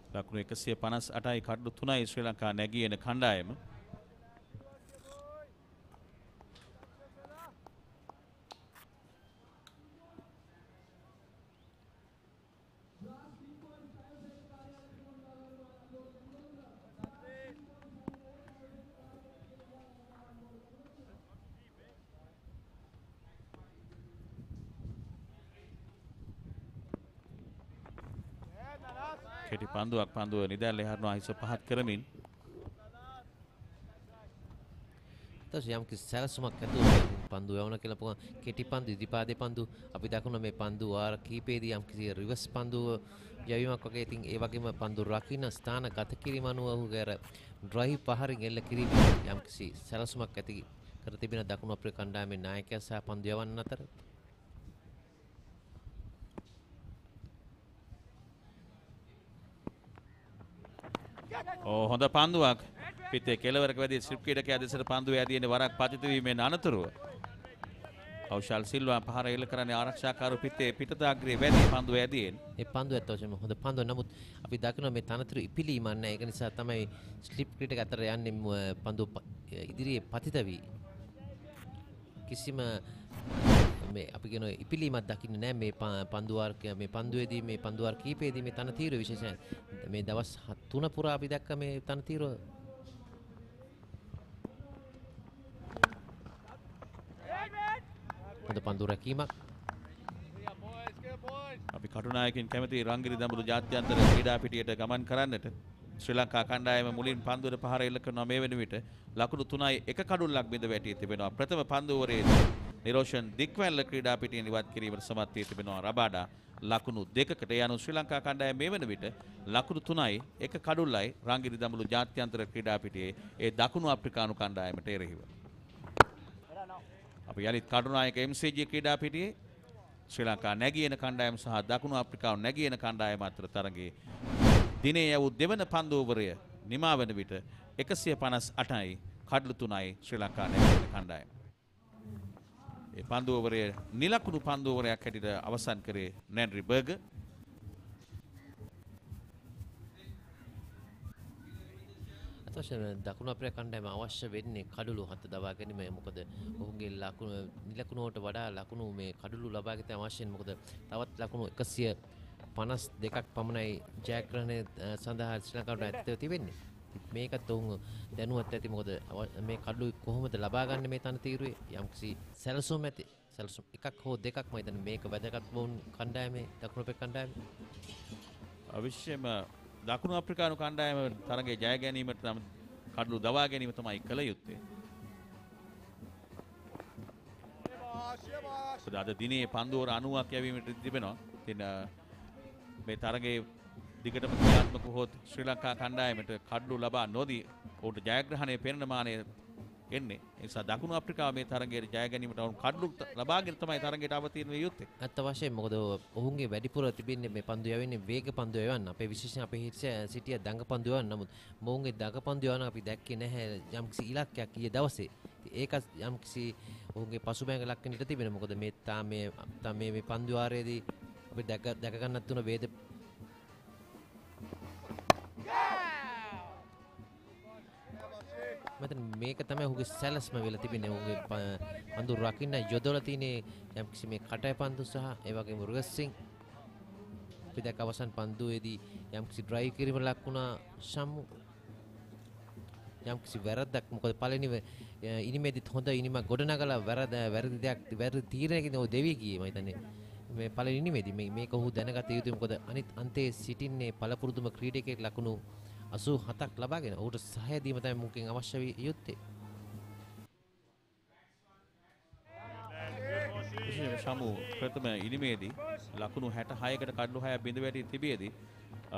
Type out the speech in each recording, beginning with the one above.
ලකුණු 158යි කඩලු 3යි ශ්‍රී ලංකා නැගී එන කණ්ඩායම. කෙටි පන්දුවක් පන්දුව නිදැල්ලේ හරනවා හිස පහත් කරමින්. යම් කිසි සැලසුමක් ඇතුළේ පන්දු යවන කියලා පුළුවන්. කෙටි පන්දු ඉදිපාදේ පන්දු අපි දකින මේ පන්දු වාර කීපෙදී යම් කිසි රිවර්ස් පන්දු යවීමක් වගේ. ඉතින් ඒ වගේම පන්දු රකින්න ස්ථාන ගත කිරීම අනුව ඔහුගේ අර ඩ්‍රයිව් පහරින් එල්ල කිරීම යම් කිසි සැලසුමක් ඇති කර තිබෙන දකුණු අප්‍රිකා කණ්ඩායමේ නායකයා සහ පන්දු යවන්න අතර. හොඳ පන්දුවක් පිටේ කෙලවරක වැදී ස්ලිප් ක්‍රීඩකයා දෙසට පන්දුව ඇදීනේ වරක් පතිත වීමෙන් අනතුරුව කෞශල් සිල්වා පහර එල්ල කරන්නේ ආරක්ෂාකාරු පිටේ පිටතාග්‍රේ වැදී පන්දුව ඇදීන්. ඒ පන්දුව ඇත්තටම හොඳ පන්දුව. නමුත් අපි දකිනවා මේ තනතුරු ඉපිලීමක් නැහැ. ඒක නිසා තමයි ස්ලිප් ක්‍රීඩක අතර යන්නේ පන්දුව ඉදිරියේ පතිත වී කිසිම මේ අපි කියන ඉපිලීමක් දකින්නේ නැහැ මේ පන්දුවාර්ක මේ පන්දුවේදී මේ පන්දුවාර් කීපෙදී මේ තනතිර විශේෂයෙන් මේ දවස් 3 පුරා අපි දැක්ක මේ තනතිර. හොඳ පන්දු රැකීමක්. අපි කටුනායකින් කැමති රංගිරි දඹුරු ජාත්‍යන්තර ක්‍රීඩා පිටියට ගමන් කරන්නට. ශ්‍රී ලංකා කණ්ඩායම මුලින් පන්දුවට පහර එල්ල කරනවා. මේ වෙන විට ලකුණු 3යි එක කඩුල්ලක් බිඳ වැටී තිබෙනවා. ප්‍රථම පන්දුවරේදී නිරෝෂන් දික්වැල්ල ක්‍රීඩා පිටියෙන් ඉවත් කිරීමට සමත් වී තිබෙනවා. රබාඩා ලකුණු 2කට යනු ශ්‍රී ලංකා කණ්ඩායම මේ වෙන විට ලකුණු 3යි එක කඩුල්ලයි රංගිරි දඹුරු ජාත්‍යන්තර ක්‍රීඩා පිටියේ ඒ දකුණු අප්‍රිකානු කණ්ඩායමට එරෙහිව. අපි යලිත් කටුනායක MCG ක්‍රීඩා පිටියේ ශ්‍රී ලංකා නැගී එන කණ්ඩායම සහ දකුණු අප්‍රිකාව නැගී එන කණ්ඩායම අතර තරගයේ දිනේ යවූ දෙවන පන්දු ඕවරය නිමා වන විට 158යි කඩලු 3යි ශ්‍රී ලංකා නැගී එන කණ්ඩායම. ඒ පන්දු ඕවරය නිලකුණු පන්දු ඕවරයක් හැටියට අවසන් කරේ නැන්රි බර්ගර්. දකුණු අප්‍රිකා කණ්ඩායම අවශ්‍ය වෙන්නේ කඩලු 7 දවා ගැනීම. මොකද ඔහුගේ නිලකුණු වලට වඩා ලකුණු මේ කඩලු ලබා ගැනීම අවශ්‍යයි. මොකද තවත් ලකුණු 152ක් පමණයි ජයග්‍රහණය සඳහා ශ්‍රී ලංකාවට ඇත්තව තිබෙන්නේ. මේකත් ඔවුන් දැනුවත් ඇති. මොකද මේ කඩලු කොහොමද ලබා ගන්න මේ තනතිරුවේ යම්කිසි සැලසුම් ඇති. සැලසුම් එකක් හෝ දෙකක් මම හිතන්නේ මේක වැදගත් වුන් කණ්ඩායමේ දකුණු අප්‍රිකා කණ්ඩායමේ අවශ්‍යම දකුණු අප්‍රිකානු කණ්ඩායම තරගයේ ජය ගැනීමට නම් කඩලු දවා ගැනීම තමයි කළ යුත්තේ. අද දිනේ පන්දුවර 90ක් යැවීමට තිබෙනවා. ඉතින් මේ තරගයේ දිගටම ක්‍රියාත්මක වුවොත් ශ්‍රී ලංකා කණ්ඩායමට කඩලු ලබා නොදී ඔහුට ජයග්‍රහණය පෙරණ මානය එන්නේ. ඒ නිසා දකුණු අප්‍රිකාව මේ තරගයේ ජය ගැනීමට වුන් කඩලු ලබාගෙන තමයි තරගයට අවතීර්ණ විය යුත්තේ. අත් අවශ්‍යයි. මොකද ඔවුන්ගේ වැඩිපුර තිබෙන්නේ මේ පන්දු යවෙන්නේ වේග පන්දු යවන්න. අපේ විශේෂයෙන් අපේ සිටිය දඟ පන්දු යවන්න. නමුත් මොවුන්ගේ දඟ පන්දු යවන අපි දැක්කේ නැහැ යම්කිසි ඉලක්කයක් ඊයේ දවසේ. ඒක යම්කිසි ඔවුන්ගේ පසුබෑඟ ලක්කන ඉඳ තිබෙනවා. මොකද මේ මේ පන්දු වාරයේදී අපි දැක ගන්නත් තුන වේද මතන මේක තමයි ඔහුගේ සැලස්ම වෙලා තිබෙන්නේ. ඔහුගේ පන්දු රකින්න යොදවලා තියෙන්නේ යම්කිසි මේ කටය පන්දු සහ ඒ වගේම රිවර්සින්. අපි දැක්ක අවසන් පන්දුවේදී යම්කිසි ඩ්‍රයිව් කිරීම ලක් වුණා සම්මු. යම්කිසි වැරද්දක්. මොකද පළවෙනි ඉනිමේදීත් හොඳ ඉනිමක් ගොඩනගලා වැරදි තීරණයකින් ඔහු දෙවි ගියේ. මම හිතන්නේ මේ පළවෙනි ඉනිමේදී මේක ඔහු දැනගත යුතුයි. මොකද අනිත් අන්තයේ සිටින්නේ පළපුරුදුම ක්‍රීඩකයෙක් ලකුණු 87ක් ලබාගෙන ඔහුට සහාය දීම තමයි මුකින් අවශ්‍ය විය යුත්තේ. ශමු ප්‍රථම ඉනිමේදී ලකුණු 66කට කඩලු 6ක් බිඳ වැටී තිබියදී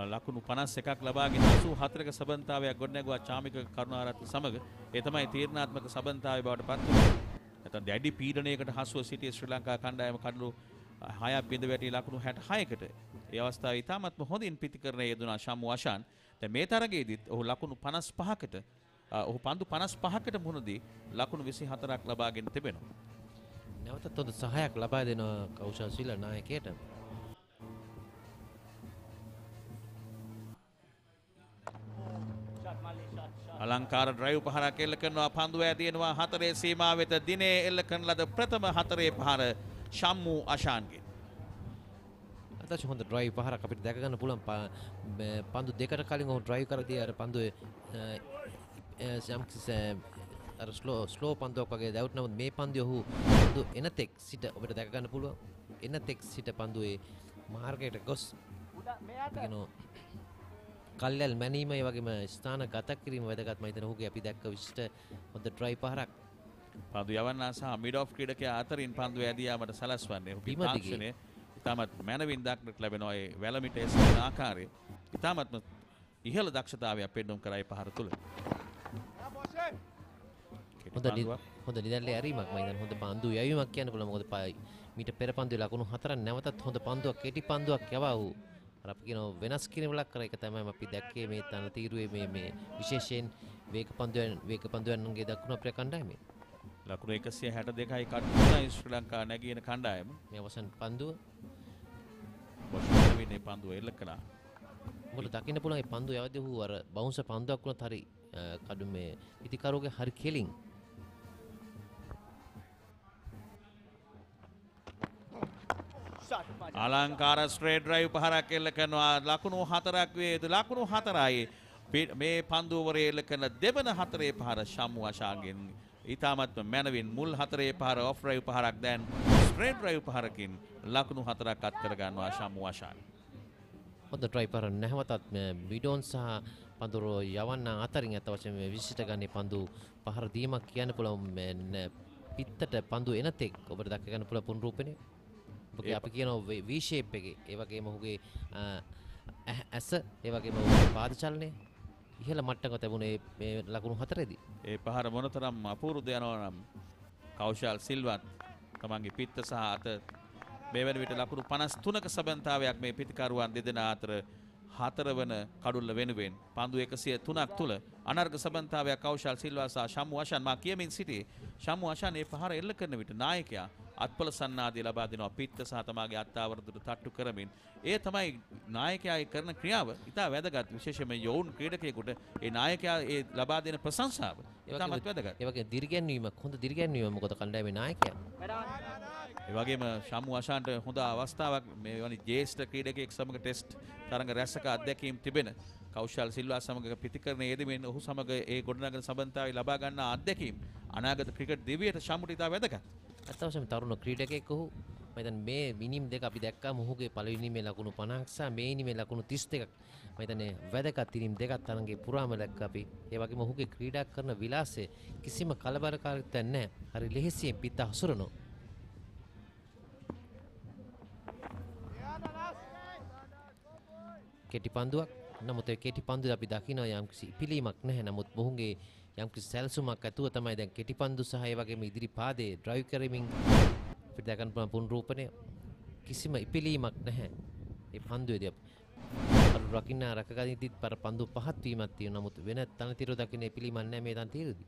ලකුණු 51ක් ලබාගෙන 84ක සබන්තාවයක් ගොඩනැගුවා චාමික කරුණාරත්න සමග. ඒ තමයි තීරණාත්මක සබන්තාවය බවට පත් වුණේ. නැත්නම් දැඩි පීඩනයකට හසුව සිටිය ශ්‍රී ලංකා කණ්ඩායම කඩලු 6ක් බිඳ වැටී ලකුණු 66කට. ඒ අවස්ථාවේ ඉතාමත්ම හොඳින් පිටිකරණය යෙදුණා ශමු ආශාන්. දැන් මේ තරගයේදීත් ඔහු ලකුණු 55කට ඔහු පන්දු 55කට මුහුණදී ලකුණු 24ක් ලබාගෙන තිබෙනවා. නැවතත් හොඳ සහායක් ලබා දෙනවා කෞශල් සිල්වා නායකයට. අලංකාර ඩ්‍රයිව් පහරක් එල්ල කරනවා පන්දු ඇදිනවා 4 සීමාව වෙත දිනේ එල්ල කරන ලද ප්‍රථම 4 පහර ශම්මු අෂාන්ගේ. අතච හොඳ ඩ්‍රයිව් පහරක් අපිට දැක ගන්න පුළුවන් පන්දු දෙකට කලින් ඔහු ඩ්‍රයිව් කරදී අර පන්දුවේ අර ස්ලෝ පන්දුවක් වගේ දැවුත් නමුත් මේ පන්දුව ඔහු පන්දු එනතෙක් සිට ඔබට දැක ගන්න පුළුවන් එනතෙක් සිට පන්දුවේ මාර්ගයට ගොස් කල්යල් මැනීම ඒ වගේම ස්ථාන ගත කිරීම වැදගත් මම හිතන ඔහුගේ අපි දැක්ක විශිෂ්ට හොඳ ඩ්‍රයිව් පහරක් පන්දු යවන්නා සහ මිඩ් ඔෆ් ක්‍රීඩකයා අතරින් පන්දු ඇදී යාමට සලස්වන්නේ ඔහුගේ තාක්ෂණය ඉතාමත් මැනවින් දක්නට ලැබෙනවා ඒ වැලමිටේ සිටින ආකාරය ඉතාමත්ම ඉහළ දක්ෂතාවයක් පෙන්නුම් කරයි පහර තුල. හොඳ නිදැල්ලේ ඇරීමක් මම හිතන්නේ හොඳ පන්දු යැවීමක් කියන්න පුළුවන් මොකද මීට පෙර පන්දුවේ ලකුණු 4ක් නැවතත් හොඳ පන්දුවක් කෙටි පන්දුවක් යවා වූ අර අපි කියන වෙනස් කිරීමක් කර එක තමයි අපි දැක්කේ මේ තන තීරුවේ මේ විශේෂයෙන් වේග පන්දුවන්ගේ දකුණු අප්‍රිකා කණ්ඩායමේ ලකුණු 162යි කඩුයි ශ්‍රී ලංකා නැගින කණ්ඩායම මේ අවසන් පන්දුව මේ පන්දුව එල්ල කළා. මොකද දකින්න පුළුවන් මේ පන්දුව යවදී හු අර බවුන්සර් පන්දුවක් වුණත් හරි කඩු මේ පිටිකරුවගේ හරි කෙලින් අලංකාර ස්ට්‍රේට් ඩ්‍රයිව් පහරක් එල්ල කරනවා ලකුණු 4ක් වේද ලකුණු 4යි මේ පන්දුවරේ එල්ල කරන දෙවන 4 පහර ශම්මු අෂාන්ගෙන් ඉතාමත්ම මැනවින් මුල් 4 පහර ඔෆ් ඩ්‍රයිව් පහරක් දැන් ස්ට්‍රේට් ඩ්‍රයිව් පහරකින් ලකුණු 4ක් අත් කර ගන්නවා ශම්මු අෂාන්. හොඳ ඩ්‍රයිව් පහර නැවතත් මිඩෝන් සහ පන්දුරෝ යවන්න අතරින් අත වශයෙන් විශිෂ්ට ගන්නේ පන්දු පහර දීමක් කියන්න පුළුවන් පිත්තට පන්දු එනතෙක් ඔබට දක්ක ගන්න පුළුවන් පුනරූපණය ඔබගේ අපි කියනවා V shape එකේ ඒ වගේම ඔහුගේ ඇස ඒ වගේම ඔහුගේ පාද චලනය ඉහළ මට්ටමක තිබුණේ මේ ලකුණු 4ේදී. ඒ පහර මොනතරම් අපූර්වද යනවා නම් කෞශල් සිල්වත් තමන්ගේ පිත්ත සහ අත මේ වෙන විට ලකුණු 53ක සබන්තාවයක් මේ පිටිකරුවන් දෙදෙනා අතර 4 වන කඩුල්ල වෙනුවෙන් පන්දු 103ක් තුල අනර්ග සබන්තාවයක් කෞශල් සිල්වා සහ ශම්මු අෂාන් මා කියමින් සිටි ශම්මු අෂාන් මේ පහර එල්ල කරන විට නායකයා අත්පල සන්නාදී ලබා දෙනවා පිත්ත සහ තමාගේ අත්ආවරදුට තට්ටු කරමින් ඒ තමයි නායකයා කරන ක්‍රියාව ඉතා වැදගත් විශේෂයෙන්ම යෝන් ක්‍රීඩකයෙකුට ඒ නායකයා ඒ ලබා දෙන ප්‍රශංසාව ඉතාමත් වැදගත්. ඒ වගේ දිරිගැන්වීමක් හොඳ දිරිගැන්වීමක් මොකද කණ්ඩායමේ නායකයා. ඒ වගේම ශම්මු අෂාන්ට හොඳ අවස්ථාවක් මේ වනි ජ්‍යෙෂ්ඨ ක්‍රීඩකයෙක් සමග ටෙස්ට් තරඟ රැසක අත්දැකීම් තිබෙන කෞශල් සිල්වා සමග ප්‍රතිකරණ යෙදෙමින් ඔහු සමග ඒ ගොඩනගන සම්බන්ධතාවය ලබා ගන්නා අත්දැකීම් අනාගත ක්‍රිකට් දිවියට ශම්මුට ඉතා වැදගත්. අත්වශයෙන්ම තරුණ ක්‍රීඩකයෙක් ඔහු මම හිතන්නේ මේ ඉනිම් දෙක අපි දැක්කා මොහුගේ පළවෙනි ඉනිමේ ලකුණු 50ක් සහ මේ ඉනිමේ ලකුණු 32ක් මම හිතන්නේ වැදගත් ඉනිම් දෙකක් තරඟේ පුරාම දැක්කා අපි. ඒ වගේම ඔහුගේ ක්‍රීඩා කරන විලාසය කිසිම කලබලකාරීත්වයක් නැහැ. හරි ලෙහෙසියෙන් පිට හසුරනවා. කෙටි පන්දුවක්. නමුත් ඒ කෙටි පන්දුවේ අපි දකිනවා යම්කිසි පිළීමක් නැහැ. නමුත් මොහුගේ යම්කිසි සැලසුමක් ඇතුව තමයි දැන් කෙටි පන්දු සහ ඒ වගේම ඉදිරි පාදයේ ඩ්‍රයිව් කරමින් අපිට දැක ගන්න පුළුවන් පුනරූපණය කිසිම ඉපිලීමක් නැහැ. ඒ පන්දුවේදී අර රකින්න රකගනිද්දිත් පර පන්දු පහත් වීමක් තියෙනවා. නමුත් වෙන තනතිරු දකින්න ඉපිලීමක් නැහැ මේ තනතිරුදී.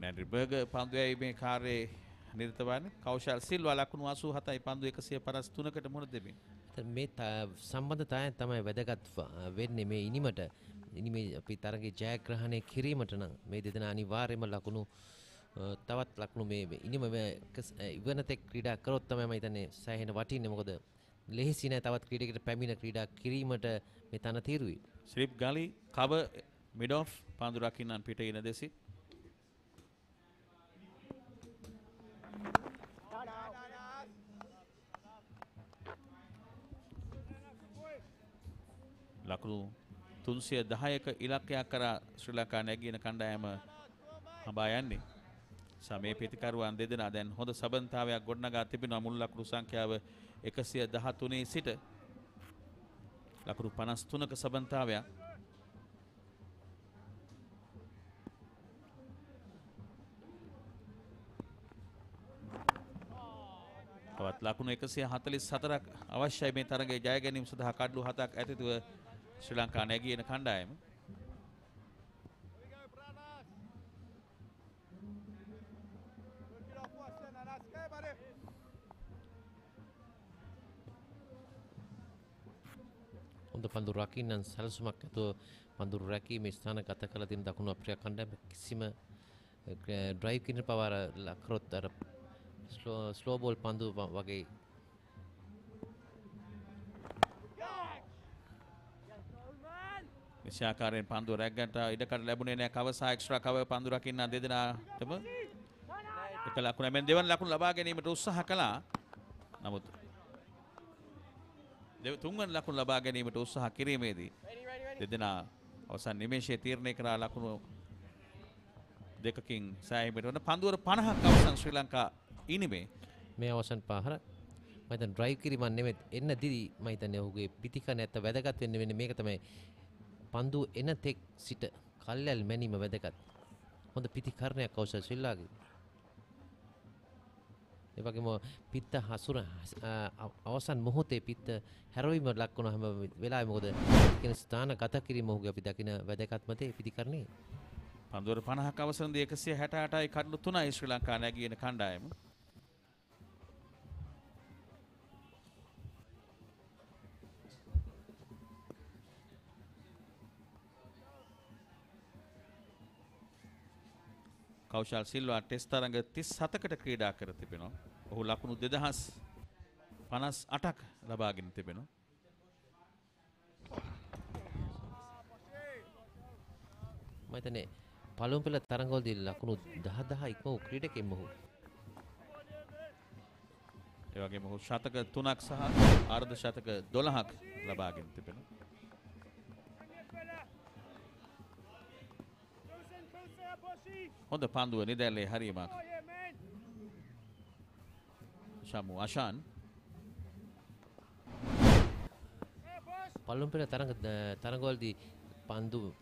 මැන්ඩ්‍රිබර්ග් පන්දුවයි මේ කාර්යයේ නිරත වන්නේ කෞශල් සිල්වා ලකුණු 87යි පන්දු 153කට මුහුණ දෙමින්. මේ සම්බන්ධතාවය තමයි වැදගත් වෙන්නේ මේ ඉනිමට. ඉනිමේ අපි තරගේ ජයග්‍රහණය කිරීමට නම් මේ දෙදෙනා අනිවාර්යයෙන්ම ලකුණු තවත් ලකුණු මේ ඉනිම ඉවනතෙක් ක්‍රීඩා කරොත් තමයි මම හිතන්නේ සෑහෙන වටින්නේ. මොකද ලෙහෙසි නෑ තවත් ක්‍රීඩකයකට පැමිණ ක්‍රීඩා කිරීමට මේ තන තීරුයි. ශ්‍රීප් ගලි කව මිඩ් ඔෆ් පන්දු රකින්නන් පිට ඉන දෙසි. ලකුණු 310ක ඉලක්කයක් කරා ශ්‍රී ලංකා නැගින කණ්ඩායම හඹා යන්නේ. සමේ පිටිකරුවන් දෙදෙනා දැන් හොඳ සබන්තාවයක් ගොඩනගා තිබෙනවා. මුල් ලකුණු සංඛ්‍යාව 113 සිට ලකුණු 53ක සබන්තාවයක්. තවත් ලකුණු 144ක් අවශ්‍යයි මේ තරගයේ ජය ගැනීම සඳහා කඩලු 7ක් ඇතිතුව ශ්‍රී ලංකා නැගින කණ්ඩායම. හොඳ පන්දු රකින්නන් සැලසුමක් ඇතුව පන්දු රැකීමේ ස්ථාන ගත කළ තියෙන දකුණු අප්‍රිකා කණ්ඩායම කිසිම ඩ්‍රයිව් කිරීම පවාර ලක්රොත් අර ස්ලෝ බෝල් පන්දු වගේ විශාකාරයෙන් පන්දුව රැග්ගන්ට ඉඩකඩ ලැබුණේ නැහැ. කව සහ එක්ස්ට්‍රා කව පන්දු රකින්න දෙදෙනාටම එක ලකුණ මෙන් දෙවන ලකුණ ලබා ගැනීමට උත්සාහ කළා. නමුත් තුන්වන ලකුණ ලබා ගැනීමට උත්සාහ කිරීමේදී දෙදෙනා අවසන් නිමේෂයේ තීරණය කරා ලකුණු දෙකකින් සෑහීමට වන පන්දුවර 50ක් අවසන් ශ්‍රී ලංකා ඉනිමේ මේ අවසන් පහර මම හිතන්නේ ඩ්‍රයිව් කිරීමක් නෙමෙයි එන්න දිරි මම හිතන්නේ ඔහුගේ පිටිකන නැත්ත වැදගත් වෙන්නේ මේක තමයි පන්දු එන තෙක් සිට කල්යල් මැනීම වැදගත්. හොඳ පිටිකරණයක් කෞශල් ශ්‍රීලාගේ. ඒ වගේම පිත්ත හසුර අවසන් මොහොතේ පිත්ත හැරවීම ලක් වුණ හැම වෙලාවෙම මොකද කියන ස්ථාන ගත කිරීම ඔහුගේ අපි දකින වැදගත්ම දේ පිටිකරණේ. පන්දුවර 50ක අවසන්දී 168යි කඩලු 3යි ශ්‍රී ලංකා නැගීන කණ්ඩායම. කෞශල් සිල්වා ටෙස්ට් තරඟ 37කට ක්‍රීඩා කර තිබෙනවා. ඔහු ලකුණු 2058ක් ලබාගෙන තිබෙනවා. මම හිතන්නේ පළමු පෙළ තරඟවලදී ලකුණු 10 ඉක්ම වූ ක්‍රීඩකෙක් මොහු. ඒ වගේම ඔහු ශතක 3ක් සහ අර්ධ ශතක 12ක් ලබාගෙන තිබෙනවා. හොඳ පන්දුව නිදැල්ලේ හරීමක්. ශමු අෂාන් පළමු පෙළ තරඟවලදී පන්දු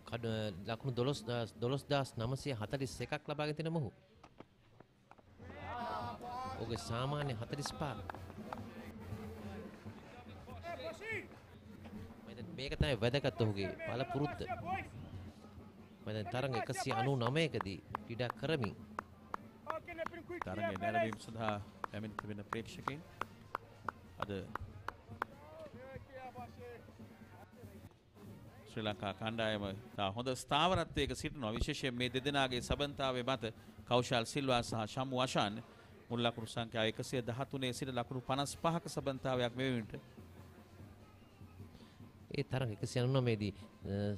ලකුණු 12941ක් ලබාගෙන තින මොහු. ඔහුගේ සාමාන්‍ය 45. මේක තමයි වැදගත් ඔහුගේ පළපුරුද්ද. මම තරඟ 199කදී ක්‍රීඩා කරමින් තරඟේ නැරඹීම සඳහා පැමිණ තිබෙන ප්‍රේක්ෂකයන් අද ශ්‍රී ලංකා කණ්ඩායම හොඳ ස්ථාවරත්වයක සිටිනවා. විශේෂයෙන් මේ දෙදෙනාගේ සබන්තාවේ මත කෞශල් සිල්වා සහ ශමු අෂාන් මුල් ලකුණු සංඛ්‍යාව 113 සිට ලකුණු 55ක සබන්තාවයක් මෙවීමට ඒ තරඟ 199 දී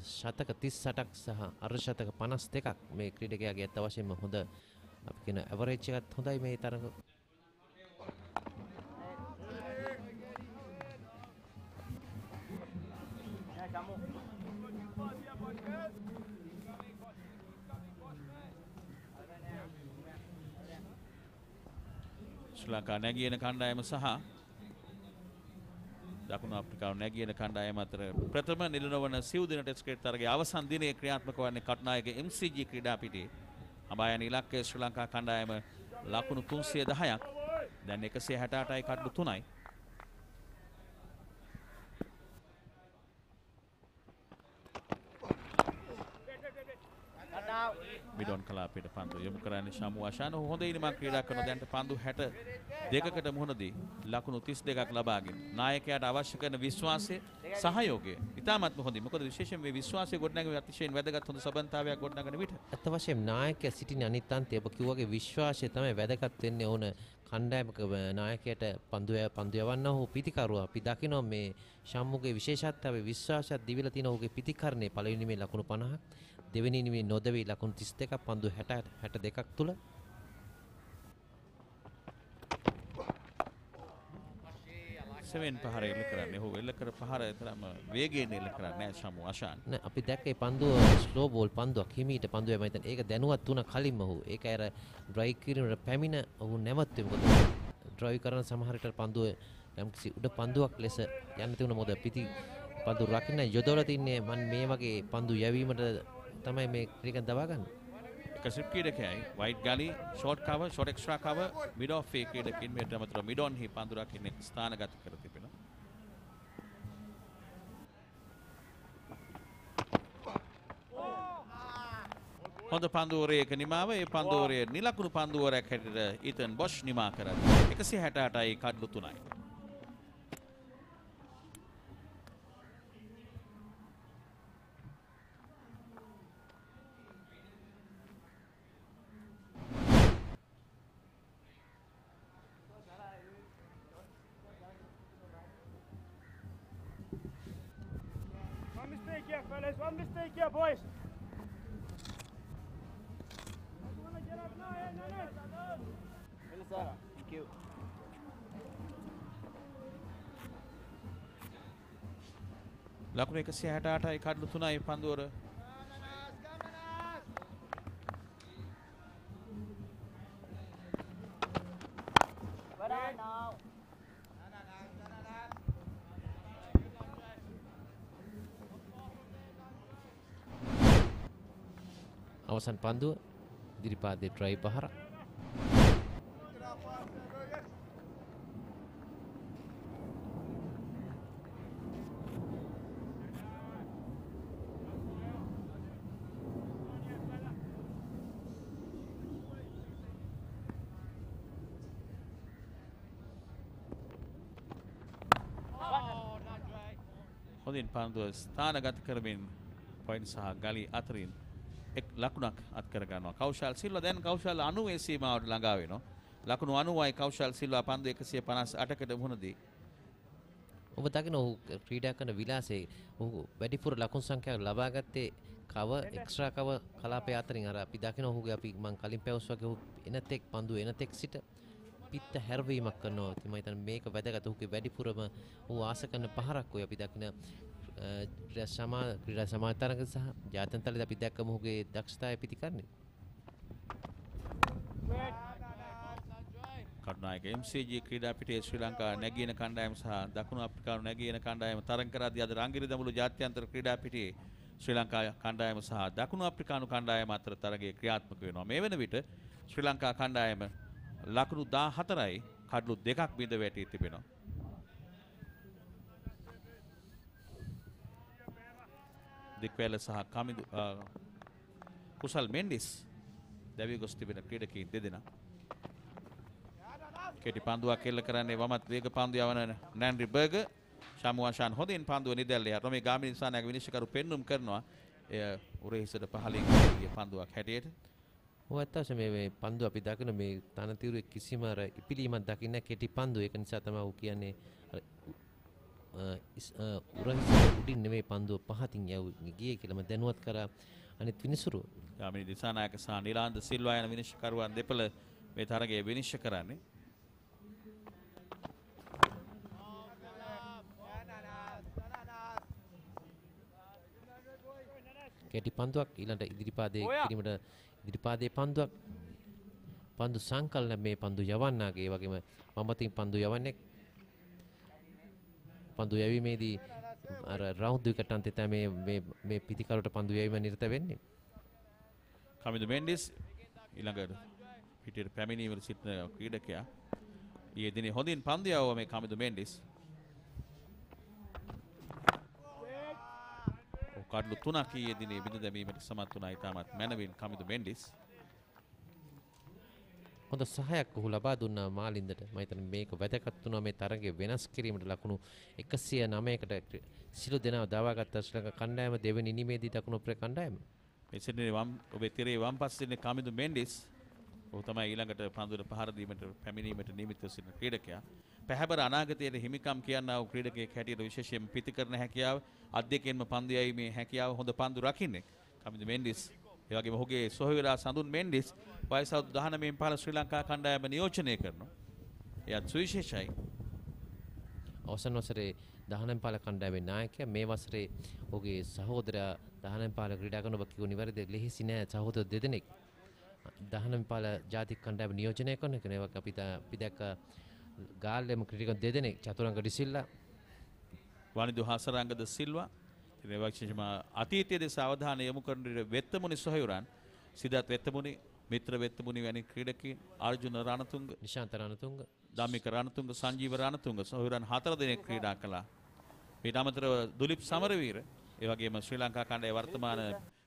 ශතක 38ක් සහ අර්ධ ශතක 52ක් මේ ක්‍රීඩකයාගේ අත් වශයෙන්ම හොඳ අපි කියන ඇවරේජ් එකත් හොඳයි මේ තරඟ. ශ්‍රී ලංකා නැගියන කණ්ඩායම සහ දකුණු අප්‍රිකාව නැගියන කණ්ඩායම අතර ප්‍රථම නිලනවන සිව් දින ටෙස්ට් ක්‍රිකට් තරගයේ අවසන් දිනයේ ක්‍රියාත්මක වන්නේ කටුනායක MCG ක්‍රීඩා පිටියේ. අඹායන ඉලක්කය ශ්‍රී ලංකා කණ්ඩායම ලකුණු 310ක්. දැන් 168යි කඩලු 3යි. මිඩොන් කලාපයට පන්දු යොමු කරන්නේ ශමු අෂාන්. ඔහු හොඳ ඉනිමක් ක්‍රීඩා කරන දැන්ට පන්දු 62කට මුහුණදී ලකුණු 32ක් ලබාගෙන නායකයාට අවශ්‍ය කරන විශ්වාසය සහයෝගය ඉතාමත්ම හොඳයි. මොකද විශේෂයෙන් මේ විශ්වාසය ගොඩනැගීමේ අතිශයින් වැදගත් හොඳ සබන්තාවයක් ගොඩනගන විට අත් වශයෙන් නායකයා සිටින අනිත් අන්තයේ ඔබ කිව්වාගේ විශ්වාසය තමයි වැදගත් වෙන්නේ. ඕන කණ්ඩායමක නායකයට පන්දු යවන්න ඔහු පිටිකරුවා. අපි දකිනවා මේ ශම්මුගේ විශේෂත්වය විශ්වාසයක් දිවිලා තියෙන ඔහුගේ පිටිකරණේ පළවෙනි මේ ලකුණු 50ක්. දෙවෙනි ඉනිමේ නොදවි ලකුණු 32ක් පන්දු 62ක් තුල සෙවෙන් පහර එල්ල කරන්නේ. ඔහු එල්ල කර පහර තරම වේගයෙන් එල්ල කරන්නේ නැහැ ශමු අෂාන්. නෑ අපි දැක්කේ පන්දුව ස්ලෝ බෝල් පන්දුවක් හිමීට පන්දුවේ මම හිතන්නේ ඒක දැනුවත් තුන කලින්ම ඔහු ඒක අර ඩ්‍රයිව් කිරීමට පැමිණ ඔහු නැවතුනේ. මොකද ඩ්‍රයිව් කරන සමහර විට පන්දුව යම්කිසි උඩ පන්දුවක් ලෙස යන්න තිබුණා. මොකද පිටි පන්දු රකින්න යොදවලා තින්නේ මම මේ වගේ පන්දු යැවීමට තමයි මේ ක්‍රිකට් දවා ගන්න. එක සිප් ක්‍රීඩකයයි වයිට් gully short cover short extra cover mid off ඒ ක්‍රීඩකින් මෙතන අතර මිඩොන් හි පන්දු රකින්න ස්ථානගත කර තිබෙනවා. හොඳ පන්දුවරයක නිමාව. ඒ පන්දුවරය නිලකුණු පන්දුවරයක් හැටියට ඊතන් බොෂ් නිමා කරන්නේ 168යි කඩලු 3යි. there's one mistake here, boys. Thank you. ලකුණු 168යි කඩලු 3යි පන්දුවර. අවසන් පන්දුව ඉදිරිපාදේ ට්‍රයි පහරක්. හොඳින් පන්දුව ස්ථානගත කරමින් පොයින්ට් සහ ගලි අතරින් එක් ලකුණක් අත් කර ගන්නවා. කෞශල් සිල්වා දැන් කෞශල් 90 සීමාවට ළඟා වෙනවා. ලකුණු 90යි කෞශල් සිල්වා පන්දු 158කට මුහුණ දී. ඔබ දකින ඔහු ක්‍රීඩා කරන විලාසයේ ඔහු වැඩිපුර ලකුණු සංඛ්‍යාව ලබා ගත්තේ කව එක්ස්ට්‍රා කව කලාපය අතරින්. අර අපි දකින ඔහුගේ අපි මං කලින් පැවස් වගේ ඔහු එනතෙක් පන්දු එනතෙක් සිට පිට හැරවීමක් කරනවා. ඉතින් මම හිතන්නේ මේක වැදගත්. ඔහුගේ වැඩිපුරම ඔහු ආස කරන පහරක් ඔය අපි දකින ක්‍රීඩා සමාජතරක සහ ජාත්‍යන්තරයේ අපි දැක්කම ඔහුගේ දක්ෂතාවය පිටිකරන්නේ. කරුණායක MCG ක්‍රීඩා පිටියේ ශ්‍රී ලංකා නැගින කණ්ඩායම සහ දකුණු අප්‍රිකානු නැගින කණ්ඩායම තරඟ කරද්දී අද රංගිරි දඹුළු ජාත්‍යන්තර ක්‍රීඩා පිටියේ ශ්‍රී ලංකා කණ්ඩායම සහ දකුණු අප්‍රිකානු කණ්ඩායම අතර තරගයේ ක්‍රියාත්මක වෙනවා. මේ වෙන විට ශ්‍රී ලංකා කණ්ඩායම ලකුණු 14යි කඩලු 2ක් බිඳ වැටී තිබෙනවා. දික්වැල සහ කමිදු කුසල් මෙන්ඩිස් දැවි ගොස් තිබෙන ක්‍රීඩකයින් දෙදෙනා. කෙටි පන්දුවක් කෙල්ල කරන්නේ වමත් වේග පන්දු යවන නැන්රි බර්ගර්. ශාමුවාෂාන් හොඳින් පන්දුව නිදැල්ලේ රොමේ ගාමිණී සානායක විනිශ්චයකරු පෙන්눔 කරනවා. එය උරහිසට පහලින් ගිය පන්දුවක් හැටියට. ඔය ඇත්තටම මේ පන්දුව අපි දකින මේ තනතිරුවේ කිසිම ඉපිලීමක් දකින්න කෙටි පන්දුව. ඒක නිසා තමයි ඔහු කියන්නේ උරහිස උඩින් නෙමෙයි පන්දුව පහතින් ගියේ කියලා මම දැනුවත් කරා අනිත් විනිසුරු. ගාමිණී දිසානායක සහ නිලාන්ද සිල්වා යන විනිශ්චයකරුවන් දෙපළ මේ තරගයේ විනිශ්චය කරන්නේ. කෙටි පන්දුවක් ඊළඟ ඉදිරිපාදේ කිරීමට ඉදිරිපාදේ පන්දුවක් පන්දු සංකලන මේ පන්දු යවන්නාගේ වගේම මමතින් පන්දු යවන්නේ පන්දු යැවීමේදී අර රවුන්ඩ් දෙකකට අන්තිත මේ පිටිකරට පන්දු යැවීම නිරත වෙන්නේ. කමිදු මෙන්ඩිස් ඊළඟට පිටියට පැමිණීමට සිටින ක්‍රීඩකයා ඊයේ දිනේ හොඳින් පන්දු යවුවා මේ කමිදු මෙන්ඩිස්. කඩලු 3ක් ඊයේ දිනේ බිඳ දැමීමට සමත් වුණා ඉතාමත් මැනවින් කමිදු මෙන්ඩිස්. හොඳ සහයක් ඔහු ලබා දුන්නා මාලින්දට. මම හිතන්නේ මේක වැදගත් වුණා මේ තරගය වෙනස් කිරීමට ලකුණු 109කට සිළු දෙනාව දාවාගත්ත ශ්‍රී ලංකා කණ්ඩායම දෙවෙනි ඉනිමේදී දකුණු අප්‍රිකා කණ්ඩායම. එසේනේ ඔබේ තිරේ වම් පස්සේ ඉන්න කමිදු මෙන්ඩිස්. ඔහු තමයි ඊළඟට පන්දුවට පහර දීමට පැමිණීමට නියමිතව සිටින ක්‍රීඩකයා. පැහැබර අනාගතයේ හිමිකම් කියනා වූ ක්‍රීඩකයෙක් හැටියට විශේෂයෙන් පිතිකරන හැකියාව අධ්‍යක්ෂකෙන්ම පන්දු යැවීමේ හැකියාව හොඳ පන්දු රකින්නේ කමිදු මෙන්ඩිස්. ඒ වගේම ඔහුගේ සොහොයුරා සඳුන් මෙන්ඩිස් වයස 19 පහළ ශ්‍රී ලංකා කණ්ඩායම නියෝජනය කරනවා. එයත් සුවිශේෂයි. අවසන් වසරේ 19 පහළ කණ්ඩායමේ නායකයා මේ වසරේ ඔහුගේ සහෝදරයා 19 පහළ ක්‍රීඩා කරන ඔබ කිව්ව නිවැරදි ලෙහෙසි නෑ සහෝදර දෙදෙනෙක් 19 පහළ ජාතික කණ්ඩායම නියෝජනය කරන එක නේ අපි දැක්ක ගාල්ලෙම ක්‍රීඩක දෙදෙනෙක් චතුරංග ඩිසිල්ලා වනිදු හසරංගද සිල්වා ඒ විශේෂම අතීතයේ දෙස අවධානය යොමු කරන වෙත්තමුනි සොහයුරන් සිද්ධාර්ථ වෙත්තමුනි මිත්‍ර වෙත්තමුනි වැනි ක්‍රීඩකීන් අර්ජුන රණතුංග නිශාන්ත රණතුංග ධම්මික රණතුංග සංජීව රණතුංග සොහයුරන් 4 දෙනෙක් ක්‍රීඩා කළා. ඊට අමතරව දුලිප් සමරවීර ඒ වගේම ශ්‍රී ලංකා කණ්ඩායමේ වර්තමාන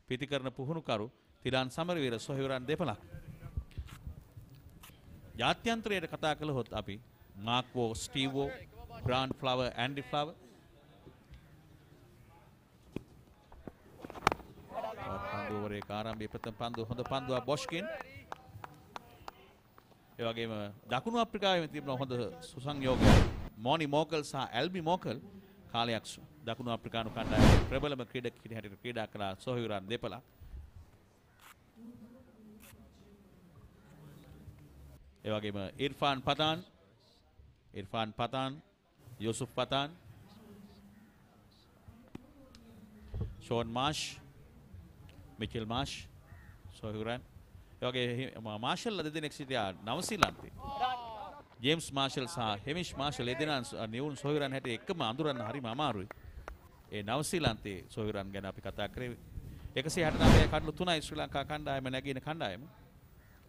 පිතිකරන පුහුණුකරු තිරාන් සමරවීර සොහයුරන් දෙපළක්. ජාත්‍යන්තරයට කතා කළහොත් අපි මාක්වෝ ස්ටීවෝ ග්‍රාන්ඩ් ෆ්ලවර් ඇන්ඩි ෆ්ලවර් පන්දුවරේ ආරම්භයේ ප්‍රථම පන්දුව හොඳ පන්දුවක් බොෂ්කින්. ඒ වගේම දකුණු අප්‍රිකාවේ තිබුණ හොඳ සුසංයෝගයක් මොනි මෝකල් සහ ඇල්බි මෝකල් කාලයක් දකුණු අප්‍රිකානු කණ්ඩායමේ ප්‍රබලම ක්‍රීඩකයෙක් හැටියට ක්‍රීඩා කළා සොහයුරන් දෙපළක්. ඒ වගේම ඉර්ෆාන් පතාන්, යුසුෆ් පතාන්, ෂෝන් මාෂ්, මිචෙල් මාෂ්, සොහයුරන්. ඒ වගේ මාෂල්ලා දෙදෙනෙක් සිටියා නවසීලන්තේ. ජේම්ස් මාෂල් සහ හෙමිෂ් මාෂල් දෙදෙනා නිවුන් සොහයුරන් හැටියට එකම අඳුරන්න හරිම අමාරුයි. ඒ නවසීලන්තේ සොහයුරන් ගැන අපි කතා කරේ. 169 කඩලු 3යි ශ්‍රී ලංකා කණ්ඩායම නැගින කණ්ඩායම.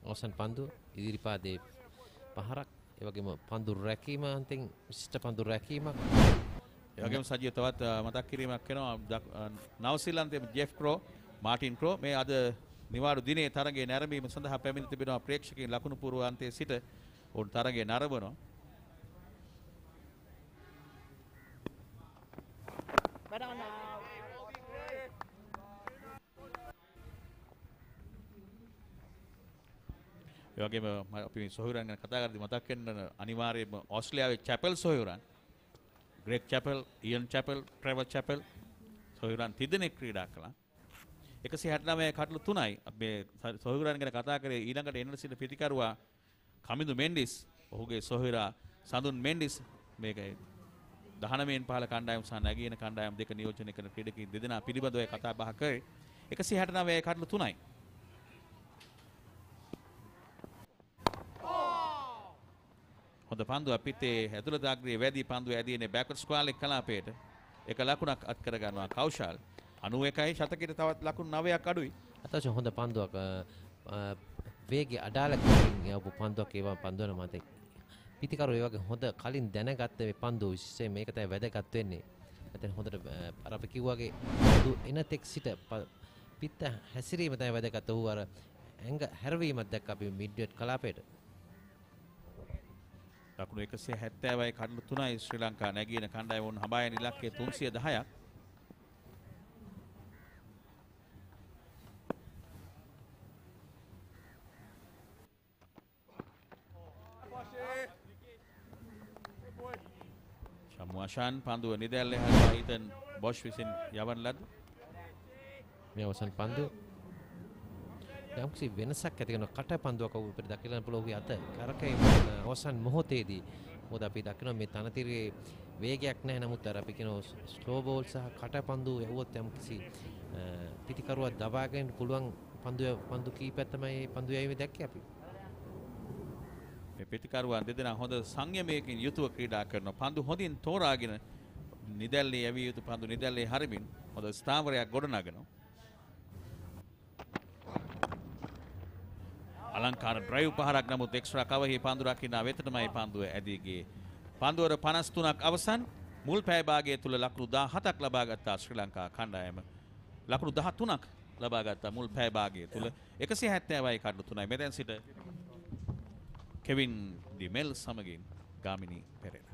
අවසන් පන්දු ඉදිරිපාදේ පහරක්, ඒ වගේම පන්දු රැකීම අන්තිම විශිෂ්ට පන්දු රැකීමක්. ඒ වගේම සජිය තවත් මතක් කිරීමක් වෙනවා නවසීලන්තයේ ජෙෆ් ක්‍රෝ, මාටින් ක්‍රෝ මේ අද නිවාඩු දිනේ තරගයේ නැරඹීම සඳහා පැමිණ තිබෙනවා. ප්‍රේක්ෂකයන් ලකුණු පූර්ව අන්තයේ සිට උන් තරගයේ නරඹනවා. ඒ වගේම අපි සොහයුරන් ගැන කතා කරද්දී මතක් වෙන්න අනිවාර්යයෙන්ම ඕස්ට්‍රේලියාවේ චැපල් සොහයුරන්, ග්‍රෙග් චැපල්, ඉයන් චැපල්, ට්‍රෙවර් චැපල් සොහයුරන් තිදෙනෙක් ක්‍රීඩා කළා. 169 කඩලු 3යි. අපි සොහයුරන් ගැන කතා කරේ. ඊළඟට එන්න සිට පිටිකරුවා කමිඳු මෙන්ඩිස්, ඔහුගේ සොහයුරා සඳුන් මෙන්ඩිස් මේක 19න් පහළ කණ්ඩායම් සහ නැගින කණ්ඩායම් දෙක නියෝජනය කරන ක්‍රීඩකයන් දෙදෙනා පිළිබඳව කතා බහ කරේ. 169 කඩලු 3යි. හොඳ පන්දුව පිටේ ඇතුළත අග්‍රයේ වැඩි පන්දුව ඇදීනේ බෑක්වර්ඩ් ස්ක්වාල් එක කලාපයට. එක ලකුණක් අත් කර ගන්නවා කෞශල්. 91යි ශතකයට තවත් ලකුණු 9ක් අඩුයි. අතච හොඳ පන්දුවක් වේගය අඩාල කින් යවපු පන්දුවක් ඒවා පන්දුවන මතේ. පිටිකරු ඒ වගේ හොඳ කලින් දැනගත්ත මේ පන්දුව විශේෂයෙන් මේක තමයි වැදගත් වෙන්නේ. එතන හොඳට අර අපි කිව්වාගේ එන තෙක් සිට පිට හැසිරීම තමයි වැදගත්. ඌ අර ඇඟ හැරවීමක් දැක්ක අපි මිඩ්වෙට් කලාපයට. ලකුණු 170යි කඩලු 3යි ශ්‍රී ලංකා නැගින කණ්ඩායම වුන් හබායන ඉලක්කය 310ක්. ෂම්වාෂාන් පන්දුව නිදැල්ලේ හරවා ඊතන් බොෂ් විසින් යවන ලද මේ අවසන් පන්දුව යම්කිසි වෙනසක් ඇති කරන කට පන්දුවක් අපිට දකින්න පුළුවන් අත කරකේ අවසන් මොහොතේදී මොකද අපි දකිනවා මේ තනතිරේ වේගයක් නැහැ. නමුත් අර අපි කියන ස්ලෝ බෝල් සහ කට පන්දු යවුවොත් යම්කිසි පිටිකරුවා දබා ගන්න පුළුවන් පන්දු කීපයක් තමයි පන්දු යැවීමේ දැක්කේ අපි. මේ පිටිකරුවන් දෙදෙනා හොඳ සංයමයකින් යුතුව ක්‍රීඩා කරනවා. පන්දු හොඳින් තෝරාගෙන නිදැල්ලේ යවිය යුතු පන්දු නිදැල්ලේ හරිමින් හොඳ ස්ථාවරයක් ගොඩනගනවා. අලංකාර ඩ්‍රයිව් පහරක් නමුත් එක්ස්ට්‍රා කවහි පන්දු රකින්න වෙතටමයි පන්දුව ඇදී ගියේ. පන්දුවර 53ක් අවසන්. මුල් පැය භාගය තුල ලකුණු 17ක් ලබා ගත්තා ශ්‍රී ලංකා කණ්ඩායම. ලකුණු 13ක් ලබා ගත්තා මුල් පැය භාගය තුල. 170යි කඩලු 3යි. මෙතෙන් සිට කෙවින් ඩිමෙල් සමගින් Gamini Perera.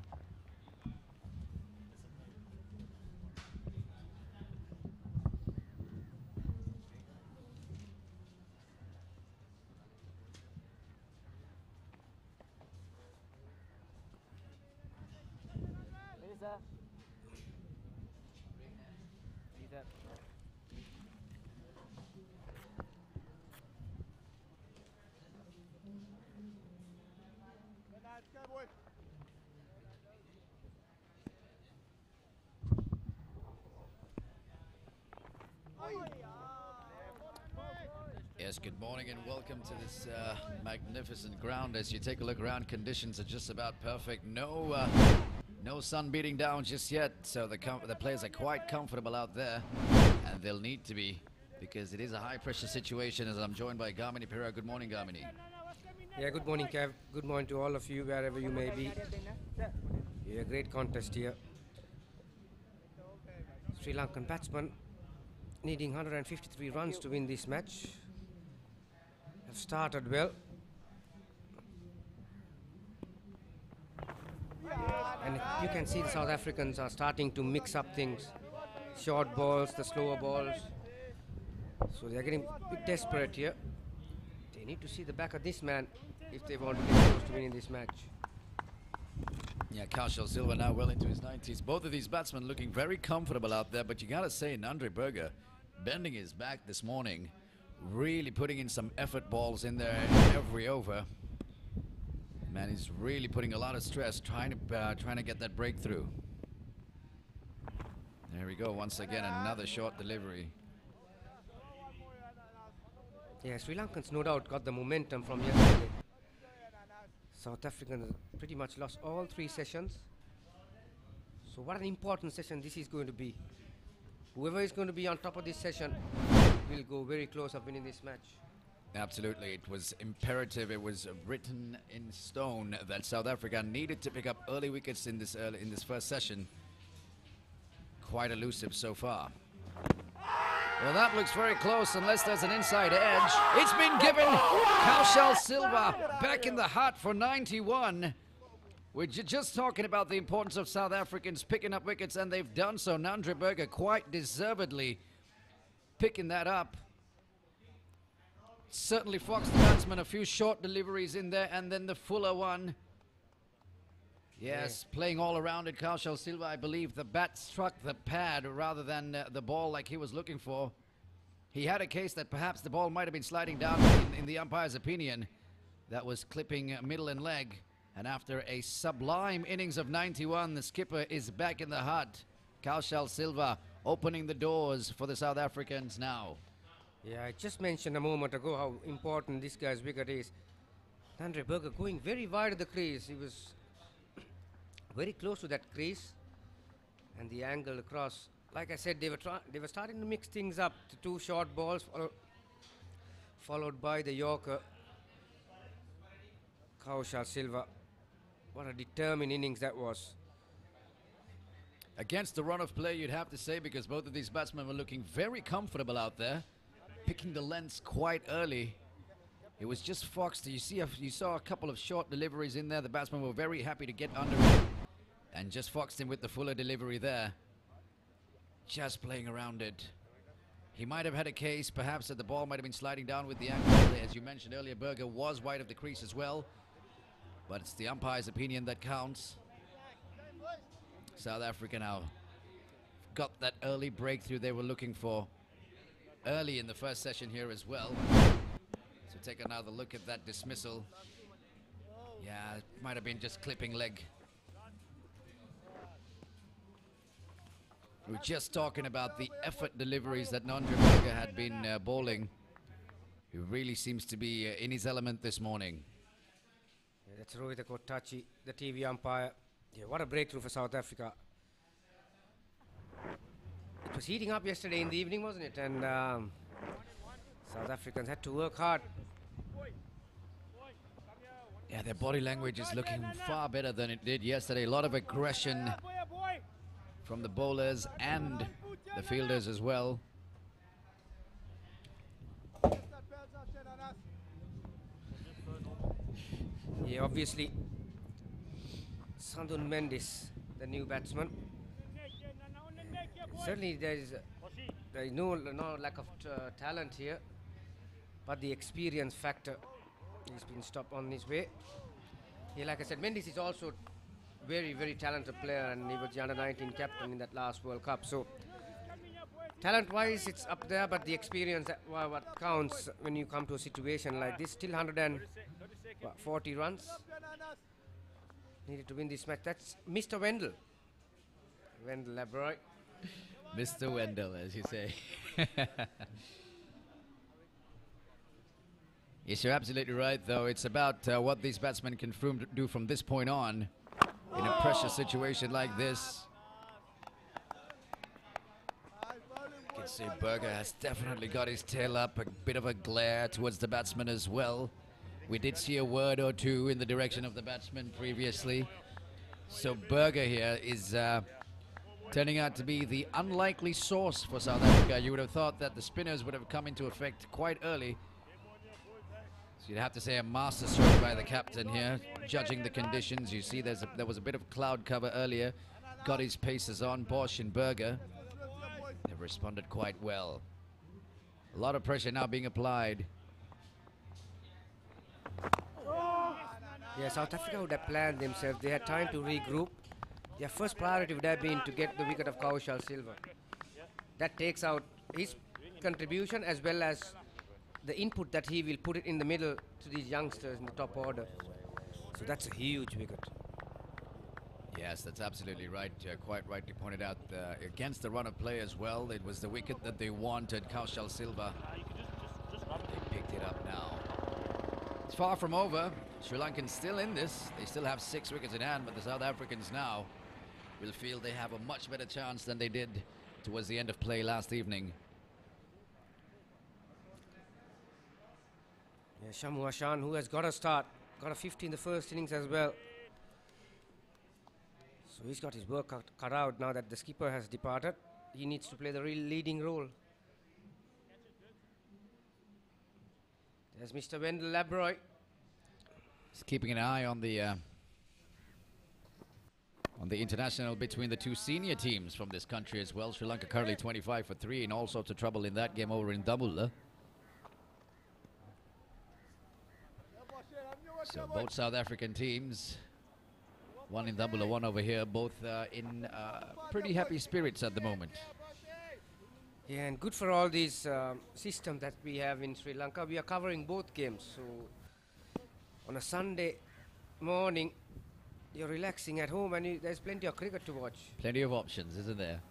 Yes, good morning and welcome to this magnificent ground. As you take a look around, conditions are just about perfect. No sun beating down just yet, so the players are quite comfortable out there, and they'll need to be because it is a high-pressure situation. As I'm joined by Gamini Pereira. Good morning, Gamini. Yeah, good morning, Kev. Good morning to all of you, wherever you may be. Yeah, great contest here. Sri Lankan batsmen needing 153 runs to win this match. Have started well. And you can see the South Africans are starting to mix up things. Short balls, the slower balls. So they're getting a bit desperate here. They need to see the back of this man if they want to get close to winning this match. Yeah, Kaushal Silva now well into his 90s. Both of these batsmen looking very comfortable out there, but you gotta say, Nandre Berger bending his back this morning, really putting in some effort balls in there every over. Man, he's really putting a lot of stress trying to get that breakthrough. There we go, once again, another short delivery. Yeah, Sri Lankans no doubt got the momentum from yesterday. South Africans pretty much lost all 3 sessions. So what an important session this is going to be. Whoever is going to be on top of this session will go very close of winning this match. Absolutely, it was imperative, it was written in stone that South Africa needed to pick up early wickets in this first session. Quite elusive so far. Well, that looks very close unless there's an inside edge. It's been given. Kaushal Silva back in the hut for 91. We're just talking about the importance of South Africans picking up wickets, and they've done so. Nandre Berger quite deservedly picking that up. Certainly Fox, the batsman, a few short deliveries in there, and then the fuller one. Yes, playing all around it, Kaushal Silva, I believe the bat struck the pad rather than the ball like he was looking for. He had a case that perhaps the ball might have been sliding down in the umpire's opinion. That was clipping middle and leg. And after a sublime innings of 91, the skipper is back in the hut. Kaushal Silva opening the doors for the South Africans now. Yeah, I just mentioned a moment ago how important this guy's wicket is. Nandre Berger going very wide of the crease. He was very close to that crease, and the angle across. Like I said, they were starting to mix things up. The 2 short balls followed by the Yorker. Kaushal Silva, what a determined innings that was. Against the run of play, you'd have to say, because both of these batsmen were looking very comfortable out there, picking the lengths quite early. It was just Fox. You saw a couple of short deliveries in there. The batsmen were very happy to get under it, and just foxed him with the fuller delivery there. Just playing around it. He might have had a case, perhaps, that the ball might have been sliding down with the angle. As you mentioned earlier, Berger was wide of the crease as well, but it's the umpire's opinion that counts. South Africa now got that early breakthrough they were looking for early in the first session here as well. So take another look at that dismissal. Yeah, it might have been just clipping leg. We're just talking about the effort deliveries that Nandre Berger had been bowling. He really seems to be in his element this morning. Yeah, that's Rohit Kotachi, the TV umpire. Yeah, what a breakthrough for South Africa. It was heating up yesterday in the evening, wasn't it? And South Africans had to work hard. Yeah, their body language is looking far better than it did yesterday. A lot of aggression from the bowlers and the fielders as well. Yeah, obviously, Sandun Mendes, the new batsman. Certainly there is no lack of talent here, but the experience factor has been stopped on his way. Yeah, like I said, Mendes is also very, very talented player, and he was the under-19 captain in that last World Cup. So talent-wise, it's up there, but the experience, what counts when you come to a situation like this. Still 140 runs needed to win this match. That's Mr. Wendell. Wendell Labroy. Mr. Wendell, as you say. Yes, you're absolutely right, though. It's about what these batsmen can do from this point on in a pressure situation like this. You can see Berger has definitely got his tail up, a bit of a glare towards the batsman as well. We did see a word or two in the direction of the batsman previously. So Berger here is turning out to be the unlikely source for South Africa. You would have thought that the spinners would have come into effect quite early. So you'd have to say a masterstroke by the captain here, judging the conditions. You see there was a bit of cloud cover earlier. Got his paces on, Bosch and Berger. They've responded quite well. A lot of pressure now being applied. Yeah, South Africa would have planned themselves. They had time to regroup. Their first priority would have been to get the wicket of Kaushal Silva. That takes out his contribution as well as the input that he will put it in the middle to these youngsters in the top order. So that's a huge wicket. Yes, that's absolutely right. Quite rightly pointed out. Against the run of play as well, it was the wicket that they wanted. Kaushal Silva. They picked it up now. It's far from over. Sri Lankans still in this. They still have 6 wickets in hand, but the South Africans now will feel they have a much better chance than they did towards the end of play last evening. Yeah, Shamu Hashan, who has got a start, got a 50 in the first innings as well. So he's got his work cut out now that the skipper has departed. He needs to play the real leading role. There's Mr. Wendell Labroy. He's keeping an eye on the international between the 2 senior teams from this country as well. Sri Lanka currently 25 for 3 and all sorts of trouble in that game over in Dabulla. So both South African teams, one in Dabulla, one over here, both in pretty happy spirits at the moment. Yeah, and good for all these systems that we have in Sri Lanka. We are covering both games. So on a Sunday morning, you're relaxing at home and there's plenty of cricket to watch. Plenty of options, isn't there?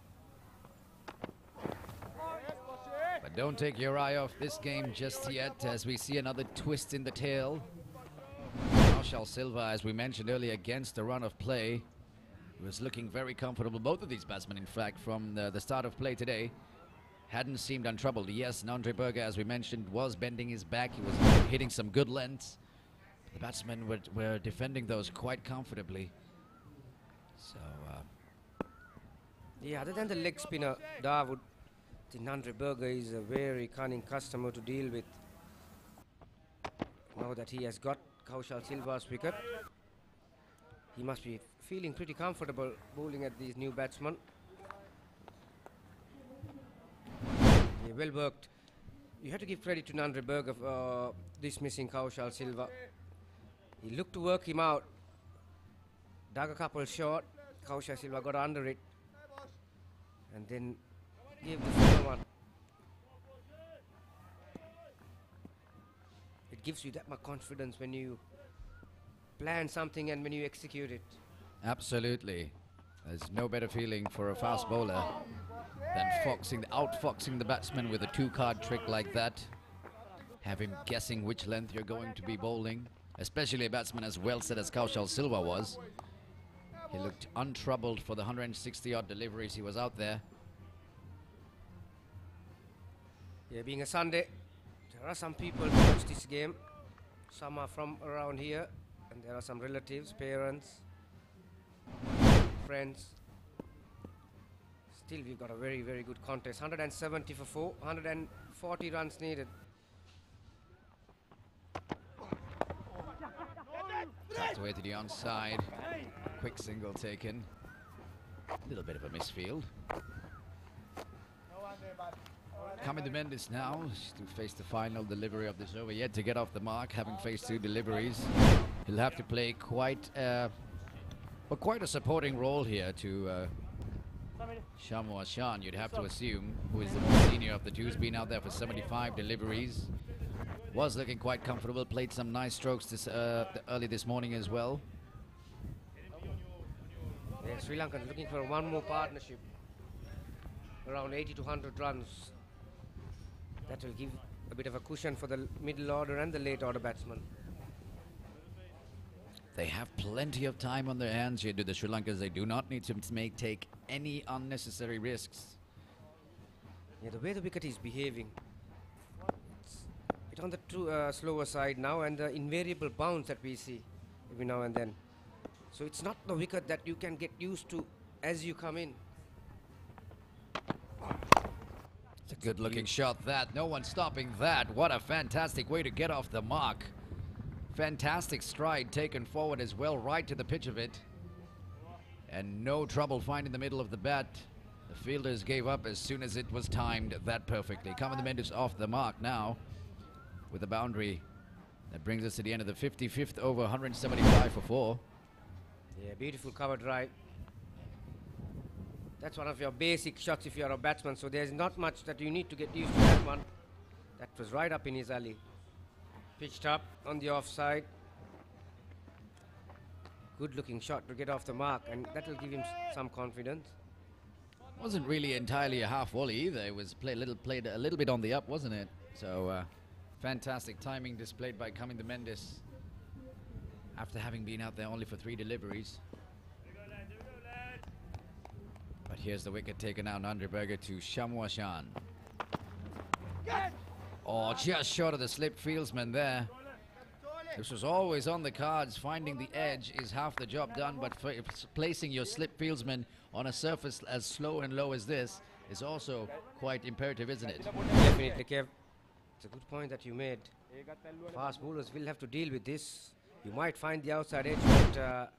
But don't take your eye off this game just yet, as we see another twist in the tail. Kaushal Silva, as we mentioned earlier, against the run of play, was looking very comfortable. Both of these batsmen, in fact, from the start of play today, hadn't seemed untroubled. Yes, Nandre Berger, as we mentioned, was bending his back. He was hitting some good lengths. The batsmen were defending those quite comfortably. So, yeah, other than the leg spinner, Dawood, the Nandre Berger is a very cunning customer to deal with. Now that he has got Kaushal Silva's wicket, he must be feeling pretty comfortable bowling at these new batsmen. Yeah, well worked. You have to give credit to Nandre Berger for dismissing Kaushal Silva. He looked to work him out, dug a couple short, Kaushal Silva got under it, and then gave the final one. It gives you that much confidence when you plan something and when you execute it. absolutely. There's no better feeling for a fast bowler than outfoxing the batsman with a 2-card trick like that. Have him guessing which length you're going to be bowling, especially a batsman as well set as Kaushal Silva was. He looked untroubled for the 160-odd deliveries he was out there. Yeah, being a Sunday, there are some people who watch this game. Some are from around here, and there are some relatives, parents, friends. Still, we've got a very, very good contest. 170 for 4, 140 runs needed. Tucked away to the onside. Quick single taken. A little bit of a misfield. Coming to Mendes now to face the final delivery of this over, yet to get off the mark, having faced 2 deliveries. He'll have to play quite a supporting role here to Shamu Hashan, you'd have to assume, who is the most senior of the two. Has been out there for 75 deliveries. Was looking quite comfortable, played some nice strokes early this morning as well. Yeah, Sri Lanka is looking for one more partnership. Around 80 to 100 runs. That will give a bit of a cushion for the middle order and the late order batsmen. They have plenty of time on their hands here, do the Sri Lankans. They do not need to take any unnecessary risks. Yeah, the way the wicket is behaving, it's a bit on the slower side now, and the invariable bounce that we see every now and then. So it's not the wicket that you can get used to as you come in. It's a good looking shot that. No one stopping that. What a fantastic way to get off the mark. Fantastic stride taken forward as well, right to the pitch of it. And no trouble finding the middle of the bat. The fielders gave up as soon as it was timed that perfectly. Coming the Mendes off the mark now with a boundary That brings us to the end of the 55th over, 175 for 4. Yeah, beautiful cover drive. That's one of your basic shots if you're a batsman, so there's not much that you need to get used to that one. That was right up in his alley. Pitched up on the offside. Good looking shot to get off the mark, and that will give him some confidence. Wasn't really entirely a half volley either. It was played a little bit on the up, wasn't it? So fantastic timing displayed by Kamindu Mendes after having been out there only for 3 deliveries. But here's the wicket taken out, Nandraberger to Shamwashan. Oh, just short of the slip fieldsman there. This was always on the cards. Finding the edge is half the job done, but placing your slip fieldsman on a surface as slow and low as this is also quite imperative, isn't it? Definitely, Kev. It's a good point that you made. Fast bowlers will have to deal with this. You might find the outside edge, but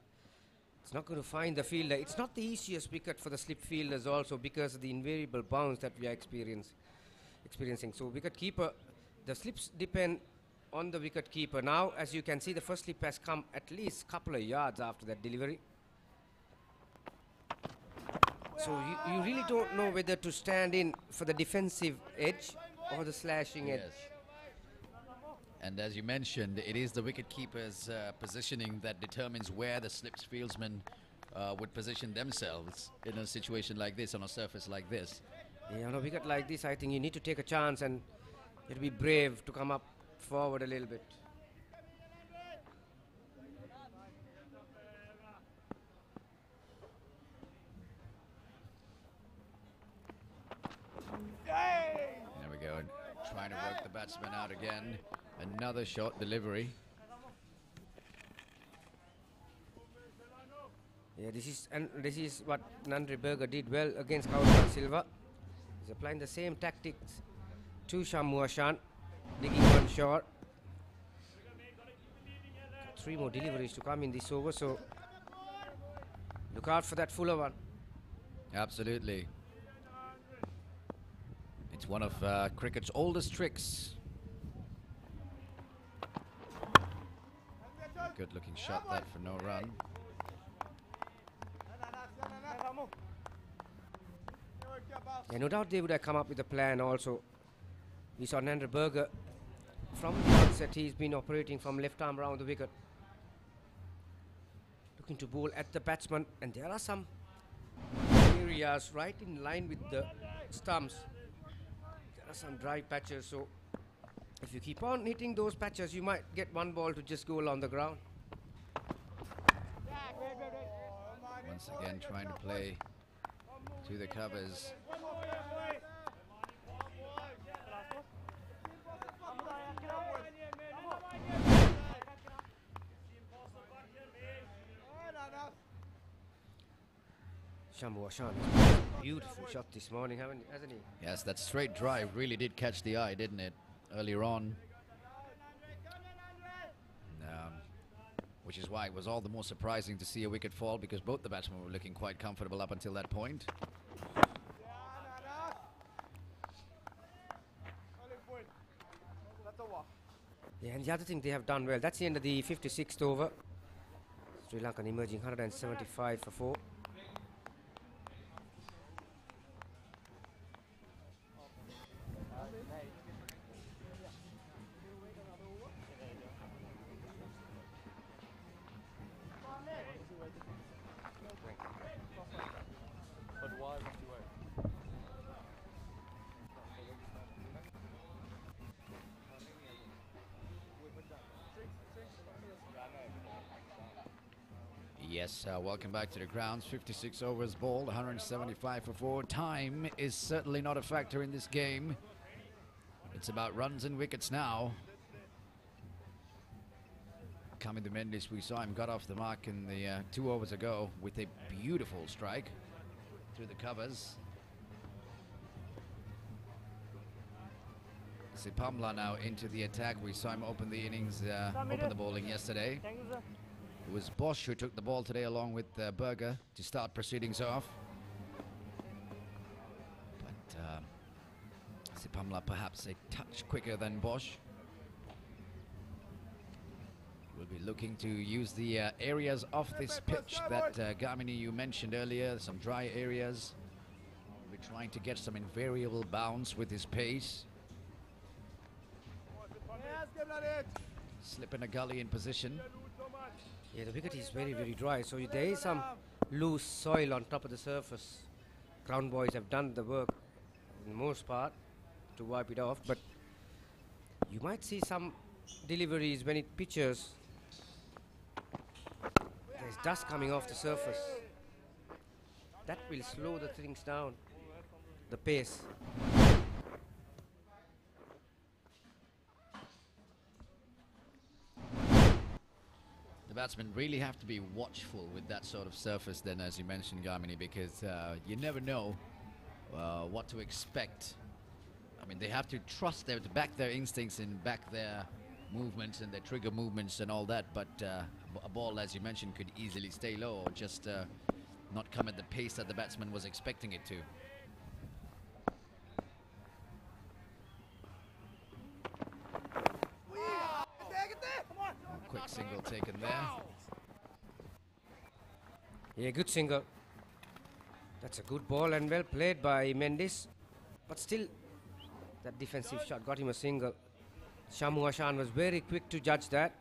it's not going to find the fielder. It's not the easiest wicket for the slip fielders also because of the invariable bounce that we are experiencing. So wicket keeper, the slips depend on the wicket keeper. Now, as you can see, the first slip has come at least a couple of yards after that delivery. So you really don't know whether to stand in for the defensive edge or the slashing edge. And as you mentioned, it is the wicket-keeper's positioning that determines where the slips fieldsmen would position themselves in a situation like this, on a surface like this. Yeah, on a wicket like this, I think you need to take a chance and you have to be brave to come up forward a little bit. There we go, trying to work the batsman out again. Another short delivery. Yeah, this is what Nandraberger did well against Kaushal Silva. He's applying the same tactics to Shamwashan, digging one shot. 3 more deliveries to come in this over, so look out for that fuller one. Absolutely. It's one of cricket's oldest tricks. Good looking shot that for no run. Yeah, no doubt they would have come up with a plan also. We saw Nandraberger from the outset, he's been operating from left arm round the wicket. Looking to bowl at the batsman, and there are some areas right in line with the stumps. There are some dry patches, so if you keep on hitting those patches, you might get one ball to just go along the ground. Once again, trying to play to the covers. Shamwashan, beautiful shot this morning, hasn't he? Yes, that straight drive really did catch the eye, didn't it? Earlier on. Which is why it was all the more surprising to see a wicket fall, because both the batsmen were looking quite comfortable up until that point. Yeah, and the other thing they have done well, that's the end of the 56th over. Sri Lanka emerging 175 for 4. Yes, welcome back to the grounds. 56 overs bowled, 175 for 4. Time is certainly not a factor in this game. It's about runs and wickets now. Kamindu Mendes, we saw him got off the mark in the 2 overs ago with a beautiful strike through the covers. Sipamla now into the attack. We saw him open the innings, open the bowling yesterday. It was Bosch who took the ball today along with Berger to start proceedings off. But Sipamla perhaps a touch quicker than Bosch. looking to use the areas of this pitch that Gamini you mentioned earlier, some dry areas. We're trying to get some invariable bounce with his pace. Slip in a gully in position. Yeah, the wicket is very, very dry, so there is some loose soil on top of the surface. Ground boys have done the work in most part to wipe it off, but you might see some deliveries when it pitches. There's dust coming off the surface. That will slow the things down, the pace. The batsmen really have to be watchful with that sort of surface then, as you mentioned, Gamini, because you never know what to expect. I mean, they have to trust to back their instincts and back their movements and their trigger movements and all that, but a ball, as you mentioned, could easily stay low or just not come at the pace that the batsman was expecting it to. Quick single taken there. Yeah, good single. That's a good ball and well played by Mendes. But still, that defensive shot got him a single. Shamu Ashan was very quick to judge that.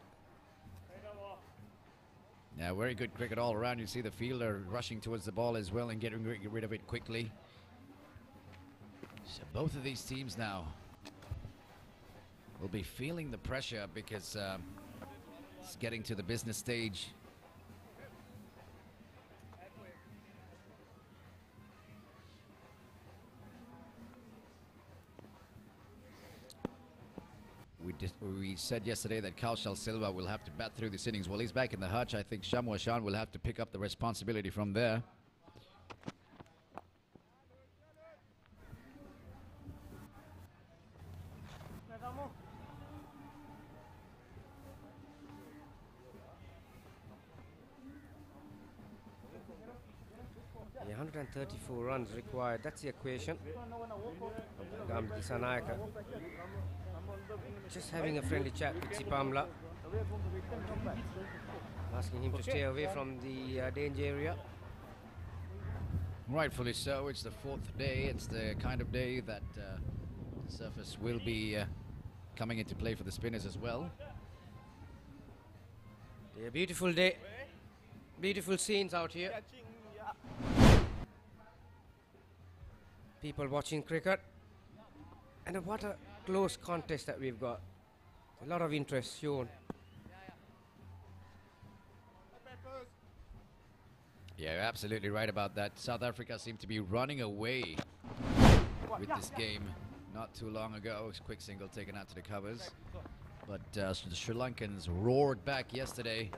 Yeah, very good cricket all around. You see the fielder rushing towards the ball as well and getting rid of it quickly. So both of these teams now will be feeling the pressure because it's getting to the business stage. We said yesterday that Kaushal Silva will have to bat through this innings. Well, he's back in the hutch. I think Shamu Ashan will have to pick up the responsibility from there. Yeah, 134 runs required. That's the equation. Sanayaka. Just having a friendly chat with Sipamla, asking him to stay away from the danger area. Rightfully so. It's the fourth day. It's the kind of day that the surface will be coming into play for the spinners as well. Yeah, beautiful day. Beautiful scenes out here. People watching cricket. And what a close contest that we've got. A lot of interest shown. Yeah, you're absolutely right about that. South Africa seemed to be running away with this game not too long ago. A quick single taken out to the covers. But the Sri Lankans roared back yesterday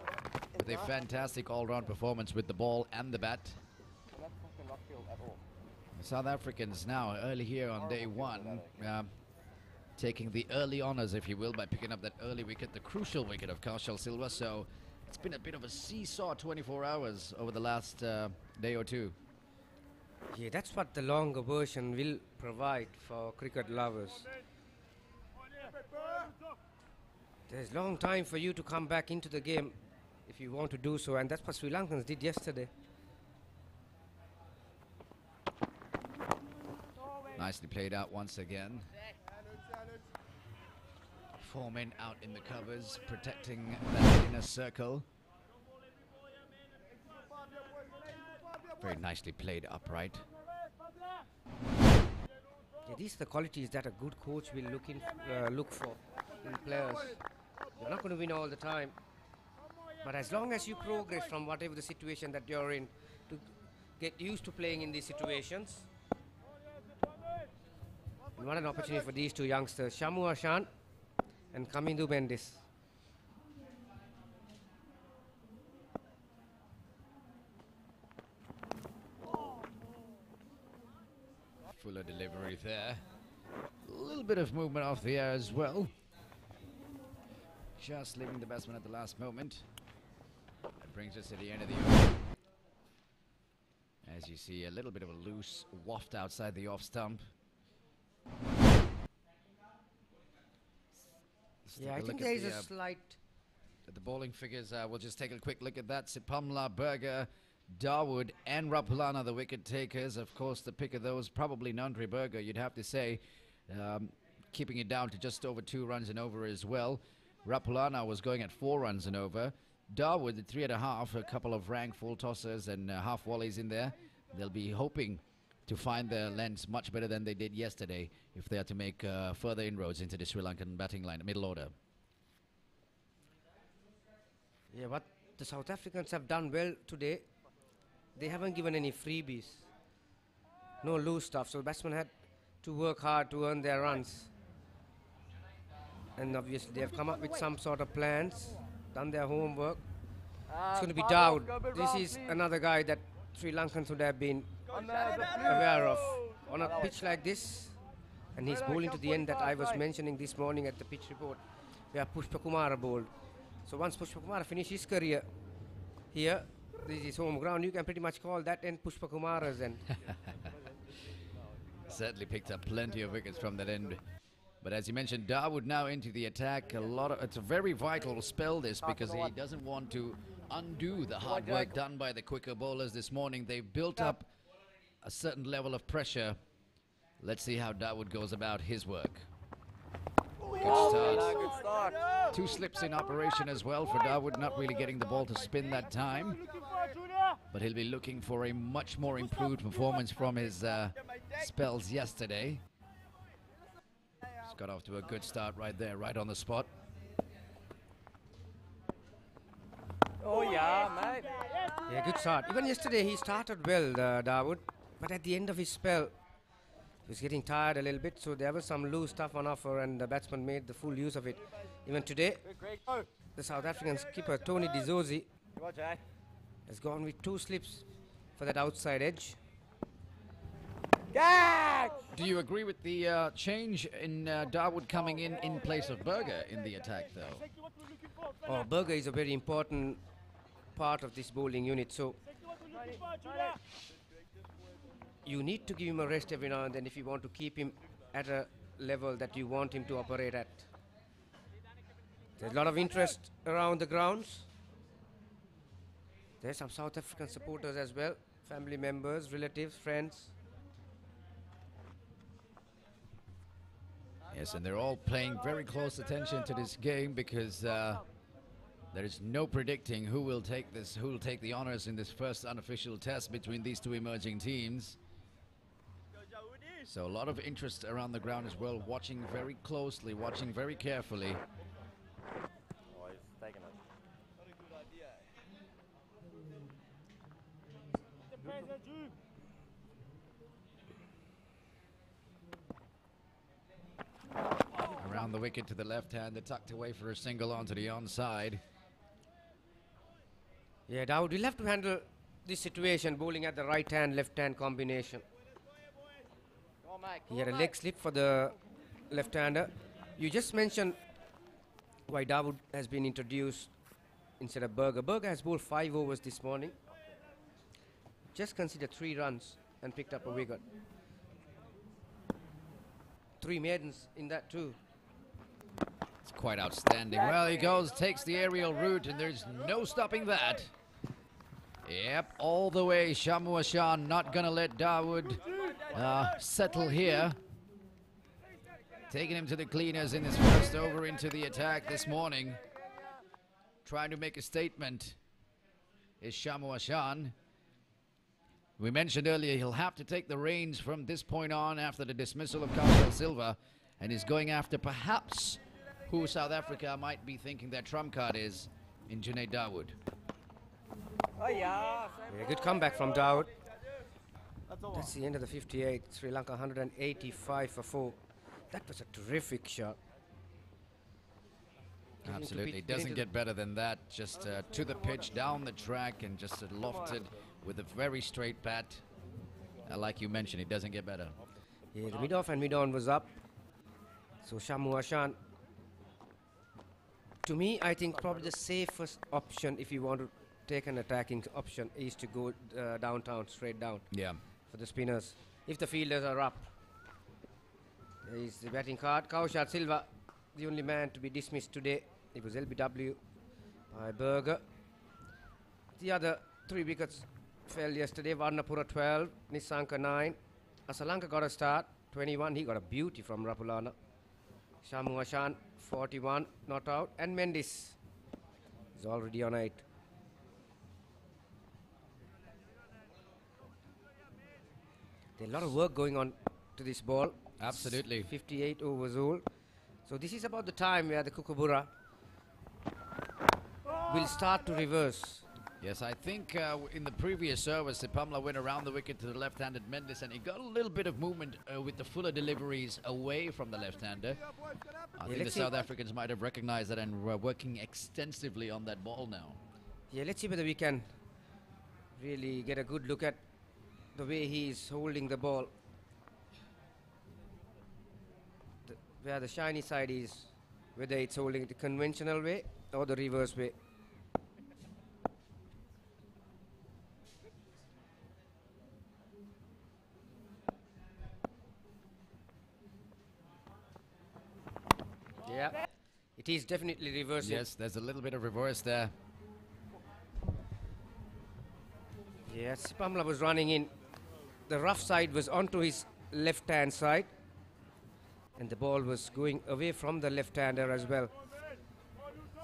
with a fantastic all-round performance with the ball and the bat. The South Africans now early here on day one, taking the early honors, if you will, by picking up that early wicket, the crucial wicket of Kaushal Silva. So it's been a bit of a seesaw 24 hours over the last day or two. Yeah, that's what the longer version will provide for cricket lovers. There's long time for you to come back into the game if you want to do so, and that's what Sri Lankans did yesterday. Nicely played out once again. 4 men out in the covers, protecting that inner circle. Very nicely played upright. Yeah, these are the qualities that a good coach will look for in players. You're not going to win all the time, but as long as you progress from whatever the situation that you're in, to get used to playing in these situations. And what an opportunity for these two youngsters, Shamu Ashan and Kamindu Mendes. Fuller delivery there. A little bit of movement off the air as well. Just leaving the batsman at the last moment. That brings us to the end of the over. As you see, a little bit of a loose waft outside the off stump. Yeah, I think there is a slight the bowling figures, we'll just take a quick look at that. Sipamla, Berger, Dawood and Rapulana, the wicket takers. Of course, the pick of those, probably Nandri Berger, you'd have to say, keeping it down to just over 2 runs and over as well. Rapulana was going at 4 runs and over. Dawood at 3.5, a couple of rank full tossers and half volleys in there. They'll be hoping to find their lengths much better than they did yesterday if they are to make further inroads into the Sri Lankan batting line, middle order. Yeah, what the South Africans have done well today, they haven't given any freebies. No loose stuff, so the batsmen had to work hard to earn their runs. And obviously they have come up with some sort of plans, done their homework. It's going to be Dawood. This is another guy that Sri Lankans would have been aware of on a pitch like this. And he's bowling to the end that I was mentioning this morning at the pitch report, where Pushpa Kumara bowled. So once Pushpa Kumara finished his career here, this is home ground, you can pretty much call that end Pushpa Kumara's end. Certainly picked up plenty of wickets from that end. But as you mentioned, Dawood now into the attack. It's a very vital spell this, because he doesn't want to undo the hard work done by the quicker bowlers this morning. They've built up a certain level of pressure. Let's see how Dawood goes about his work. Good start. 2 slips in operation as well for Dawood, not really getting the ball to spin that time. But he'll be looking for a much more improved performance from his spells yesterday. He's got off to a good start right there, right on the spot. Oh yeah, mate. Yeah, good start. Even yesterday he started well, Dawood, but at the end of his spell, he was getting tired a little bit, so there was some loose stuff on offer and the batsman made the full use of it. Even today, the South African skipper, Tony D'Souza, has gone with 2 slips for that outside edge. Do you agree with the change in Dawood coming in place of Berger in the attack, though? Oh, Berger is a very important part of this bowling unit, so you need to give him a rest every now and then if you want to keep him at a level that you want him to operate at. There's a lot of interest around the grounds. There's some South African supporters as well, family members, relatives, friends. Yes, and they're all paying very close attention to this game, because there is no predicting who will take the honors in this first unofficial test between these 2 emerging teams. So a lot of interest around the ground as well, watching very closely, watching very carefully. Around the wicket to the left hand, they're tucked away for a single onto the onside. Yeah, Dawood will have to handle this situation, bowling at the right hand, left hand combination. He had a leg slip for the left-hander. You just mentioned why Dawood has been introduced instead of Berger. Berger has bowled 5 overs this morning. Just considered 3 runs and picked up a wicket. 3 maidens in that too. It's quite outstanding. Well, he goes, takes the aerial route, and there's no stopping that. Yep, all the way. Shamua Shan not going to let Dawood settle here. Taking him to the cleaners in his first over into the attack this morning. Trying to make a statement is Shamua Shan. We mentioned earlier he'll have to take the reins from this point on after the dismissal of Kaushal Silva, and is going after perhaps who South Africa might be thinking their trump card is in Junaid Dawood. Yeah, good comeback from Dawood. That's the end of the 58. Sri Lanka 185 for 4. That was a terrific shot. Absolutely, doesn't get better than that. Just to the pitch, down the track, and just lofted with a very straight bat. Like you mentioned, it doesn't get better. Yeah, the mid-off and mid-on was up. So Shamua Shan, to me, I think probably the safest option if you want to take an attacking option is to go downtown, straight down. Yeah. For the spinners, if the fielders are up. There is the batting card. Kaushal Silva, the only man to be dismissed today. It was LBW. by Berger. The other 3 wickets fell yesterday. Varnapura 12, Nisanka 9. Asalanka got a start, 21. He got a beauty from Rapulana. Shamu Ashan 41, not out. And Mendis is already on 8. There's a lot of work going on to this ball. Absolutely. 58 overs old. So this is about the time where the Kookaburra will start to reverse. Yes, I think in the previous service, Pamla went around the wicket to the left-handed Mendes, and he got a little bit of movement with the fuller deliveries away from the left-hander. I think the let's see. South Africans might have recognized that and were working extensively on that ball now. Yeah, let's see whether we can really get a good look at the way he is holding the ball. Where the shiny side is, whether it's holding it the conventional way or the reverse way. Yeah, it is definitely reversing. Yes, there's a little bit of reverse there. Yes, Pamla was running in. The rough side was onto his left-hand side, and the ball was going away from the left-hander as well.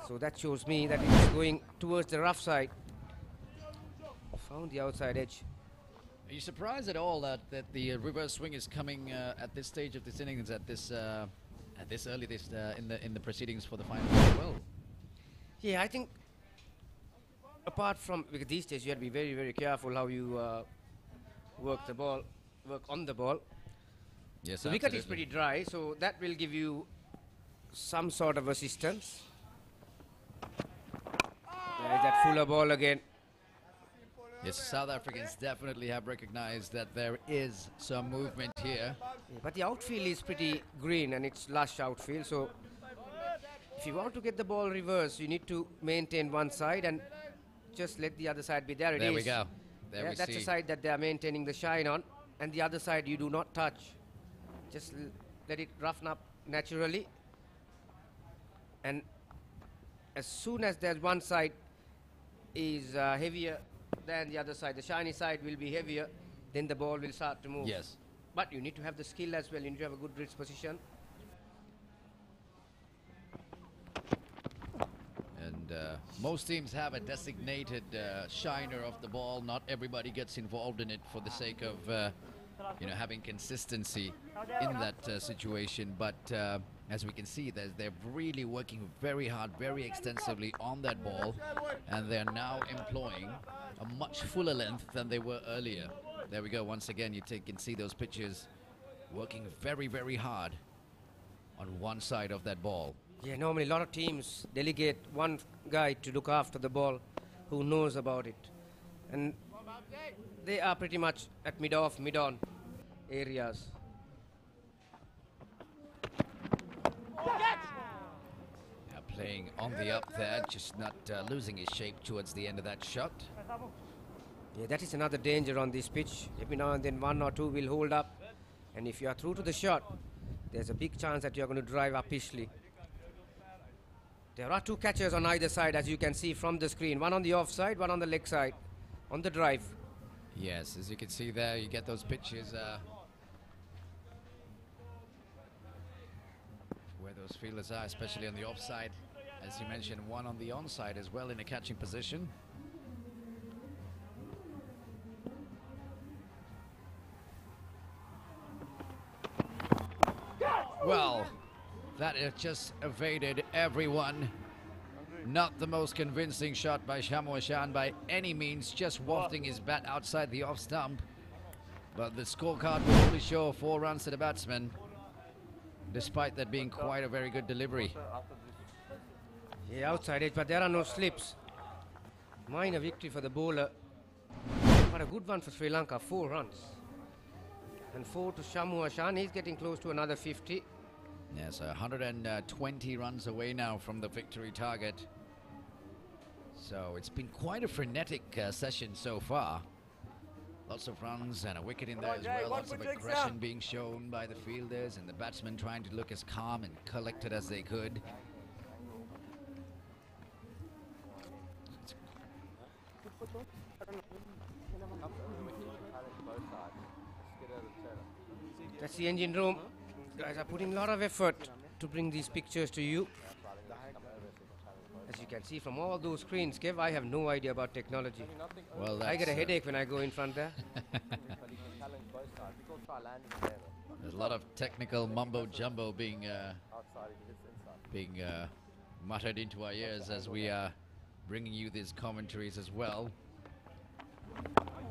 So that shows me that it is going towards the rough side. Found the outside edge. Are you surprised at all that the reverse swing is coming at this stage of this innings, at this early in the proceedings for the final as well? Yeah, I think apart from, because these days you have to be very, very careful how you work on the ball. Yes, The wicket is pretty dry, so that will give you some sort of assistance. There's that fuller ball again. Yes, South Africans definitely have recognized that there is some movement here. Yeah, but the outfield is pretty green and it's lush outfield, so if you want to get the ball reversed, you need to maintain one side and just let the other side be. There it is. There we go. There we That's see. the side that they are maintaining the shine on, and the other side you do not touch. Just let it roughen up naturally, and as soon as there's one side is heavier than the other side, the shiny side will be heavier, then the ball will start to move. Yes. But you need to have the skill as well. You need to have a good wrist position. And most teams have a designated shiner of the ball. Not everybody gets involved in it for the sake of having consistency in that situation. But as we can see, they're really working very hard, very extensively on that ball, and they're now employing a much fuller length than they were earlier. There we go. Once again, you can see those pitches working very, very hard on one side of that ball. Yeah, normally a lot of teams delegate one guy to look after the ball who knows about it. And they are pretty much at mid-off, mid-on areas. Playing on the up there, just not losing his shape towards the end of that shot. Yeah, that is another danger on this pitch. Every now and then one or two will hold up. And if you are through to the shot, there's a big chance that you're going to drive upishly. There are two catchers on either side, as you can see from the screen. One on the off side, one on the leg side, on the drive. Yes, as you can see there, you get those pitches where those fielders are, especially on the offside. As you mentioned, one on the onside as well in a catching position. Well, that has just evaded everyone. Not the most convincing shot by Shamu Ashan by any means, just wafting his bat outside the off stump. But the scorecard will only show 4 runs to the batsman, despite that being quite a very good delivery. Yeah, outside edge, but there are no slips. Minor victory for the bowler. But a good one for Sri Lanka, 4 runs. And 4 to Shamu Ashan. He's getting close to another 50. Yes, 120 runs away now from the victory target. So it's been quite a frenetic session so far. Lots of runs and a wicket in there as well. Lots of aggression being shown by the fielders and the batsmen trying to look as calm and collected as they could. That's the engine room. Guys are putting a lot of effort to bring these pictures to you. As you can see from all those screens, Kev, I have no idea about technology. Well, I get a headache when I go in front there. There's a lot of technical mumbo jumbo being muttered into our ears as we are bringing you these commentaries as well.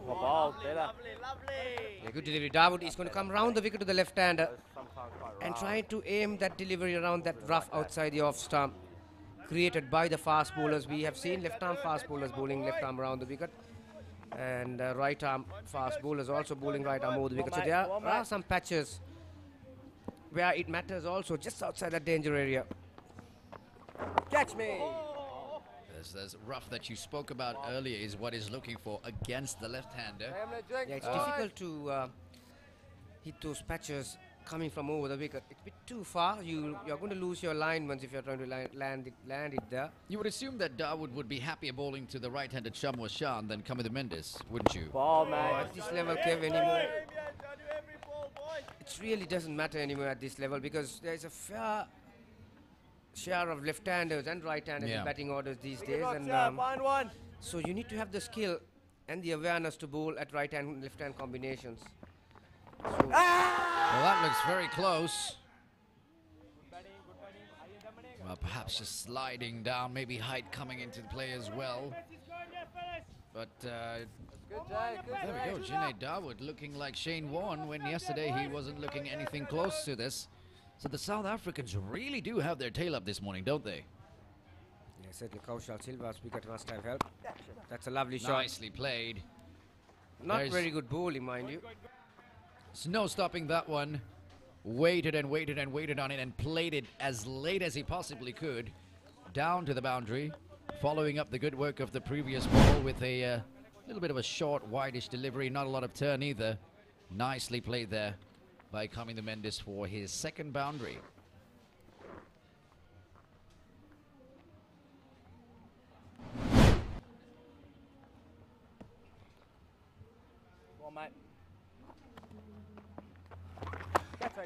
Yeah, good delivery. Dawood is going to come round the wicket to the left-hander and try to aim that delivery around that rough outside the off stump created by the fast bowlers. We have seen left-arm fast bowlers bowling left-arm around the wicket, and right-arm fast bowlers also bowling right-arm over the wicket. So there are some patches where it matters also, just outside that danger area. Catch me! There's rough that you spoke about earlier is what he's looking for against the left-hander. Yeah, it's difficult to hit those patches coming from over the wicket. It's a bit too far. You're going to lose your alignments if you're trying to land it there. You would assume that Dawood would be happier bowling to the right-handed Shamwa Shan than Kamida Mendes, wouldn't you? At this level, Kev, anymore. It really doesn't matter anymore at this level because there's a fair share of left-handers and right-handers in batting orders these days, and so you need to have the skill and the awareness to bowl at right-hand and left-hand combinations. So Well, that looks very close. Well, perhaps just sliding down, maybe height coming into the play as well. But there we go, Junaid Dawood looking like Shane Warne when yesterday he wasn't looking anything close to this. So the South Africans really do have their tail up this morning, don't they? yeah, certainly Kaushal Silva's wicket must have helped. That's a lovely shot. Nicely played. Not There's- very good bowling, mind you. There's no stopping that one. Waited and waited and waited on it and played it as late as he possibly could. Down to the boundary. Following up the good work of the previous ball with a little bit of a short, wideish delivery. Not a lot of turn either. Nicely played there by Kamida Mendes for his second boundary.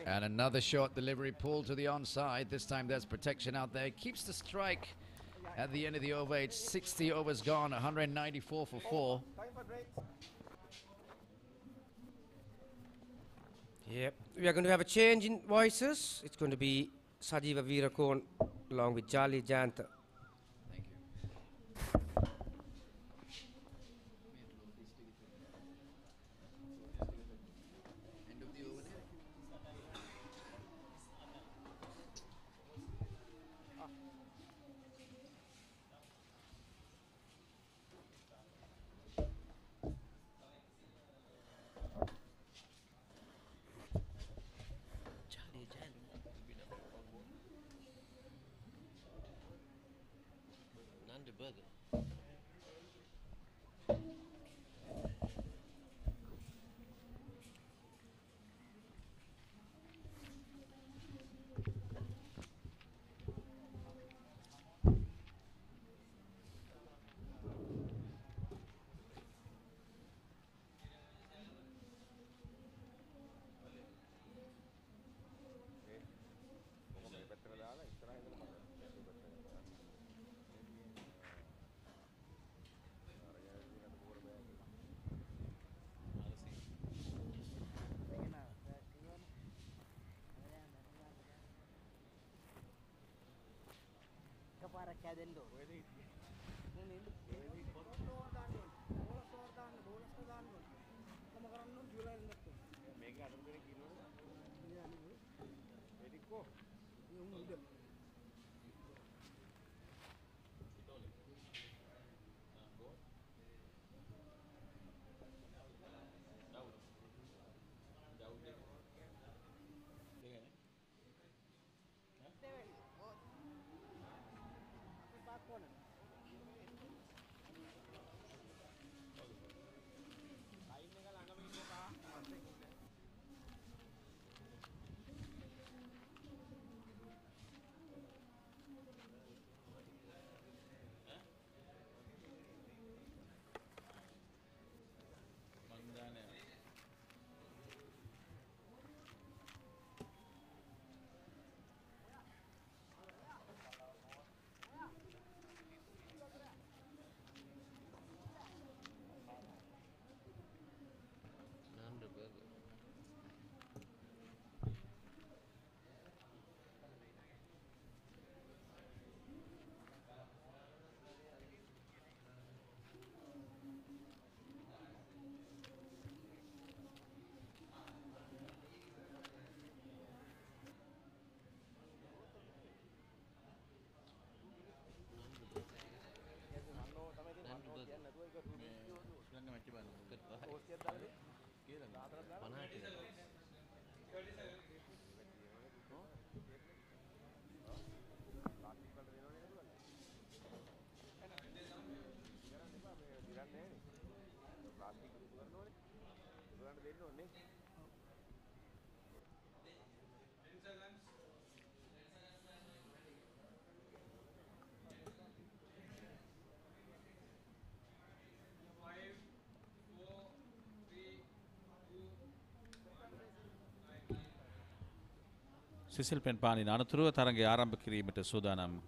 And another short delivery pulled to the onside. This time there's protection out there. Keeps the strike at the end of the over. It's 60 overs gone, 194 for 4. Yep. We are going to have a change in voices. It's going to be Sajiva Veerakon along with Jali Janta. Thank you. End of the over there. Nandi burger. සිසිල් පෙන්පානින් අනතුරුව තරගය ආරම්භ කිරීමට සූදානම්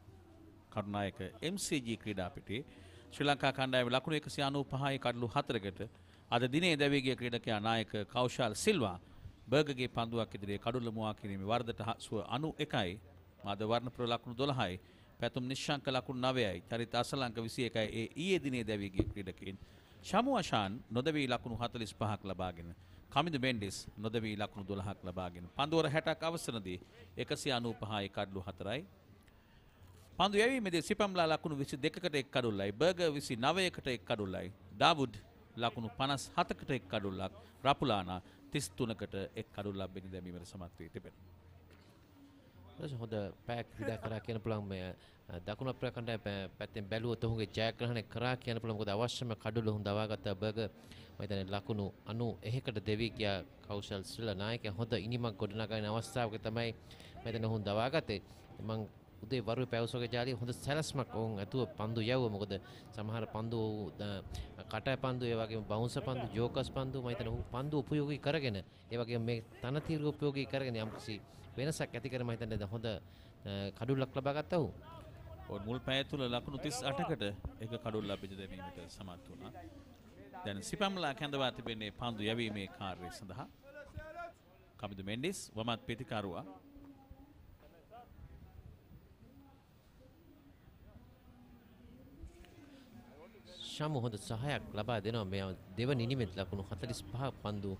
කරුණායක MCG ක්‍රීඩා පිටියේ ශ්‍රී ලංකා කණ්ඩායමේ ලකුණු 195යි කඩලු 4කට අද දිනේ දැවී ගිය ක්‍රීඩකයා නායක කෞශල් සිල්වා බර්ගගේ පන්දුවක් ඉදිරියේ කඩුල්ල මුවා කිරීමේ වර්ධට හසුව 91යි මාද වර්ණපුර ලකුණු 12යි පැතුම් නිශ්ශංක ලකුණු 9යි චරිත අසලංක 21යි ඒ ඊයේ දිනේ දැවී ගිය ක්‍රීඩකයින් ශමු අෂාන් නොදැවී ලකුණු 45ක් ලබාගෙන කමිදු මෙන්ඩිස් නොදැවී ලකුණු 12ක් ලබාගෙන පන්දුවර 60ක් අවසරදී 195යි කඩලු 4යි පන්දු යැවීමේදී සිපම්ලා ලකුණු 22කට එක් කඩුල්ලයි බර්ගර් 29කට එක් කඩුල්ලයි දාවුඩ් ලකුණු 57කට එක් කඩුල්ලක් රපුලානා 33කට එක් කඩුල්ලක් බෙනි දැමීමට සමත් වී තිබෙනවා. හොඳ පැක් ක්‍රීඩා කරා කියන පුළුවන් මේ දකුණු අප්‍රිකා කණ්ඩායම පැත්තෙන් බැලුවොත් ඔහුගේ ජයග්‍රහණය කරා කියන පුළුවන් මොකද අවශ්‍යම කඩුළු හොඳ දවාගත්ත බර්ගර් මම හිතන්නේ ලකුණු 91කට දෙවි ගියා කෞශල් ශ්‍රීලා නායකයා හොඳ ඉනිමක් ගොඩනගාගෙන අවස්ථාවක තමයි මම හිතන්නේ ඔහු දවාගත්තේ මම උදේ වරුවේ පැවසෝගේ ජාලිය හොඳ සැලැස්මක් ඔවුන් ඇතුව පන්දු යවුවා මොකද සමහර පන්දු කටය පන්දු ඒ වගේම බවුන්සර් පන්දු ජෝකර්ස් පන්දු මම හිතන්නේ ඔහු පන්දු උපයෝගී කරගෙන ඒ වගේම මේ තනතිරු උපයෝගී කරගෙන යම්කිසි වෙනසක් ඇති කර මම හිතන්නේ හොඳ කඩුල්ලක් ලබා ගත්තා ඔහු. ඔව් මුල් පැය තුල ලකුණු 38කට එක කඩුල්ල අපිට දැමීමට සමත් වුණා. දැන් සිපම්ලා කැඳවා තිබෙන්නේ පන්දු යැවීමේ කාර්යය සඳහා. කමිදු මෙන්ඩිස් වමත් පිටිකරුවා ශාමු හොඳ සහයක් ලබා දෙනවා මේ දෙවන ඉනිමෙත් ලකුණු 45 පන්දු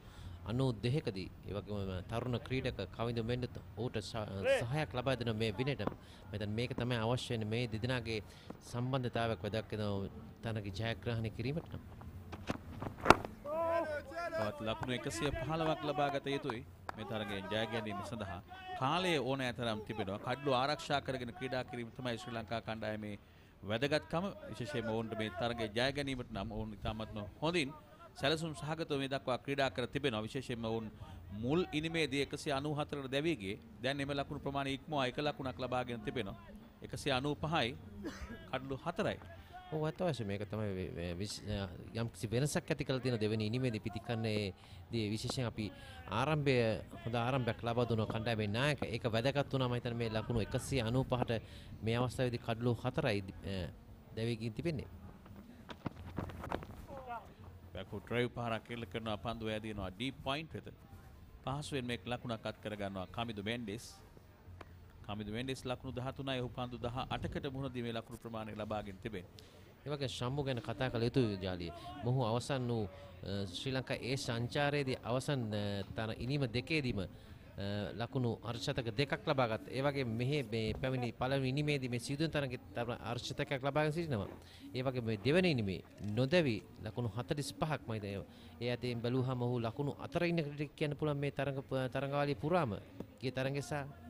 92කදී ඒ වගේම තරුණ ක්‍රීඩක කවිඳු මෙන්ඩත් ඌට සහයක් ලබා දෙන මේ විනයට මම මේක තමයි අවශ්‍ය වෙන්නේ මේ දෙදෙනාගේ සම්බන්ධතාවයක් වැදගත් වෙන තනගේ ජයග්‍රහණය කිරීමට නම් තවත් ලකුණු 115ක් ලබා ගත යුතුයි මේ තරගයෙන් ජය ගැනීම සඳහා කාලය ඕනෑ තරම් තිබෙනවා කඩලු ආරක්ෂා කරගෙන ක්‍රීඩා කිරීම තමයි ශ්‍රී ලංකා කණ්ඩායමේ වැදගත්කම විශේෂයෙන්ම ඔවුන්ට මේ තරගයේ ජය ගැනීමට නම් ඔවුන් ඉතාමත්ම හොඳින් සැලසුම් සහගතව මේ දක්වා ක්‍රීඩා කර තිබෙනවා විශේෂයෙන්ම ඔවුන් මුල් ඉනිමේදී 194කට දැවී ගියේ දැන් එම ලකුණු ප්‍රමාණය ඉක්මවා 1 ලකුණක් ලබාගෙන තිබෙනවා 195යි කඩලු 4යි ඔව් අතවශ්‍ය මේක තමයි යම් කිසි වෙනසක් ඇති කරලා තියෙන දෙවෙනි ඉනිමේදී පිටිකන්නේදී විශේෂයෙන් අපි ආරම්භය හොඳ ආරම්භයක් ලබා දුන කණ්ඩායමේ නායක ඒක වැදගත් වුණා මම හිතන්නේ මේ ලකුණු 195ට මේ අවස්ථාවේදී කඩලු 4යි දැවී ගින් තිබෙන්නේ බැකු ඩ්‍රයිව් පහරක් කෙල්ල කරනවා පන්දුව ඇදිනවා ඩීප් පොයින්ට් වෙත පහසුවෙන් මේක ලකුණක් අත් කර ගන්නවා කමිදු මෙන්ඩිස් ලකුණු 13යි ඔහු පන්දු 18කට මුහුණ දී මේ ලකුණු ප්‍රමාණය ලබාගෙන තිබෙනවා. ඒ වගේ ශම්මු ගැන කතා කළ යුතුයි ජාලිය. මොහු අවසන් වූ ශ්‍රී ලංකා ඒ සංචාරයේදී අවසන් තන ඉනිම දෙකේදීම ලකුණු අර්ශතක දෙකක් ලබා ගත්තා. ඒ වගේ මෙහි මේ පැමිණි පළවෙනි ඉනිමේදී මේ සිදුවන තරගේ අර්ශතකයක් ලබාගෙන සිටිනවා. ඒ වගේ මේ දෙවෙනි ඉනිමේ නොදැවි ලකුණු 45ක් මම හිතන්නේ. ඒ අතරින් බැලුවහම ඔහු ලකුණු 4 ඉන්න ක්‍රීඩකයෙක් කියන්න පුළුවන් මේ තරඟාවලිය පුරාම. ගිය තරඟේ සහ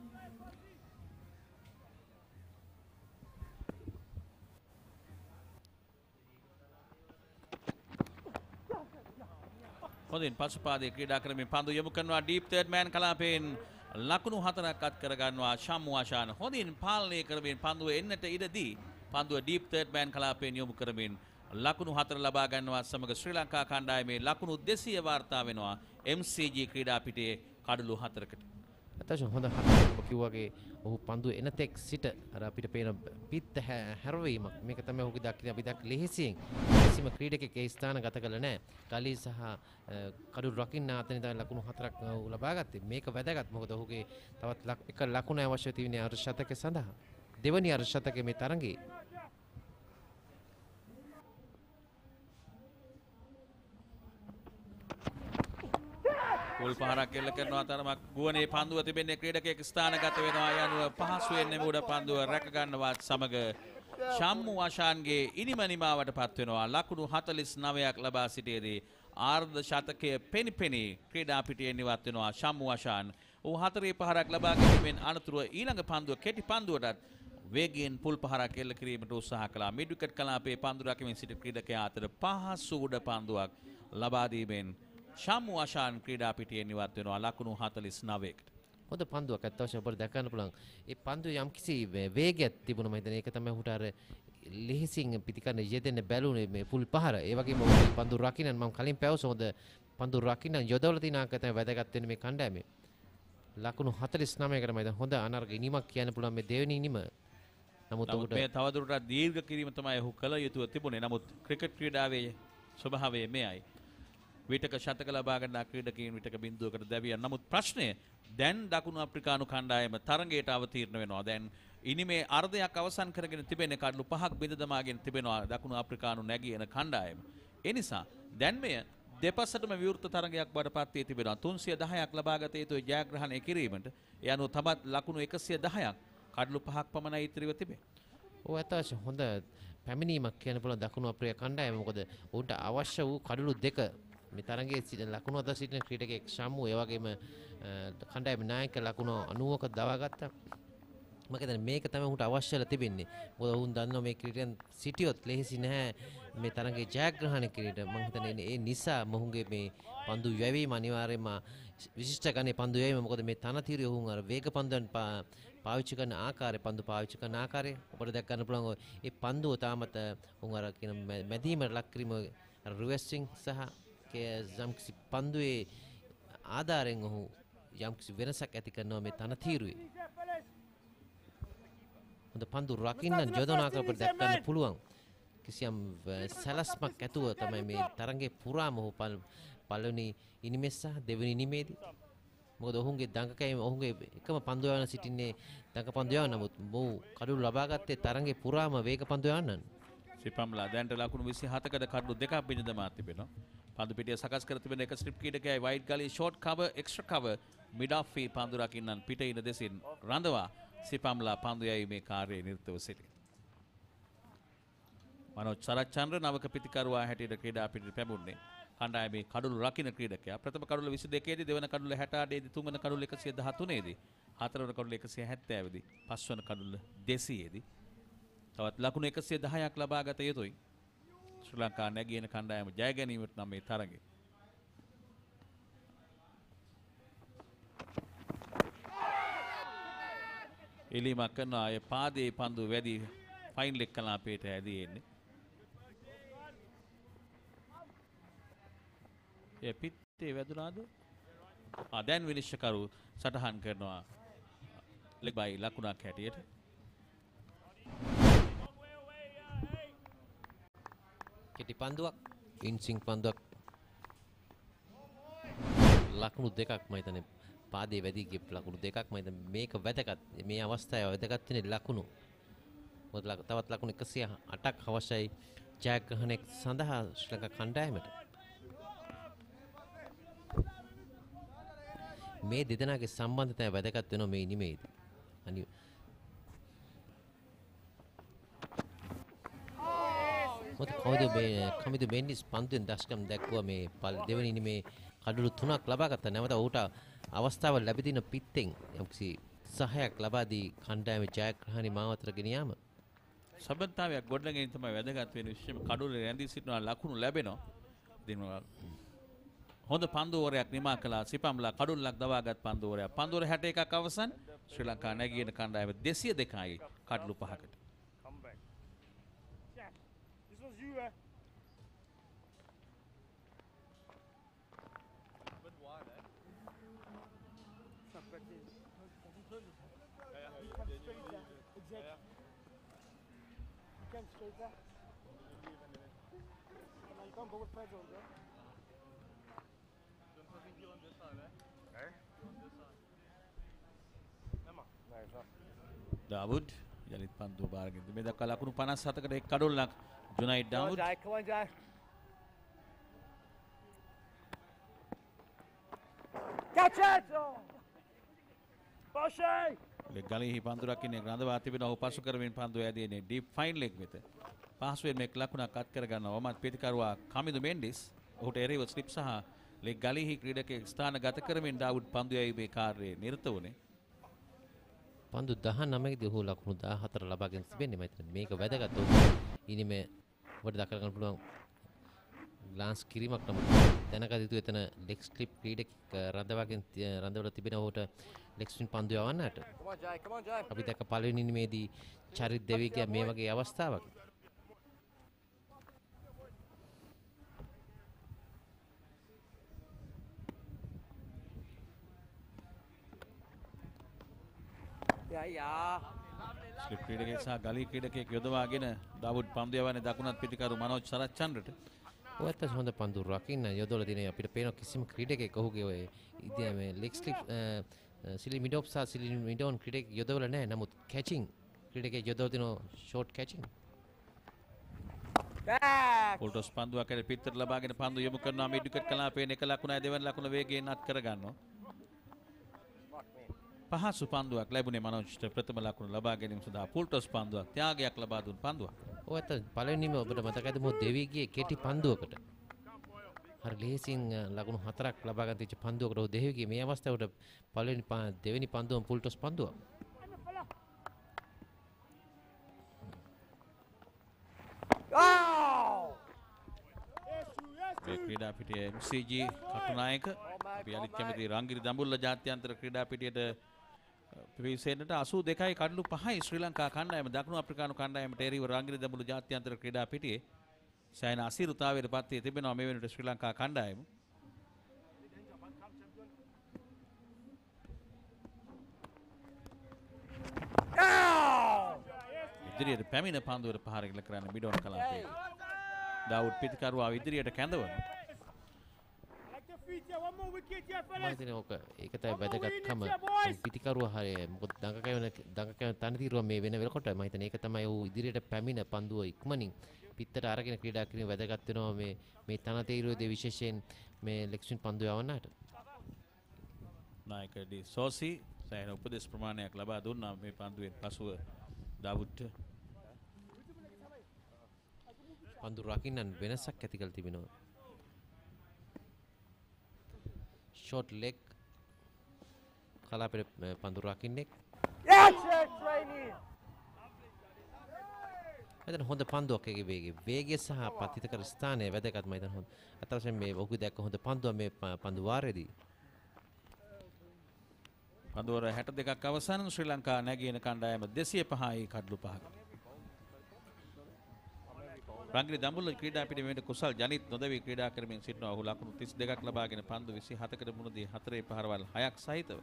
හොඳින් පසුපාදයේ ක්‍රීඩා කරමින් පන්දු යොමු කරනවා ඩීප් තර්ඩ් මෑන් කලාපයෙන් ලකුණු 4ක් අත් කර ගන්නවා ශම්මු ආශාන හොඳින් පාලනය කරමින් පන්දුව එන්නට ඉඩදී පන්දුව ඩීප් තර්ඩ් මෑන් කලාපයෙන් යොමු කරමින් ලකුණු 4 ලබා ගන්නවා සමග ශ්‍රී ලංකා කණ්ඩායමේ ලකුණු 200 වාර්තා වෙනවා MCG ක්‍රීඩා පිටියේ කඩලු 4කට අතශ හොඳ හතරක් කිව්වාගේ ඔහු පන්දුව එනතෙක් සිට අර අපිට පේන පිට හැරවීමක් මේක තමයි ඔහුගේ දක්ෂින අපි දක් ලෙහෙසියෙන් කිසිම ක්‍රීඩකයෙක් ඒ ස්ථාන ගත කළ නැහැ. ගලී සහ කඩු රකින්න අතරින් තමයි ලකුණු 4ක් ලබා ගත්තේ. මේක වැදගත් මොකද ඔහුගේ තවත් එක ලකුණ අවශ්‍ය තියෙන්නේ අර ශතකයේ සඳහා. දෙවනි අර ශතකයේ මේ තරඟේ ගෝල් පහරක් එල්ල කරනවා තරමක් ගුවනේ පන්දුව තිබෙන්නේ ක්‍රීඩකයෙක් ස්ථානගත වෙනවා යනුව පහසුවෙන් නෙමුඩ පන්දුව රැක ගන්නවත් සමග ශම්මු ආශාන්ගේ ඉනිම නිමාවට පත් වෙනවා ලකුණු 49ක් ලබා සිටියේදී ආර්ධ ශතකයේ පෙනි ක්‍රීඩා පිටියේ නිවත් වෙනවා ශම්මු ආශාන්. ඔහු 4 පහරක් ලබා ගැනීමෙන් අනතුරුව ඊළඟ පන්දුව කෙටි පන්දුවටත් වේගයෙන් පුල් පහරක් එල්ල කිරීමට උත්සාහ කළා. මිඩ් විකට් කලාපයේ පන්දු රකිමින් සිටි ක්‍රීඩකයා අතර පහසු උඩ පන්දුවක් ලබා දීමෙන් ශම්මු ආශාන් ක්‍රීඩා පිටියේ නිවත් වෙනවා ලකුණු 49කට. හොඳ පන්දුවක් අත් වශයෙන් අපිට දැක ගන්න පුළුවන්. ඒ පන්දුවේ යම්කිසි වේගයක් තිබුණා මම හිතන්නේ ඒක තමයි උට අර ලිහිසින් පිටිකන්න යෙදෙන්න බැලුනේ මේ පුල් පහර. ඒ වගේම ඔහු පන්දු රකින්න මම කලින් පැවසුවා හොඳ පන්දු රකින්න යොදවලා තියෙන ආකාරය තමයි වැදගත් වෙන්නේ මේ කණ්ඩායමේ. ලකුණු 49කට මම හොඳ අනර්ග ඉනිමක් කියන්න පුළුවන් මේ දෙවෙනි ඉනිම. නමුත් මේ තවදුරටත් දීර්ඝ කිරීම තමයි ඔහු කළ යුතුව තිබුණේ. නමුත් ක්‍රිකට් ක්‍රීඩාවේ ස්වභාවය මෙයයි. විටක ශතක ලබා ගන්න ක්‍රීඩකයන් විටක බිඳුවකට දැවියන්. නමුත් ප්‍රශ්නය දැන් දකුණු අප්‍රිකානු කණ්ඩායම තරගයට අවතීර්ණ වෙනවා. දැන් ඉනිමේ අර්ධයක් අවසන් කරගෙන තිබෙන කඩලු 5ක් බිඳ දමාගෙන තිබෙනවා දකුණු අප්‍රිකානු නැගින කණ්ඩායම. ඒ නිසා දැන් මෙය දෙපසටම විවෘත තරගයක් බවට පත් වී තිබෙනවා. 310ක් ලබාගත යුතු ජයග්‍රහණය කිරීමට ඒ අනුව තවත් ලකුණු 110ක් කඩලු 5ක් පමණයි ඉතිරිව තිබේ. ඔව් අතවශ්‍ය හොඳ පැමිණීමක් කියන්න පුළුවන් දකුණු අප්‍රිකා කණ්ඩායම. මොකද උන්ට අවශ්‍ය වූ කඩලු දෙක මේ තරගයේ ලකුණු අතර සිටින ක්‍රීඩකෙක් ශම්මු ඒ වගේම කණ්ඩායම නායක ලකුණු 90ක දවා ගත්තා. මම කියන්නේ මේක තමයි උන්ට අවශ්‍යලා තිබෙන්නේ. මොකද උන් දන්නවා මේ ක්‍රීඩකයන් සිටියොත් ලෙහෙසි නැහැ මේ තරගයේ ජයග්‍රහණය කිරීමට. මම හිතන්නේ ඒ නිසා මොහුගේ මේ පන්දු යැවීම අනිවාර්යයෙන්ම විශිෂ්ට ගන්නේ පන්දු යැවීම. මොකද මේ තනතිරය උන් අර වේග පන්දුන් පාවිච්චි කරන ආකාරය පන්දු පාවිච්චි කරන ආකාරය අපිට දැක් ගන්න පුළුවන්. ඒ පන්දුව තාමත් උන් අර කියන මැදීමට ලක් කිරීම රිවර්සිං සහ යම්කිසි පන්දුවේ ආධාරයෙන් ඔහු යම්කිසි වෙනසක් ඇති කරනවා මේ තනතිරුවේ. හොඳ පන්දු රකින්න යොදන ආකාරය අපිට දැක් ගන්න පුළුවන්. කිසියම් සැලැස්මක් ඇතුව තමයි මේ තරගයේ පුරාම ඔහු පළවෙනි ඉනිමේ සහ දෙවෙනි ඉනිමේදී. මොකද ඔහුගේ දඟකයම ඔහුගේ එකම පන්දු යවන සිටින්නේ දඟ පන්දු යවන. නමුත් ඔහු කඩුළු ලබා ගත්තේ තරගයේ පුරාම වේග පන්දු යවන්නන්. සිපම්ලා දැන්ට ලකුණු 27කට කඩලු දෙකක් බිඳ දමා තිබෙනවා. පන්දු පිටිය සකස් කර තිබෙන එක ස්ට්‍රිප් ක්‍රීඩකයයි wide gully short cover extra cover mid off ෆී පන්දු රකින්නන් පිටින් දෙසින් රඳවා සිපම්ලා පන්දු යැවීමේ කාර්යයේ නිරතව සිටින. මනෝජ් සරච්චන්ද්‍ර නවක පිතිකරුවා හැටියට ක්‍රීඩා පිටිට පැමුණේ. කණ්ඩායමේ කඩලු රකින්න ක්‍රීඩකයා. ප්‍රථම කඩලු 22 දී, දෙවන කඩලු 68 දී, තුන්වන කඩලු 113 දී, හතරවන කඩලු 170 දී, පස්වන කඩලු 200 දී. තවත් ලකුණු 110ක් ලබා ගත යුතුයි. ශ්‍රී ලංකා නැගින කණ්ඩායම ජය ගැනීමට නම් මේ තරගයේ. එලීමක් කරන අය පාදයේ පන්දු වැඩි ෆයින් ලෙක් කලාපයට ඇදී එන්නේ. ඒ පිටේ වැදුනාද? දැන් විනිශ්චයකරු සටහන් කරනවා ලෙග් බයි ලකුණක් හැටියට. කෙටි පන්දුවක් ඉන්සිං පන්දුවක් ලකුණු දෙකක් මම හිතන්නේ පාදයේ වැඩි ගිය ලකුණු දෙකක් මම හිතන්නේ මේක වැදගත්. මේ අවස්ථාවේ වැදගත් වෙන්නේ ලකුණු. මොකද තවත් ලකුණු 108ක් අවශ්‍යයි ජයග්‍රහණය සඳහා ශ්‍රී ලංකා කණ්ඩායමට. මේ දෙදෙනාගේ සම්බන්ධතාවය වැදගත් වෙනවා මේ ඉනිමේදී. මොකද කමිදු මෙන්ඩිස් පන්දුවෙන් දශකම් දැක්වුවා මේ දෙවෙනි ඉනිමේ කඩලු 3ක් ලබා ගත්තා. නැවත ඌට අවස්ථාව ලැබී තින පිත්තෙන් යම්කිසි සහයක් ලබා දී කණ්ඩායමේ ජයග්‍රහණي මාවතට ගෙන යාම. සම්බන්ධතාවයක් ගොඩනගැනීම තමයි වැදගත් වෙන විශේෂම කඩුලේ රැඳී සිටිනවා ලකුණු ලැබෙනවා. ඉතින් හොඳ පන්දුවරයක් නිමා කළා සිපම්ලා කඩුල්ලක් දවාගත් පන්දුවරයක්. පන්දුවර 61ක් අවසන් ශ්‍රී ලංකා නැගින කණ්ඩායම 202යි කඩලු 5කට. දාවුඩ් යලිත් පන්දුව බාරගෙන මේ දක්වා ලකුණු 57කට එක් කඩොල්ලක් ජුනයිඩ් දාවුඩ් ගලෙහි පන්දුරක් ඉන්නේ රඳවා තිබෙන ඔහු පසු කරමින් පන්දුව ඇදීනේ ඩීප් ෆයින් ලෙග් වෙත. පහසුවෙන් මේ ලකුණක් අත් කර ගන්නවා. වමත් පිටිකරුවා කමිදු මෙන්ඩිස් ඔහුට එරෙහිව ස්ලිප් සහ ලෙග් ගලෙහි ක්‍රීඩකයෙක් ස්ථාන ගත කරමින් ඩාවුඩ් පන්දු යැවීමේ කාර්යය නිරත වුණේ. පන්දු 19 දී ඔහු ලකුණු 14 ලබාගෙන තිබෙන්නේ. මම හිතන්නේ මේක වැදගත්. ඉනිමේ ඔබට දක්ව ගන්න පුළුවන් ග්ලාන්ස් කිරීමක් තමයි දැනගත යුතු. එතන ලෙග් ස්ලිප් ක්‍රීඩක රඳවලා තිබෙන ඔහුට ලෙග් ස්පින් පන්දු යවන්නට. අපි දැක්ක පළවෙනි ඉනිමේදී චරිත් දෙවිගේ මේ වගේ අවස්ථාවක්. ස්ලිප් ක්‍රීඩකයෙක් සහ ගලී ක්‍රීඩකයෙක් යොදවාගෙන ඩාවුඩ් පන්දු යවන්නේ දකුණත් පිටිකරු මනෝජ් සරච්චන්ද්‍රට. ඔයත් හොඳ පන්දු රකින්න යොදවලා දිනේ අපිට පේන කිසිම ක්‍රීඩකයෙක් ඔහුගේ ඔය ඉතින් මේ ලෙග් ස්ලිප් සිලි මිඩ් ඔෆ් සහ සිලි මිඩ් ඔන් ක්‍රීඩකයෙක් යොදවලා නැහැ. නමුත් කැචින් ක්‍රීඩකයෙක් යොදවලා දිනෝ ෂෝට් කැචින්. පොල්ටොස් පන්දුවක් ඇර පිටතට ලබාගෙන පන්දු යොමු කරනවා මිඩ් විකට් කලාපයෙන් එක ලකුණයි දෙවන ලකුණ වේගයෙන් අත් කර ගන්නවා. පහසු පන්දුවක් ලැබුණේ මනෝජ්ට ප්‍රථම ලකුණ ලබා ගැනීම සඳහා පොල්ටොස් පන්දුවක් ත්‍යාගයක් ලබා දුන් පන්දුවක්. ඔයත් පළවෙනිම ඔබට මතකයිද මො දෙවිගේ කෙටි පන්දුවකට. හරි ලේසින් ලකුණු 4ක් ලබා ගන්න තිබ්ච පන්දුවකට ඔහු දෙවිගේ මේ අවස්ථාවට දෙවෙනි පන්දුවම පොල්ටොස් පන්දුව. ක්‍රීඩා පිටියේ MCG කටුනායක අපි අනිත් කැමති රංගිරි දඹුල්ල ජාත්‍යන්තර ක්‍රීඩා පිටියට පිවිසෙන්නට 82යි කඩලු 5යි ශ්‍රී ලංකා කණ්ඩායම දකුණු අප්‍රිකානු කණ්ඩායමට එරෙහිව රංගිරි දඹුල්ල ජාත්‍යන්තර ක්‍රීඩා පිටියේ සෑහෙන අසීරුතාවයට පත් වී තිබෙනවා මේ වෙනකොට ශ්‍රී ලංකා කණ්ඩායම. ඉදිරියට පැමිණ පන්දුවට පහර ඉල කරන්න මිඩෝන් කලාපයේ ඩාවුඩ් පිටිකරුවා ඉදිරියට කැඳවන. ඒක තමයි වැදගත්කම පිටිකරුවා හරිය. මොකද දඟකයන තනතිරුව මේ වෙන වෙලකොට මම හිතන්නේ ඒක තමයි ඌ ඉදිරියට පැමිණ පන්දුව ඉක්මනින් පිටට අරගෙන ක්‍රීඩා කිරීම වැදගත් වෙනවා මේ තනතිරුවේදී විශේෂයෙන් මේ ලෙග් ස්පින් පන්දු යවන්නට. නායක ඩී සෝසි සෑහෙන උපදෙස් ප්‍රමාණයක් ලබා දුන්නා මේ පන්දුවෙන් පසුව ඩාවුඩ්ට. පන්දු රකින්න වෙනසක් ඇති කළ තිබෙනවා. ෂෝට් ලෙග් කලාපේ පන්දු රකින්නෙක්. එතන හොඳ පන්දුවක් එකේ වේගය සහ පතිත කර ස්ථානය වැදගත්. මම හිතන හොඳ අතවශ්‍ය මේ ඔහු දැක්ක හොඳ පන්දුව මේ පන්දු වාරයේදී. පන්දුවර 62ක් අවසන් ශ්‍රී ලංකා නැගින කණ්ඩායම 205යි කඩලු 5ක්. රංගිරි දඹුල්ල ක්‍රීඩා පිටිමේට කුසල් ජනිත් නොදවි ක්‍රීඩා කරමින් සිටිනවා. ඔහු ලකුණු 32ක් ලබාගෙන පන්දු 27කට මුණ දී 4 පහරවල් 6ක් සහිතව.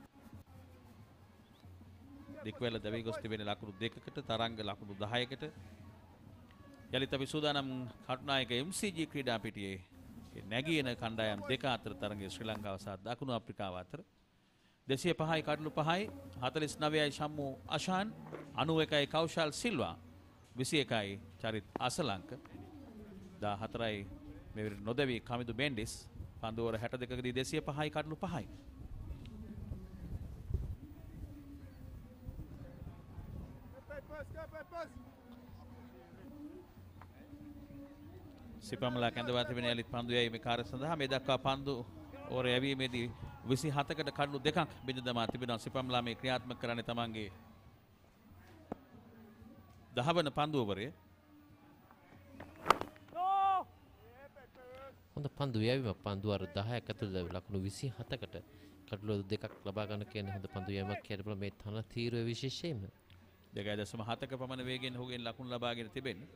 දික්වැල දවි ගොස් තිබෙන ලකුණු 2කට තරංග ලකුණු 10කට. යලිත් අපි සූදානම් කටුනායක MCG ක්‍රීඩා පිටියේ නැගින කණ්ඩායම් දෙක අතර තරඟයේ ශ්‍රී ලංකාව සහ දකුණු අප්‍රිකාව අතර 205යි කඩලු 5යි 49යි ශම්මු අෂාන් 91යි කෞශල් සිල්වා 21යි චරිත් අසලංක 14යි මෙවර නොදවි කමිදු බෙන්ඩිස් පන්දුවර 62කදී 205යි කඩලු 5යි. සිපමලා කැඳවා තිබෙන යලිත් පන්දු යැවීමේ කාර්ය සඳහා මේ දක්වා පන්දු ඕර යැවීමේදී 27කට කඩලු 2ක් බිඳ දමා තිබෙනවා. සිපමලා මේ ක්‍රියාත්මක කරන්නේ තමන්ගේ 10 වන පන්දු ඕවරය. හොඳ පන්දු යැවීම පන්දු අර 10ක් ඇතුළත ලකුණු 27කට කඩලු 2ක් ලබා ගන්න කියන්නේ හොඳ පන්දු යැවීමක් කියලා මේ තන තීරුව විශේෂයෙන්ම 2.7ක පමණ වේගයෙන් ඔහුගෙන් ලකුණු ලබාගෙන තිබෙන්නේ.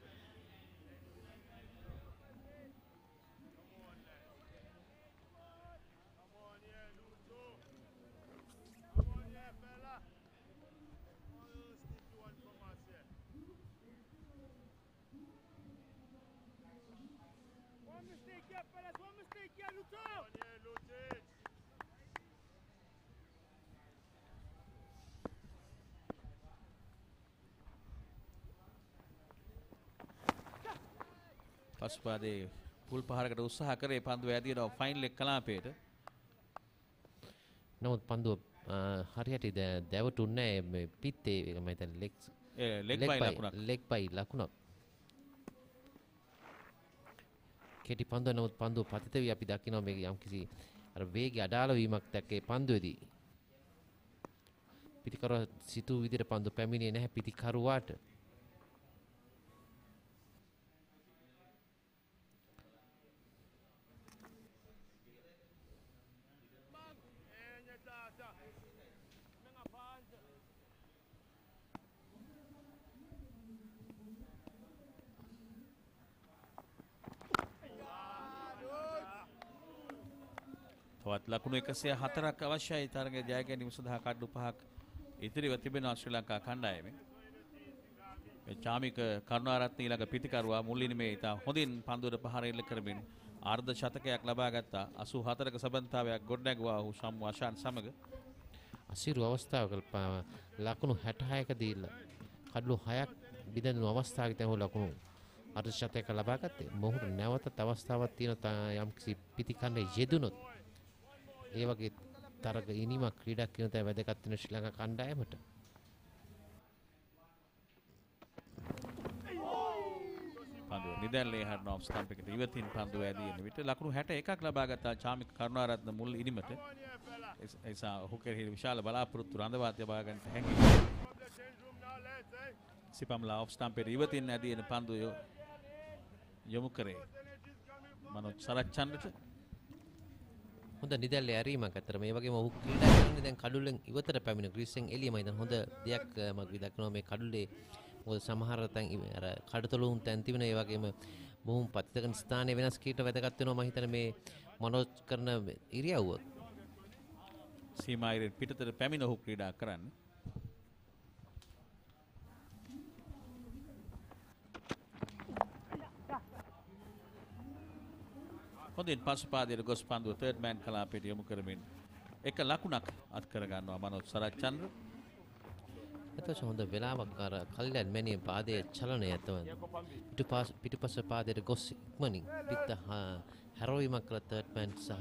පසුපාදේ පුල් පහරකට උත්සාහ කරේ පන්දුව ඇදිනවා ෆයිනල් එක කලාපයට. නමුත් පන්දුව හරියට දැවටුන්නේ මේ පිත්තේ මම හිතන්නේ ලෙග් බයි ලකුණක්. ලෙග් බයි ලකුණක්. කෙටි පන්දුව නමුත් පන්දුව පතිත වී අපි දකිනවා මේක යම්කිසි අර වේගය අඩාල වීමක් දැක්කේ පන්දුවේදී. පිටිකරුවා සිතූ විදිහට පන්දුව පැමිණියේ නැහැ පිටිකරුවාට. තවත් ලකුණු 104ක් අවශ්‍යයි තරගයේ ජය ගැනීම සඳහා කඩලු 5ක් ඉතිරිව තිබෙනවා ශ්‍රී ලංකා කණ්ඩායමේ. මේ චාමික කරුණාරත්න ඊළඟ පිටිකරුවා මුල් ඉනිමේ ඉතා හොඳින් පන්දුවට පහර එල්ල කරමින් අර්ධ ශතකයක් ලබා ගත්තා. 84ක සබන්තාවයක් ගොඩනැගුවා ඔහු සම්මු අශාන් සමග. අසිරු අවස්ථාවක ලකුණු 66ක දීලා කඩලු 6ක් බිඳුණු අවස්ථාවක තමයි ලකුණු අර්ධ ශතකයක් ලබා ගත්තේ. මොහුට නැවතත් අවස්ථාවක් තියෙන යම්කිසි පිටිකන්නේ යෙදුනොත් ඒ වගේ තරග ඉනිමක් ක්‍රීඩා කියන තේ වැදගත් වෙන ශ්‍රී ලංකා කණ්ඩායමට. පන්දුව නිදැල්ලේ හරන ඔෆ් ස්ටම්ප් එකට ඉවතින් පන්දුව ඇදී එන විට ලකුණු 61ක් ලබා ගත්තා චාමික කරුණාරත්න මුල් ඉනිමට. එසා ඔහු කෙරෙහි විශාල බලාපොරොත්තු රඳවා තබා ගන්නට හැකි. සිපම්ලා ඔෆ් ස්ටම්ප් එකට ඉවතින් ඇදී එන පන්දුව යොමු කරේ මනෝජ් සරච්චන්දට. හොඳ නිදැල්ලේ ඇරීමක් අතර මේ වගේම ඔහු ක්‍රීඩා කරන්නේ දැන් කඩුල්ලෙන් ඉවතට පැමිණ ග්‍රීසෙන් එළියම ඉඳන් හොඳ දෙයක් මම දක්වනවා මේ කඩුල්ලේ. මොකද සමහර තැන් අර කඩතලුන් තැන් තිබෙන ඒ වගේම බොහොම පතිතකන ස්ථානයේ වෙනස් කීට වැදගත් වෙනවා මම හිතන්නේ මේ මනෝජ් කරන ඉරියව්ව. සීමායිරෙන් පිටතට පැමිණ ඔහු ක්‍රීඩා කරන්නේ. හොඳින් පසුපාදයට ගොස් පන්දුව තර්ඩ් මෑන් කලාපයට යොමු කරමින් එක ලකුණක් අත් කර ගන්නවා මනෝජ් සරච්චන්ද්‍ර. එතකොට හොඳ වෙලාවක් අර කල්යන් මැනිය පාදයේ චලනය ඇතවන පිටුපස පාදයට ගොස් ඉක්මනින් පිට හැරවීමක් කළ තර්ඩ් මෑන් සහ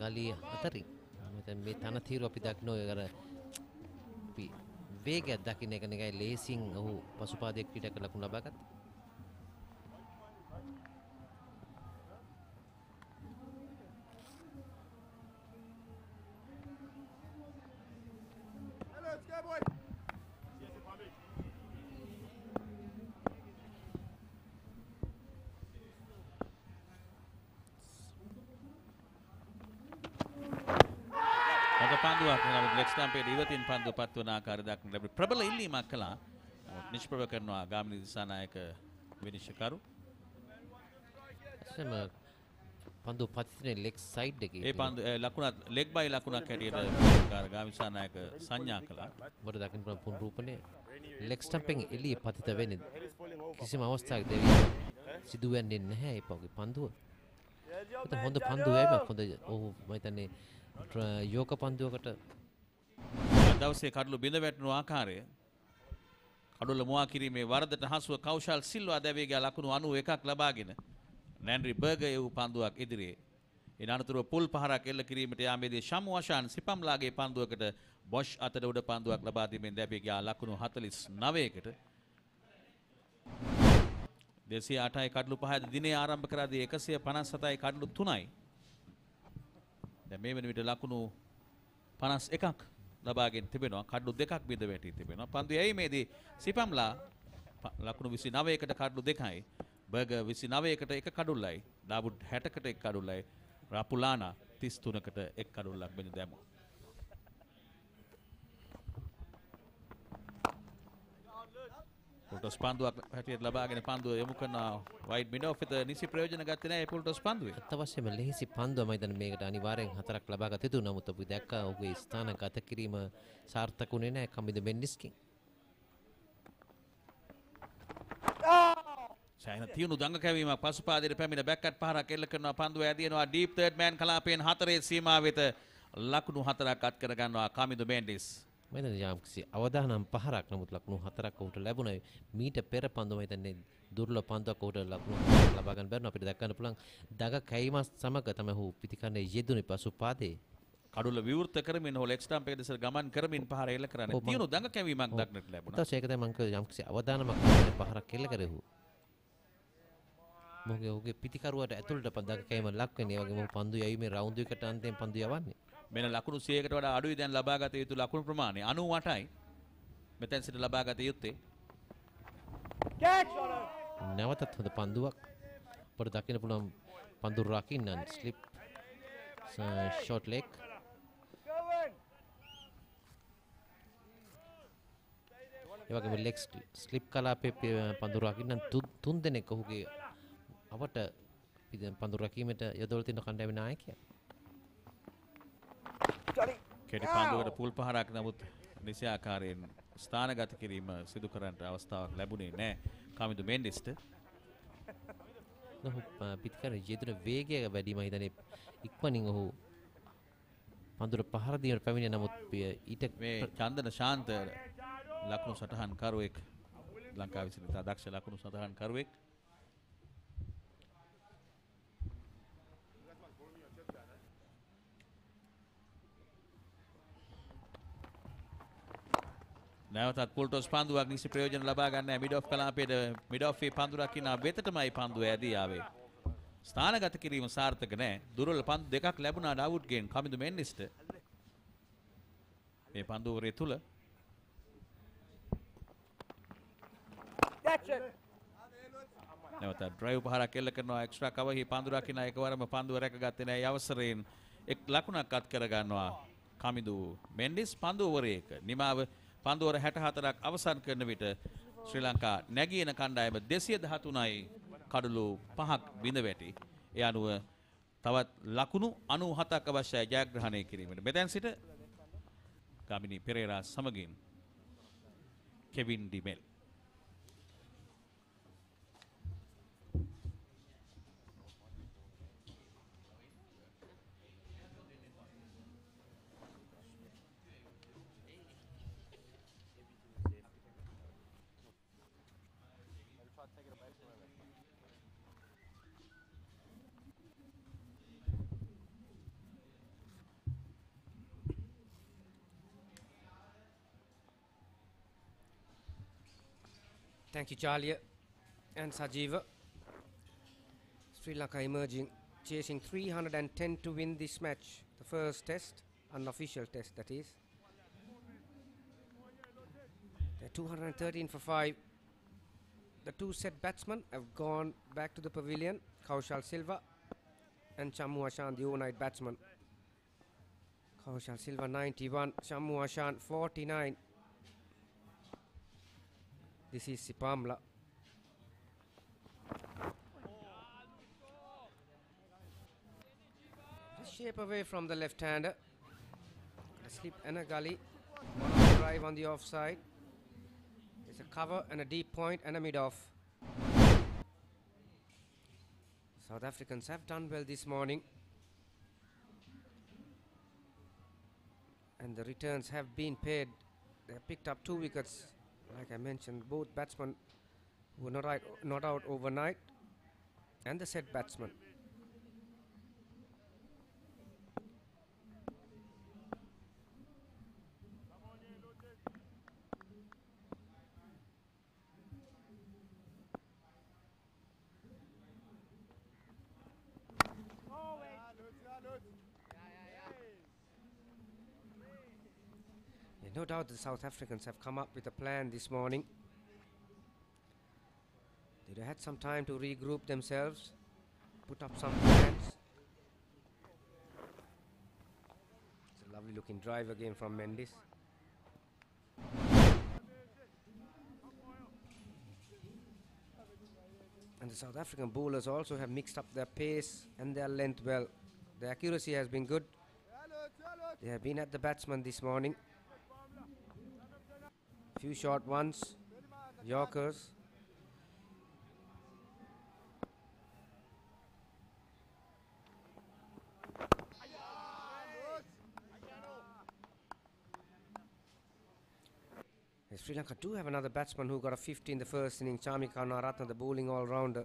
ගලිය අතරින් මෙතන මේ තනතිරු අපි දක්නෝ අර වේගයක් දකින්න එක නිකයි ලේසින් ඔහු පසුපාදයේ ක්‍රීඩා කළ ලකුණු ලබා ගත්තා. ඉවතින් පන්දුව පත්වන ආකාරය දක්නට ලැබුණේ ප්‍රබල ඉල්ලීමක් කළා. නිෂ්ප්‍රභ කරනවා ගාමිණී දිසානායක විනිශ්චයකරු. එසම පන්දුව පතිතනේ ලෙග් සයිඩ් එකේ. ඒ පන්දුව ලකුණක් ලෙග් බයි ලකුණක් හැටියට ගාමිණී දිසානායක සංඥා කළා. මොකද දකින්න පුළුවන් පුන්රූපනේ ලෙග් ස්ටම්පෙන් එළිය පතිත වෙන්නේ කිසිම අවස්ථාවක දෙවිය සිදු වෙන්නේ නැහැ ඒ පොගේ පන්දුව. හොඳ පන්දුවයි හොඳ ඔහු මම හිතන්නේ යෝග පන්දුවකට දවසේ කඩලු බිඳ වැටෙන ආකාරය කඩුල්ල මුවා කිරීමේ වරදට හසුව කෞශල් සිල්වා දැවේගා ලකුණු 91ක් ලබාගෙන නැන්රි බර්ගර් වූ පන්දුවක් ඉදිරියේ. ඒ අනතුරුව පුල් පහරක් එල්ල කිරීමට යාමේදී ශමු අෂාන් සිපම්ලාගේ පන්දුවකට බොෂ් අතට උඩ පන්දුවක් ලබා දීමෙන් දැවේගා ලකුණු 49කට 208යි කඩලු 5ද දිනේ ආරම්භ කරාදී 157යි කඩලු 3යි. දැන් මේ වෙන විට ලකුණු 51ක් ලබාගෙන තිබෙනවා. කඩලු දෙකක් බිඳ වැටී තිබෙනවා. පන්දු යැවීමේදී සිපම්ලා ලකුණු 29කට කඩලු 2යි. බර්ගර් 29කට එක කඩුල්ලයි. ඩාවුඩ් 60කට එක කඩුල්ලයි. රාපුලානා 33කට එක කඩුල්ලක් බිඳ දැමුවා. පුල්ටොස් පන්දුවක් හැටියට ලබාගෙන පන්දුව යොමු කරන වයිඩ් මිඩ් ඔෆ් එක නිසි ප්‍රයෝජන ගත්තේ නැහැ පුල්ටොස් පන්දුවේ. අත්‍යවශ්‍යම ලෙහිසි පන්දුව මම හිතන්නේ මේකට අනිවාර්යෙන් 4ක් ලබා ගත යුතු. නමුත් අපි දැක්කා ඔහුගේ ස්ථාන ගත කිරීම සාර්ථකුනේ නැහැ කමිද මෙන්ඩිස්කින්. සෑහෙන තියුණු දඟ කැවීමක් පසුපාදයට පැමිණ බැක්කට් පහරක් එල්ල කරනවා. පන්දුව ඇදිනවා ඩීප් තර්ඩ් මෑන් කලාපයෙන් 4 සීමා වෙත ලකුණු 4ක් අත් කර ගන්නවා කමිදු මෙන්ඩිස්. මම යම්කිසි අවදානම් පහරක් නමුත් ලකුණු 4ක් උට ලැබුණා. මීට පෙර පන්දුව මම හිතන්නේ දුර්ලභ පන්දුවක් උට ලකුණු ලබා ගන්න බැරි අපිට දැක්කන්න පුළුවන්. දග කැයිම සමග තමයි ඔහු පිටිකන්නේ යෙදුනේ පසුපාදේ. කඩුල්ල විවෘත කරමින් හොල එක් ස්ටම්ප් එක දෙස ගමන් කරමින් පහර එල්ල කරන්නේ. තියුණු දඟ කැවීමක් දක්නට ලැබුණා. ඊට පස්සේ ඒක තමයි මම යම්කිසි අවදානමක් පහරක් එල්ල කරේ ඔහු. මොහුගේ ඔහුගේ පිතිකරුවට ඇතුළට පදකකෑම ලක් වෙන. ඒ වගේ මොහු පන්දු යැවීමේ රවුන්ඩ් එකකට අන්තිම පන්දු යවන්නේ. මෙන්න ලකුණු 100කට වඩා අඩුයි දැන් ලබාගත යුතු ලකුණු ප්‍රමාණය 98යි. මෙතෙන් සිට ලබාගත යුත්තේ. නැවතත් හොඳ පන්දුවක්. අපට දකින්න පුළුවන් පන්දු රකින්න ස්ලිප් ෂෝට් ලෙග්. ඒ වගේම ලෙග් ස්ලිප් කලාපයේ පන්දු රකින්න තුන් දෙනෙක් ඔහුගේ අපට පන්දු රකීමට යොදවලා තියෙන කණ්ඩායමේ නායකයා. කෙටි පන්දුවකට පුල් පහරක් නමුත් නිසි ආකාරයෙන් ස්ථානගත කිරීම සිදු කරන්නට අවස්ථාවක් ලැබුණේ නැහැ කමිදු මෙන්ඩිස්ට. ඔහු පිටිකර යෙදුන වේගය වැඩි මම හිතන්නේ ඉක්මනින් ඔහු පන්දුර පහර දීමට පැමිණිය. නමුත් ඊට මේ චන්දන ශාන්ත ලකුණු සටහන් කරුවෙක් ලංකාව විසින් ඉතා දක්ෂ ලකුණු සටහන් කරුවෙක්. නැවතත් පුල්ටොස් පන්දුවක් නිසි ප්‍රයෝජන ලබා ගන්න මිඩ් ඔෆ් කලාපයේ මිඩ් ඔෆ් ඒ පන්දු රකින්න වෙතටමයි පන්දුව ඇදී ආවේ. ස්ථානගත කිරීම සාර්ථක නැහැ. දුර්වල පන්දු දෙකක් ලැබුණා ඩාවුඩ්ගෙන් කමිදු මෙන්ඩිස්ට. මේ පන්දුවරේ තුල නැවතත් ඩ්‍රයිව් පහරක් එල්ල කරනවා. එක්ස්ට්‍රා කවර් හි පන්දු රකින්න එකවරම පන්දුව රැකගත්තේ නැහැ. අවසරයෙන් එක් ලකුණක් අත් කර ගන්නවා කමිදු මෙන්ඩිස්. පන්දුවරේක නිමාව පන්දුවර 64ක් අවසන් කරන විට ශ්‍රී ලංකා නැගින කණ්ඩායම 213යි කඩලු 5ක් බිඳ වැටි. ඒ අනුව තවත් ලකුණු 97ක් අවශ්‍යයි ජයග්‍රහණය කිරීමට. මෙතෙන් සිට ගාමිණී පෙරේරා සමගින් Kevin De Mel. Thank you, Charlie and Sajiva. Sri Lanka emerging, chasing 310 to win this match. The first test, unofficial test that is. They're 213 for 5. The two set batsmen have gone back to the pavilion. Kaushal Silva and Chammu Ashan, the overnight batsman. Kaushal Silva 91, Chammu Ashan 49. This is Sipamla. Just shape away from the left-hander. A slip and a gully. One drive on the offside. There's a cover and a deep point and a mid-off. South Africans have done well this morning. And the returns have been paid. They have picked up 2 wickets. Like I mentioned, both batsmen were not out overnight, and the set batsman. No doubt the South Africans have come up with a plan this morning. They had some time to regroup themselves, put up some plans. It's a lovely looking drive again from Mendes. And the South African bowlers also have mixed up their pace and their length well. The accuracy has been good. They have been at the batsman this morning. Few short ones, Yorkers. Sri Lanka do have another batsman who got a 50 in the first inning, Chamika Karunaratne, the bowling all-rounder.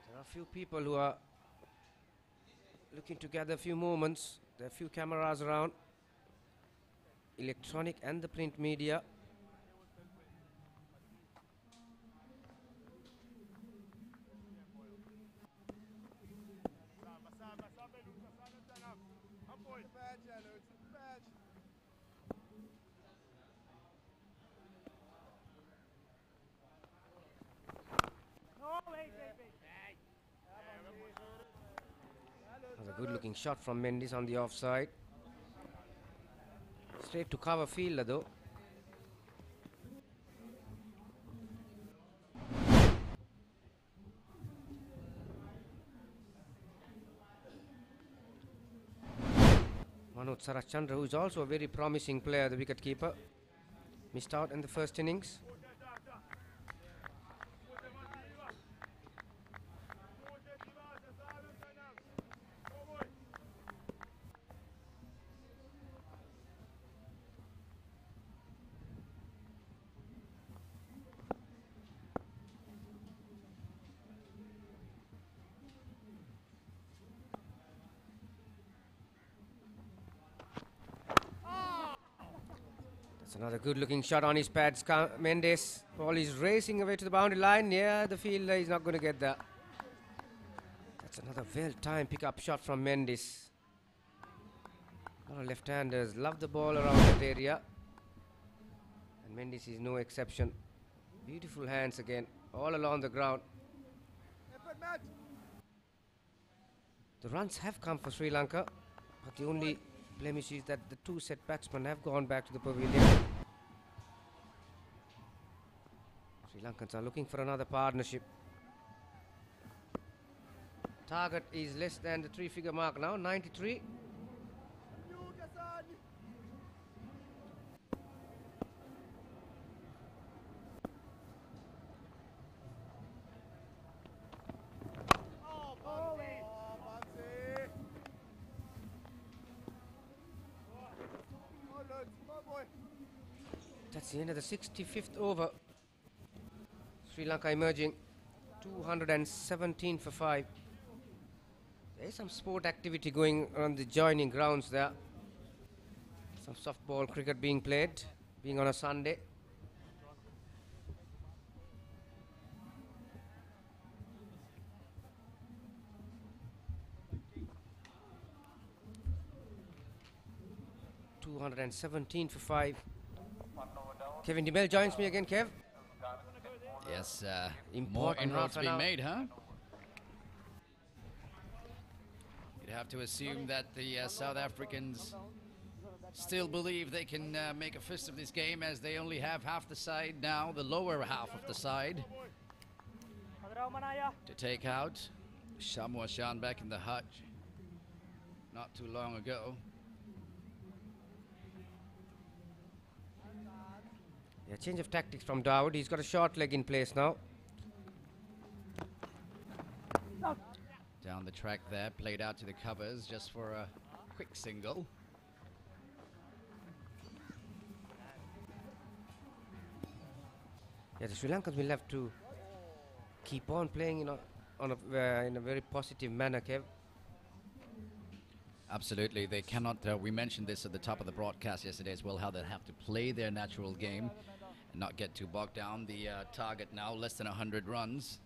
There are a few people who are looking to gather a few moments. There are a few cameras around. electronic and the print media. That was a good looking shot from Mendes on the offside. Straight to cover fielder though. Manoj Sarachandra, who is also a very promising player, the wicketkeeper, missed out in the first innings. Another good looking shot on his pads. Mendes, ball is racing away to the boundary line. Yeah, the fielder is not going to get that. That's another well-timed pick-up shot from Mendes. A lot of left-handers love the ball around that area. And Mendes is no exception. Beautiful hands again, all along the ground. The runs have come for Sri Lanka, but the only blemish is that the two set batsmen have gone back to the pavilion. Sri Lankans are looking for another partnership. Target is less than the three-figure mark now, 93. That's the end of the 65th over. Sri Lanka emerging 217 for 5. There is some sport activity going on the joining grounds there. Some softball cricket being played, being on a Sunday. .217 for 5. Kevin DeMel joins me again, Kev. Yes, more Important inroads half an being hour. made, huh? You'd have to assume that the South Africans still believe they can make a fist of this game, as they only have half the side now, the lower half of the side, to take out. Shamu Ashan back in the hut not too long ago. Yeah, change of tactics from Dawood. He's got a short leg in place now. Down the track there, played out to the covers just for a quick single. Yeah, the Sri Lankans will have to keep on playing in a very positive manner, Kev. Absolutely, they cannot. We mentioned this at the top of the broadcast yesterday as well, how they have to play their natural game and not get too bogged down. The target now less than 100 runs.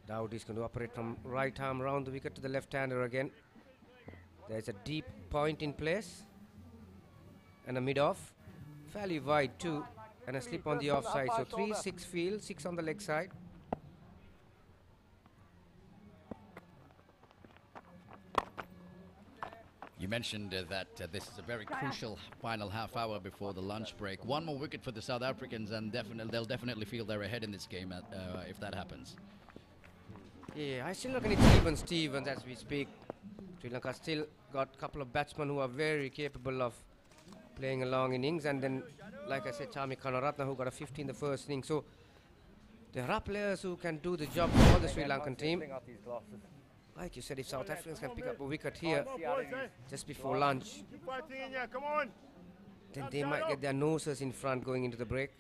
Dawood is going to operate from right arm round the wicket to the left-hander again. There's a deep point in place and a mid-off, fairly wide too, and a slip on the offside. So 3-6 field, 6 on the leg side. You mentioned that this is a very crucial final half hour before the lunch break. One more wicket for the South Africans, and they'll definitely feel they're ahead in this game if that happens. Yeah, I still reckon it's Stevens as we speak. Sri Lanka still got a couple of batsmen who are very capable of playing a long innings, and then, like I said, Chami Kanaratna, who got a 50 in the first inning. So there are players who can do the job for the Sri Lankan team. Like you said, if South Africans can pick up a wicket here just before lunch, then they might get their noses in front going into the break.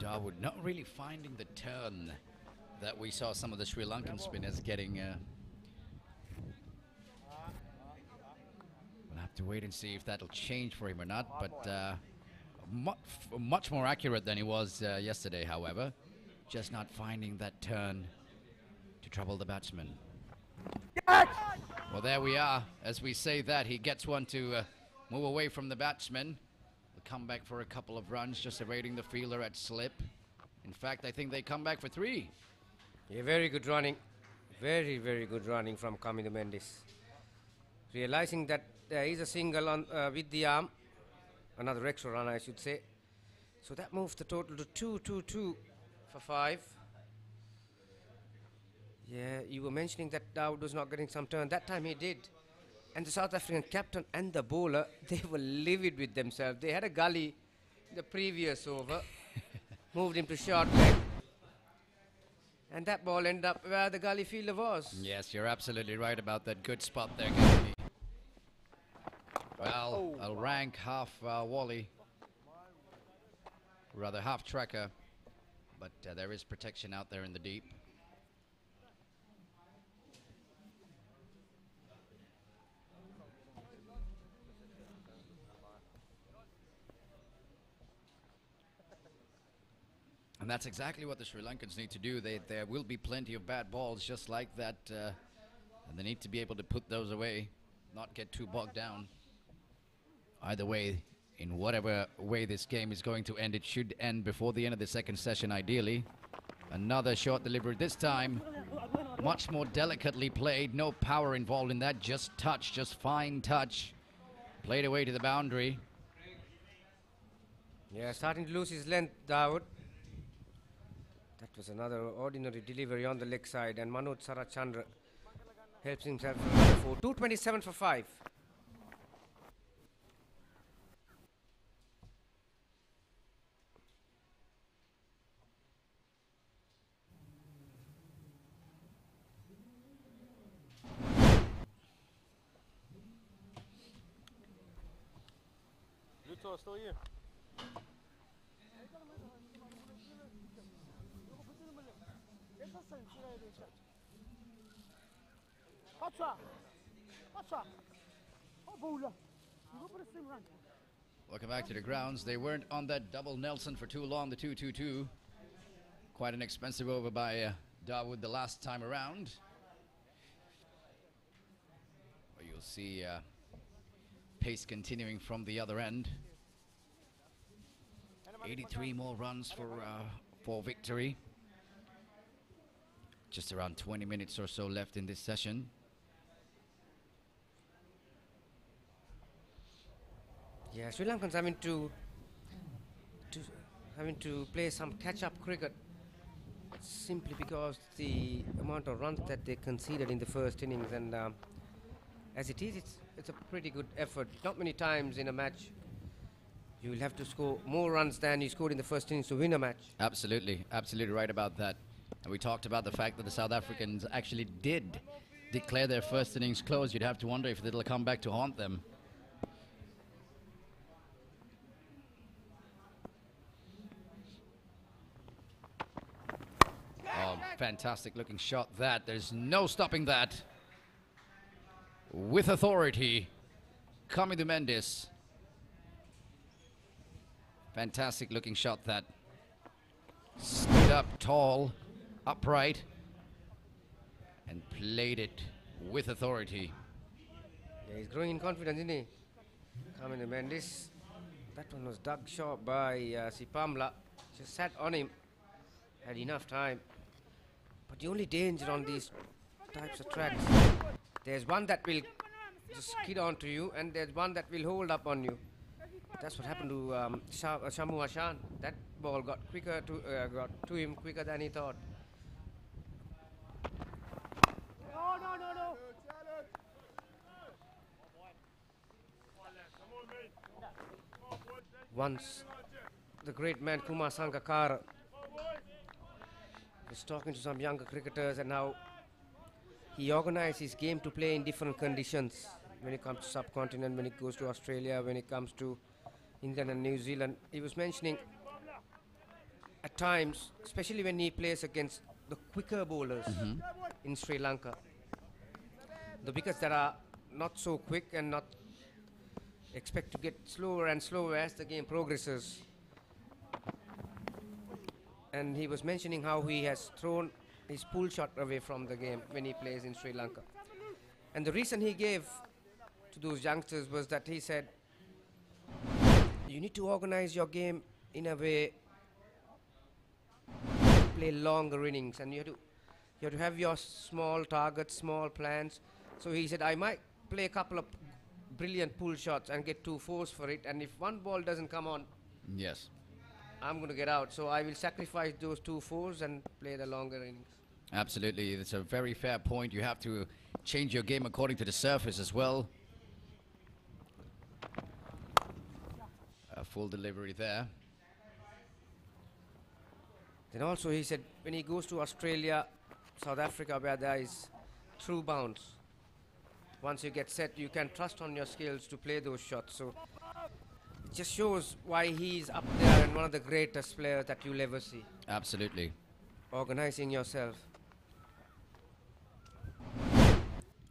Dawood not really finding the turn that we saw some of the Sri Lankan spinners getting. We'll have to wait and see if that'll change for him or not, but much more accurate than he was yesterday, however. Just not finding that turn to trouble the batsman. Well, there we are. As we say that, he gets one to move away from the batsman. Will come back for a couple of runs, just awaiting the fielder at slip. In fact, I think they come back for 3. Yeah, very good running. Very, very good running from Kamindu Mendis. Realizing that there is a single on with the arm. Another extra run, I should say. So that moves the total to 2-2-2 for 5. Yeah, you were mentioning that Dawood was not getting some turn. That time he did. And the South African captain and the bowler, they were livid with themselves. They had a gully the previous over. Moved him to short leg. And that ball ended up where the gully fielder was. Yes, you're absolutely right about that. Good spot there, Gandhi. Well, I'll rank half Wally. Rather half tracker. But there is protection out there in the deep. And that's exactly what the Sri Lankans need to do. There will be plenty of bad balls just like that. And they need to be able to put those away, not get too bogged down. Either way, in whatever way this game is going to end, it should end before the end of the second session, ideally. Another short delivery this time. Much more delicately played. No power involved in that. Just touch, just fine touch. Played away to the boundary. Yeah, starting to lose his length, Dawood. That was another ordinary delivery on the leg side, and Manoj Sarachandra helps himself for 227 for 5. Still here. Welcome back to the grounds. They weren't on that double Nelson for too long, the 2-2-2. Quite an expensive over by Dawood the last time around. Well, you'll see pace continuing from the other end. 83 more runs for victory. Just around 20 minutes or so left in this session. Yeah, Sri Lankans having to play some catch-up cricket simply because the amount of runs that they conceded in the first innings, and as it is, it's a pretty good effort. Not many times in a match you will have to score more runs than you scored in the first innings to win a match. Absolutely, absolutely right about that. And we talked about the fact that the South Africans actually did declare their first innings closed. You'd have to wonder if it'll come back to haunt them. Oh, fantastic looking shot that. There's no stopping that. With authority, Kamindu Mendis. Fantastic looking shot that. Stood up tall, upright, and played it with authority. Yeah, he's growing in confidence, isn't he? Kamindu Mendis. That one was dug short by Sipamla. Just sat on him. Had enough time. But the only danger on these types of tracks, there's one that will just skid onto you, and there's one that will hold up on you. That's what happened to Shamu Hashan. That ball got got to him quicker than he thought. No. Once the great man Kumar Sangakkara was talking to some younger cricketers, and how he organized his game to play in different conditions when it comes to subcontinent, when it goes to Australia, when it comes to England and New Zealand. He was mentioning at times, especially when he plays against the quicker bowlers in Sri Lanka. The wickets that are not so quick and not expect to get slower and slower as the game progresses. And he was mentioning how he has thrown his pull shot away from the game when he plays in Sri Lanka. And the reason he gave to those youngsters was that he said, you need to organize your game in a way to play longer innings, and you have to have your small targets, small plans. So he said, I might play a couple of brilliant pull shots and get 2 fours for it, and if one ball doesn't come on, Yes. I'm going to get out. So I will sacrifice those 2 fours and play the longer innings. Absolutely. It's a very fair point. You have to change your game according to the surface as well. A full delivery there. Then also he said when he goes to Australia, South Africa, where there is true bounce, once you get set, you can trust on your skills to play those shots. So it just shows why he's up there and one of the greatest players that you'll ever see. Absolutely. Organizing yourself.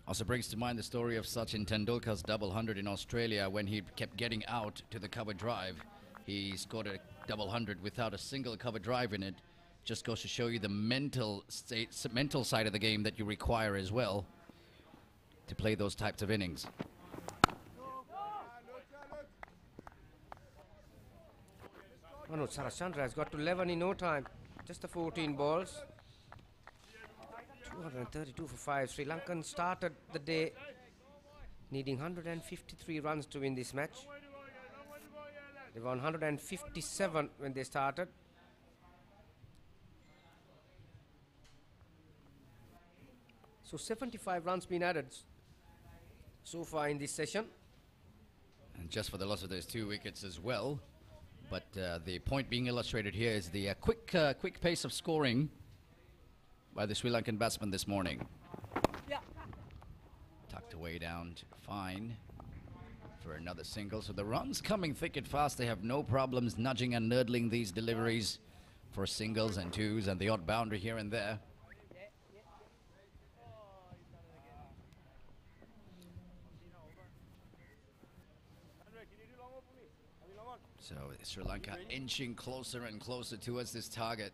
Also brings to mind the story of Sachin Tendulkar's double 100 in Australia when he kept getting out to the cover drive. He scored a double 100 without a single cover drive in it. Just goes to show you the mental side of the game that you require as well to play those types of innings. Manoj Sarachandra has got to 11 in no time. Just the 14 balls. 232 for 5. Sri Lankan started the day needing 153 runs to win this match. They were on 157 when they started. So 75 runs been added so far in this session. And just for the loss of those 2 wickets as well. But the point being illustrated here is the quick pace of scoring by the Sri Lankan batsman this morning. Yeah. Tucked away down to fine for another single. So the runs coming thick and fast. They have no problems nudging and nurdling these deliveries for singles and twos and the odd boundary here and there. So Sri Lanka inching closer and closer towards this target.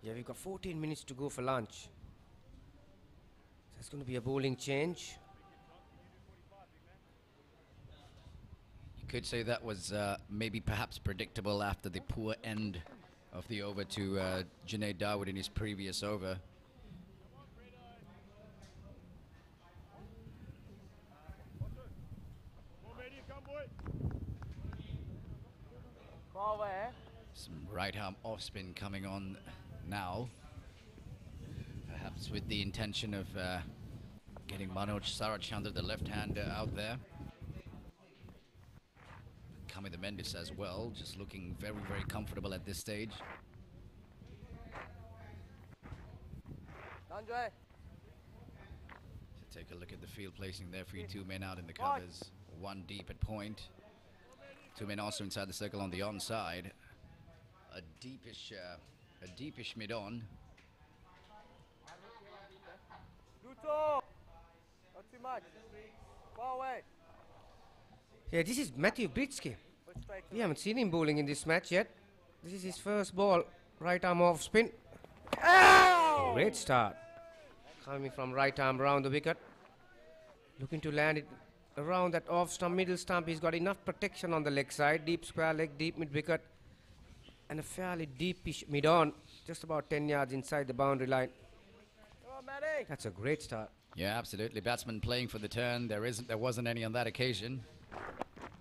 Yeah, we've got 14 minutes to go for lunch. There's going to be a bowling change. You could say that was maybe perhaps predictable after the poor end of the over to Junaid Dawood in his previous over. Some right arm off spin coming on now. Perhaps with the intention of getting Manoj Sarachandra, the left-hander, out there. Kami the Mendis as well, just looking very, very comfortable at this stage. Andre. So take a look at the field placing there for you. 2 men out in the covers, 1 deep at point. 2 men also inside the circle on the onside. A deepish mid-on. Luto. Not too much. Far away. Yeah, this is Matthew Britsky. We haven't seen him bowling in this match yet. This is his first ball. Right arm off spin. Ow! Great start. Coming from right arm round the wicket. Looking to land it around that off stump, middle stump. He's got enough protection on the leg side. Deep square leg, deep mid wicket. And a fairly deepish mid on. Just about 10 yards inside the boundary line. Come on, Matty. That's a great start. Yeah, absolutely. Batsman playing for the turn. There wasn't any on that occasion.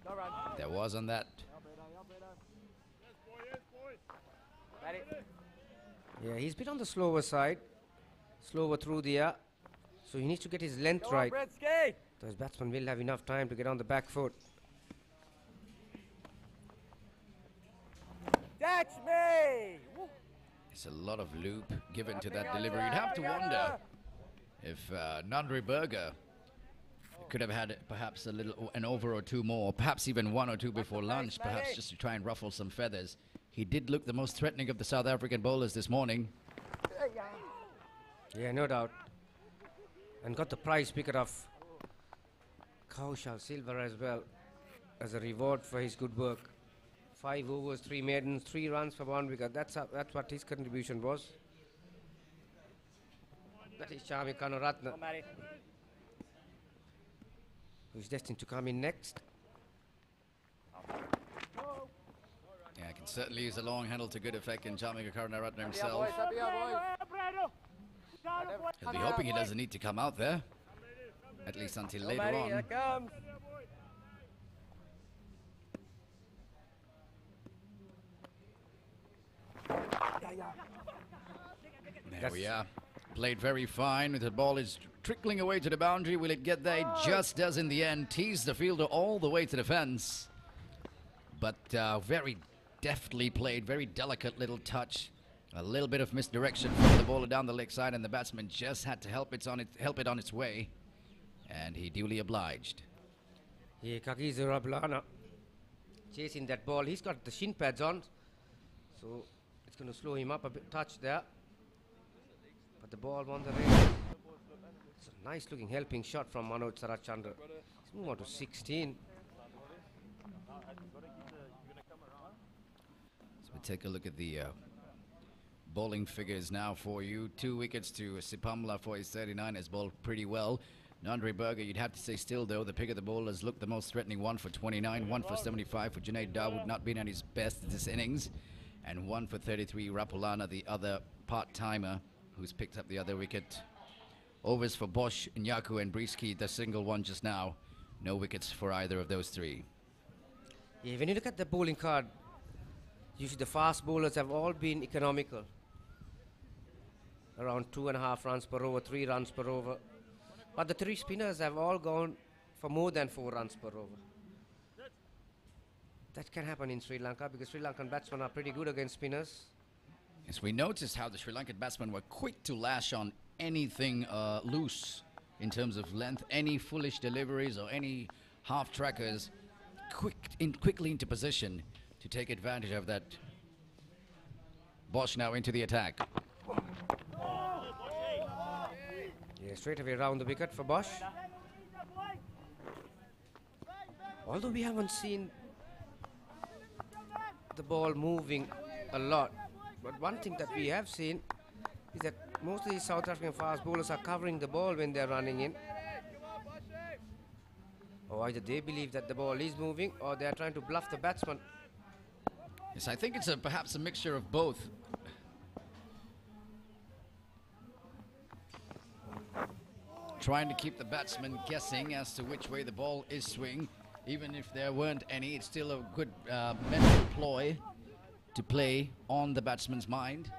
No run. There was on that. Matty. Yeah, he's been on the slower side. Slower through the air. So he needs to get his length Go right. on, Britsky. Those batsmen will have enough time to get on the back foot. Catch me. Woo. There's a lot of loop given to that delivery. You'd have to wonder if Nandri Berger Could have had perhaps an over or two more, perhaps even one or two before lunch, perhaps just to try and ruffle some feathers. He did look the most threatening of the South African bowlers this morning. Yeah, no doubt. And got the prize wicket of Kaushal Silver as well as a reward for his good work. 5 overs, 3 maidens, 3 runs for 1 wicket. That's what his contribution was. That is Chami Kanuratne, who's destined to come in next. Yeah, can certainly use a long handle to good effect in Jamika Karunaratne himself. He'll be hoping he doesn't need to come out there, at least until later on. Here it comes. There we are. Played very fine. The ball is trickling away to the boundary. Will it get there? It just does in the end. Teased the fielder all the way to the fence. But very deftly played. Very delicate little touch. A little bit of misdirection from the bowler down the leg side, and the batsman just had to help it on its way. And he duly obliged. Yeah, Kagizu Rablana chasing that ball. He's got the shin pads on, so it's going to slow him up a bit, touch there. But the ball won the race. It's a nice looking helping shot from Manoj Sarachandra. He's moved on to 16. So we take a look at the bowling figures now for you. 2 wickets to Sipamla for his 39, has bowled pretty well. Nandri Berger, you'd have to say still though, the pick of the bowlers looked the most threatening. 1 for 29, 1 for 75 for Junaid Dawood, not been at his best this innings. And 1 for 33, Rapulana, the other part-timer, who's picked up the other wicket. Overs for Bosch, Nyaku and Briski, the single one just now. No wickets for either of those 3. Yeah, when you look at the bowling card, usually the fast bowlers have all been economical. Around 2.5 runs per over, 3 runs per over. But the 3 spinners have all gone for more than 4 runs per over. That can happen in Sri Lanka because Sri Lankan batsmen are pretty good against spinners. Yes, we noticed how the Sri Lankan batsmen were quick to lash on anything loose in terms of length, any foolish deliveries or any half trackers, quickly into position to take advantage of that. Bosch now into the attack. Yeah, straight away round the wicket for Bosch. Although we haven't seen the ball moving a lot, but one thing that we have seen is that most of these South African fast bowlers are covering the ball when they're running in. Or either they believe that the ball is moving or they're trying to bluff the batsman. Yes, I think it's perhaps a mixture of both. Trying to keep the batsman guessing as to which way the ball is swinging. Even if there weren't any, it's still a good mental ploy to play on the batsman's mind.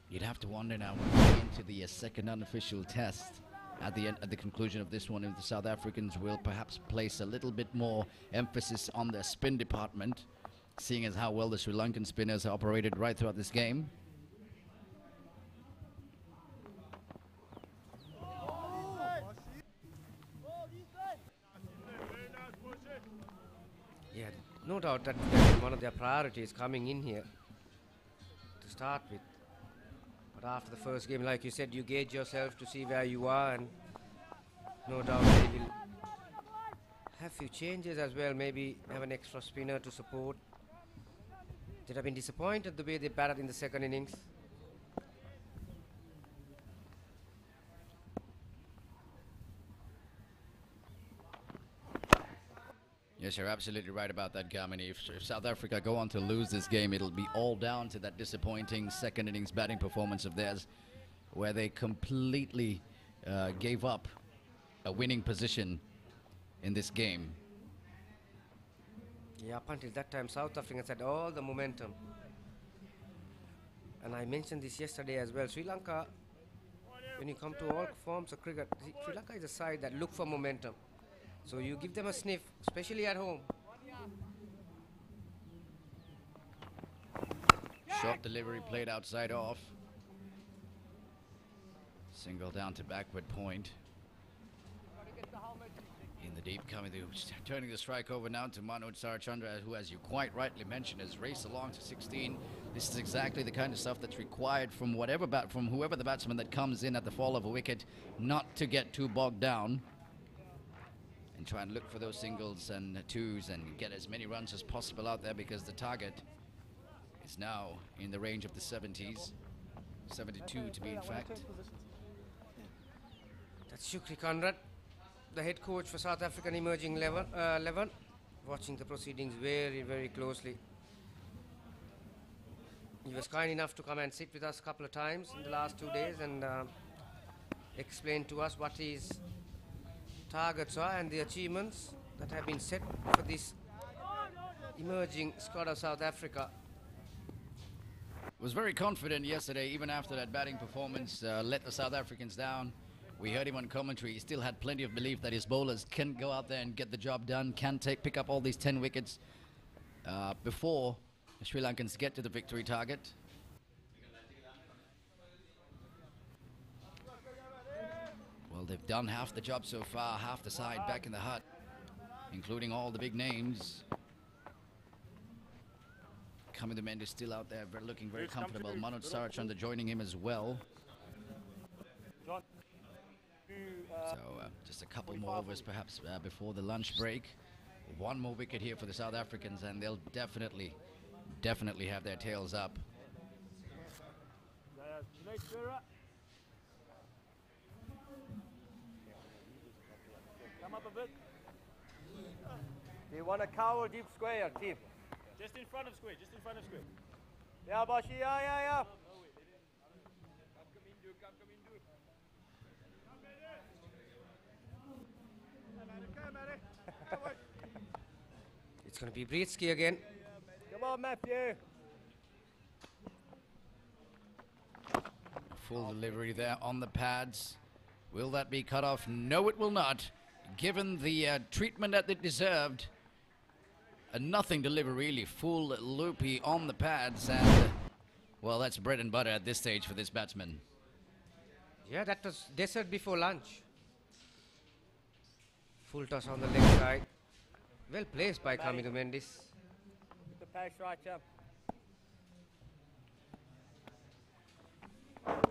You'd have to wonder now when we get into the second unofficial test at the conclusion of this one, if the South Africans will perhaps place a little bit more emphasis on their spin department, seeing as how well the Sri Lankan spinners have operated right throughout this game. Yeah, no doubt that one of their priorities coming in here to start with. But after the first game, like you said, you gauge yourself to see where you are, and no doubt they will have few changes as well, maybe have an extra spinner to support. They'd have been disappointed the way they batted in the second innings. Yes, you're absolutely right about that, Gamini. If South Africa go on to lose this game, it'll be all down to that disappointing second innings batting performance of theirs, where they completely gave up a winning position in this game. Yeah, up until that time, South Africans had all the momentum. And I mentioned this yesterday as well. Sri Lanka, when you come to all forms of cricket, Sri Lanka is a side that look for momentum. So you give them a sniff, especially at home. Short delivery played outside off. Single down to backward point. In the deep, turning the strike over now to Manoj Sarachandra, who, as you quite rightly mentioned, has raced along to 16. This is exactly the kind of stuff that's required from whoever the batsman that comes in at the fall of a wicket, not to get too bogged down and try and look for those singles and twos and get as many runs as possible out there, because the target is now in the range of the 70s, 72 to be in fact. That's Shukri Conrad, the head coach for South African emerging 11, watching the proceedings very, very closely. He was kind enough to come and sit with us a couple of times in the last 2 days and explain to us what his targets are and the achievements that have been set for this emerging squad of South Africa. Was very confident yesterday, even after that batting performance, let the South Africans down. We heard him on commentary. He still had plenty of belief that his bowlers can go out there and get the job done, can pick up all these 10 wickets before the Sri Lankans get to the victory target. Well, they've done half the job so far, half the side back in the hut, including all the big names. Kamindu Mendes still out there, looking very comfortable. Manoj Sarachandra joining him as well. So just a couple more overs perhaps before the lunch break. One more wicket here for the South Africans and they'll definitely have their tails up. Come up a bit. Do you want a cow or deep square, team? Just in front of square, just in front of square. Yeah, Bashi, yeah. It's going to be Britsky again. Come on, Matthew. Full delivery there on the pads. Will that be cut off? No, it will not. Given the treatment that it deserved. A nothing delivery, really. Full loopy on the pads. And, well, that's bread and butter at this stage for this batsman. Yeah, that was dessert before lunch. Full toss on the leg side. Well placed by Kamindu Mendes. The pace right up.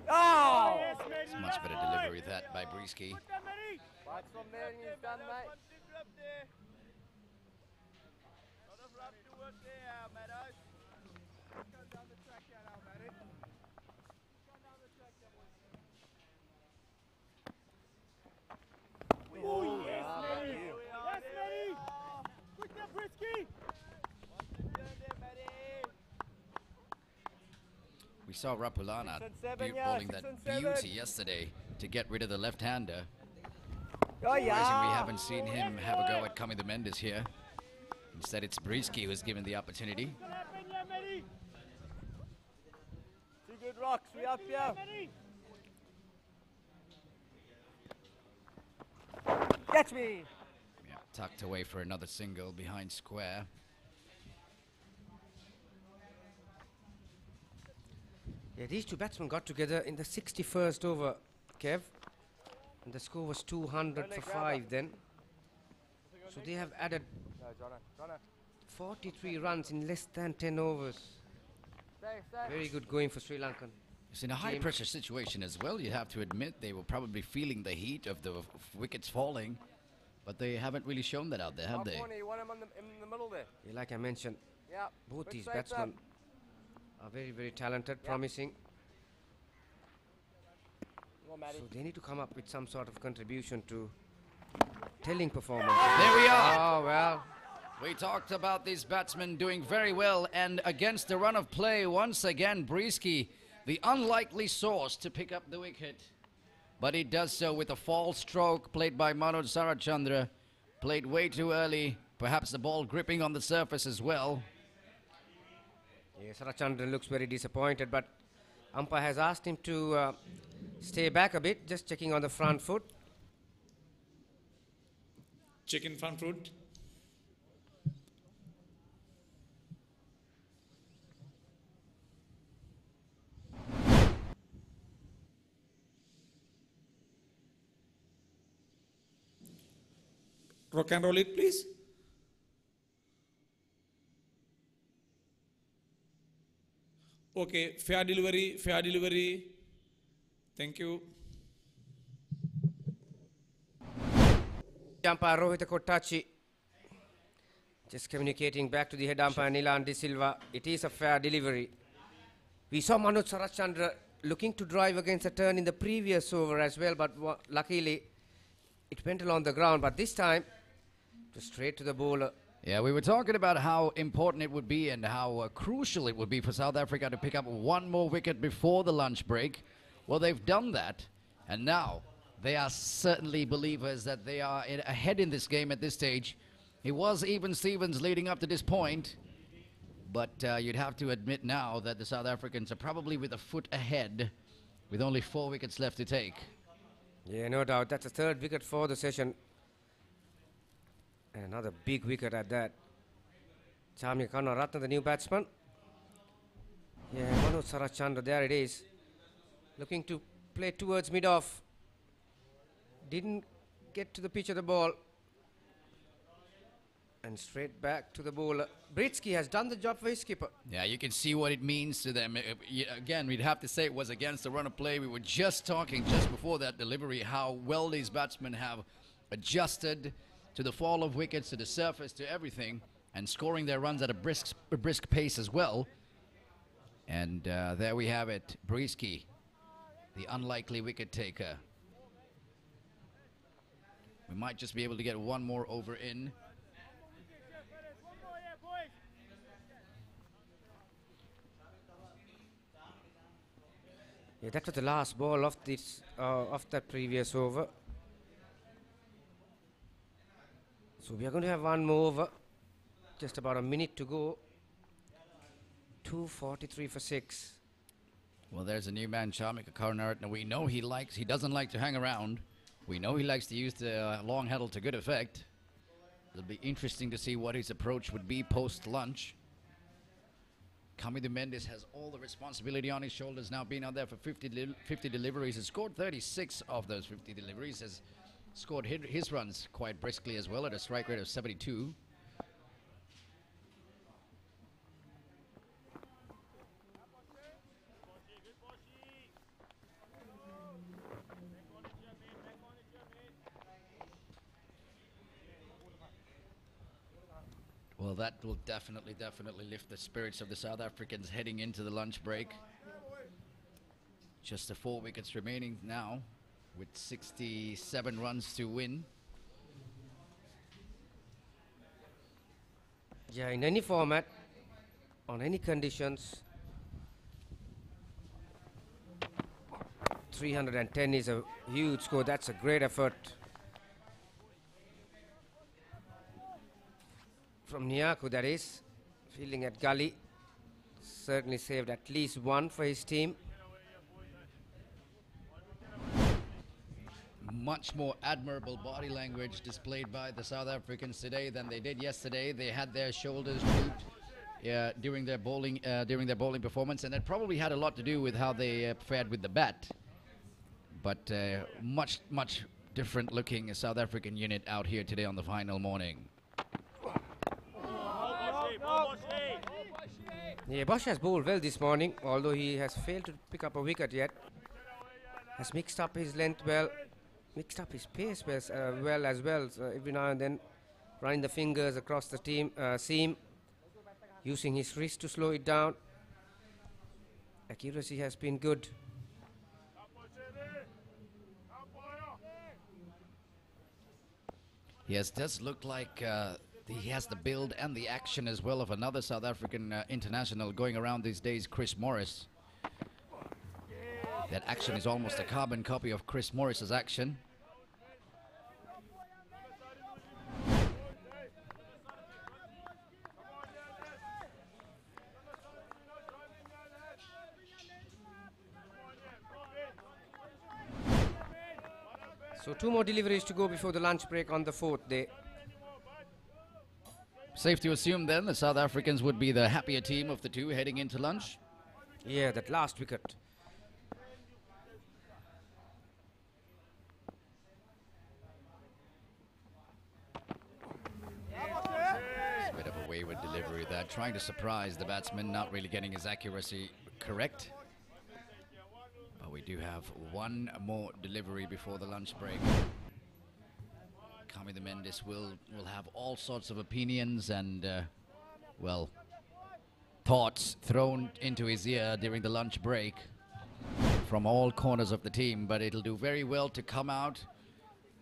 Oh! It's much better delivery that by Britsky. Right from there and he's done, mate. Oh, yes, Matty! Yes, Matty! Quick up, Britsky! We saw Rapulana 6 and 7, bowling yeah, that 6 and 7. beauty yesterday to get rid of the left-hander. Oh, Surprising we yeah. haven't seen him have a go at Kamindu Mendes here. Instead, it's Britsky who's given the opportunity. What's gonna happen, yeah, Matty? 2 good rocks, we up here. Matty! Catch me. Yeah, tucked away for another single behind square. Yeah, these two batsmen got together in the 61st over, Kev. And the score was 200 for 5 then. So they have added No, Jono. 43 runs in less than 10 overs. Stay. Very good going for Sri Lankan. It's in a high-pressure situation as well. You have to admit they were probably feeling the heat of the wickets falling. But they haven't really shown that out there, have they? Corner, you want him in the middle there. Yeah, like I mentioned, Yeah. both Good these straights batsmen up. are very, very talented, promising. Come on, Matty. So they need to come up with some sort of contribution to telling performance. There we are. Oh, well. We talked about these batsmen doing very well, and against the run of play, once again, Britsky, the unlikely source to pick up the wicket. But he does so with a false stroke played by Manoj Sarachandra. Played way too early, perhaps the ball gripping on the surface as well. Yeah, Sarachandran looks very disappointed, but umpire has asked him to stay back a bit, just checking on the front foot. Chicken front foot. Rock and roll it, please. Okay, fair delivery, fair delivery. Thank you. Umpire Rohit Kottachi just communicating back to the head umpire Nilan De Silva. It is a fair delivery. We saw Manoj Sarachandra looking to drive against a turn in the previous over as well, but luckily it went along the ground. But this time, it was straight to the bowler. Yeah, we were talking about how important it would be and how crucial it would be for South Africa to pick up one more wicket before the lunch break. Well, they've done that, and now they are certainly believers that they are ahead in this game at this stage. It was even Stevens leading up to this point, but you'd have to admit now that the South Africans are probably with a foot ahead with only 4 wickets left to take. Yeah, no doubt. That's the third wicket for the session. And another big wicket at that. Chamya Karunaratne, the new batsman. Yeah, Manoj Sarachandra, there it is. Looking to play towards mid-off. Didn't get to the pitch of the ball. And straight back to the bowler. Britsky has done the job for his skipper. Yeah, you can see what it means to them. Again, we'd have to say it was against the run of play. We were just talking just before that delivery how well these batsmen have adjusted to the fall of wickets, to the surface, to everything, and scoring their runs at a brisk pace as well. And there we have it, Britsky, the unlikely wicket taker. We might just be able to get one more over in. Yeah, that was the last ball of this of that previous over. So we are going to have one more over. Just about a minute to go. 2:43 for 6. Well, there's a new man, Chamya Karunaratne. We know he doesn't like to hang around. We know he likes to use the long handle to good effect. It'll be interesting to see what his approach would be post-lunch. Kamidu Mendes has all the responsibility on his shoulders now, being out there for 50 deliveries. Has scored 36 of those 50 deliveries. Has scored his runs quite briskly as well at a strike rate of 72. Well, that will definitely lift the spirits of the South Africans heading into the lunch break. Just the 4 wickets remaining now with 67 runs to win. Yeah, in any format, on any conditions, 310 is a huge score. That's a great effort from Nyaku, that is. Fielding at gully. Certainly saved at least one for his team. Much more admirable body language displayed by the South Africans today than they did yesterday. They had their shoulders drooped during their bowling performance, and that probably had a lot to do with how they fared with the bat. But much different looking South African unit out here today on the final morning. Yeah, Bosch has bowled well this morning, although he has failed to pick up a wicket yet. Has mixed up his length well, mixed up his pace well as well. So every now and then running the fingers across the seam, using his wrist to slow it down. Accuracy has been good. Yes, does look like he has the build and the action as well of another South African international going around these days, Chris Morris. That action is almost a carbon copy of Chris Morris's action. So 2 more deliveries to go before the lunch break on the 4th day. Safe to assume then the South Africans would be the happier team of the two heading into lunch. Yeah, that last wicket. Good delivery there, trying to surprise the batsman, not really getting his accuracy correct. But we do have one more delivery before the lunch break. Kami the Mendes will have all sorts of opinions and, well, thoughts thrown into his ear during the lunch break from all corners of the team, but it'll do very well to come out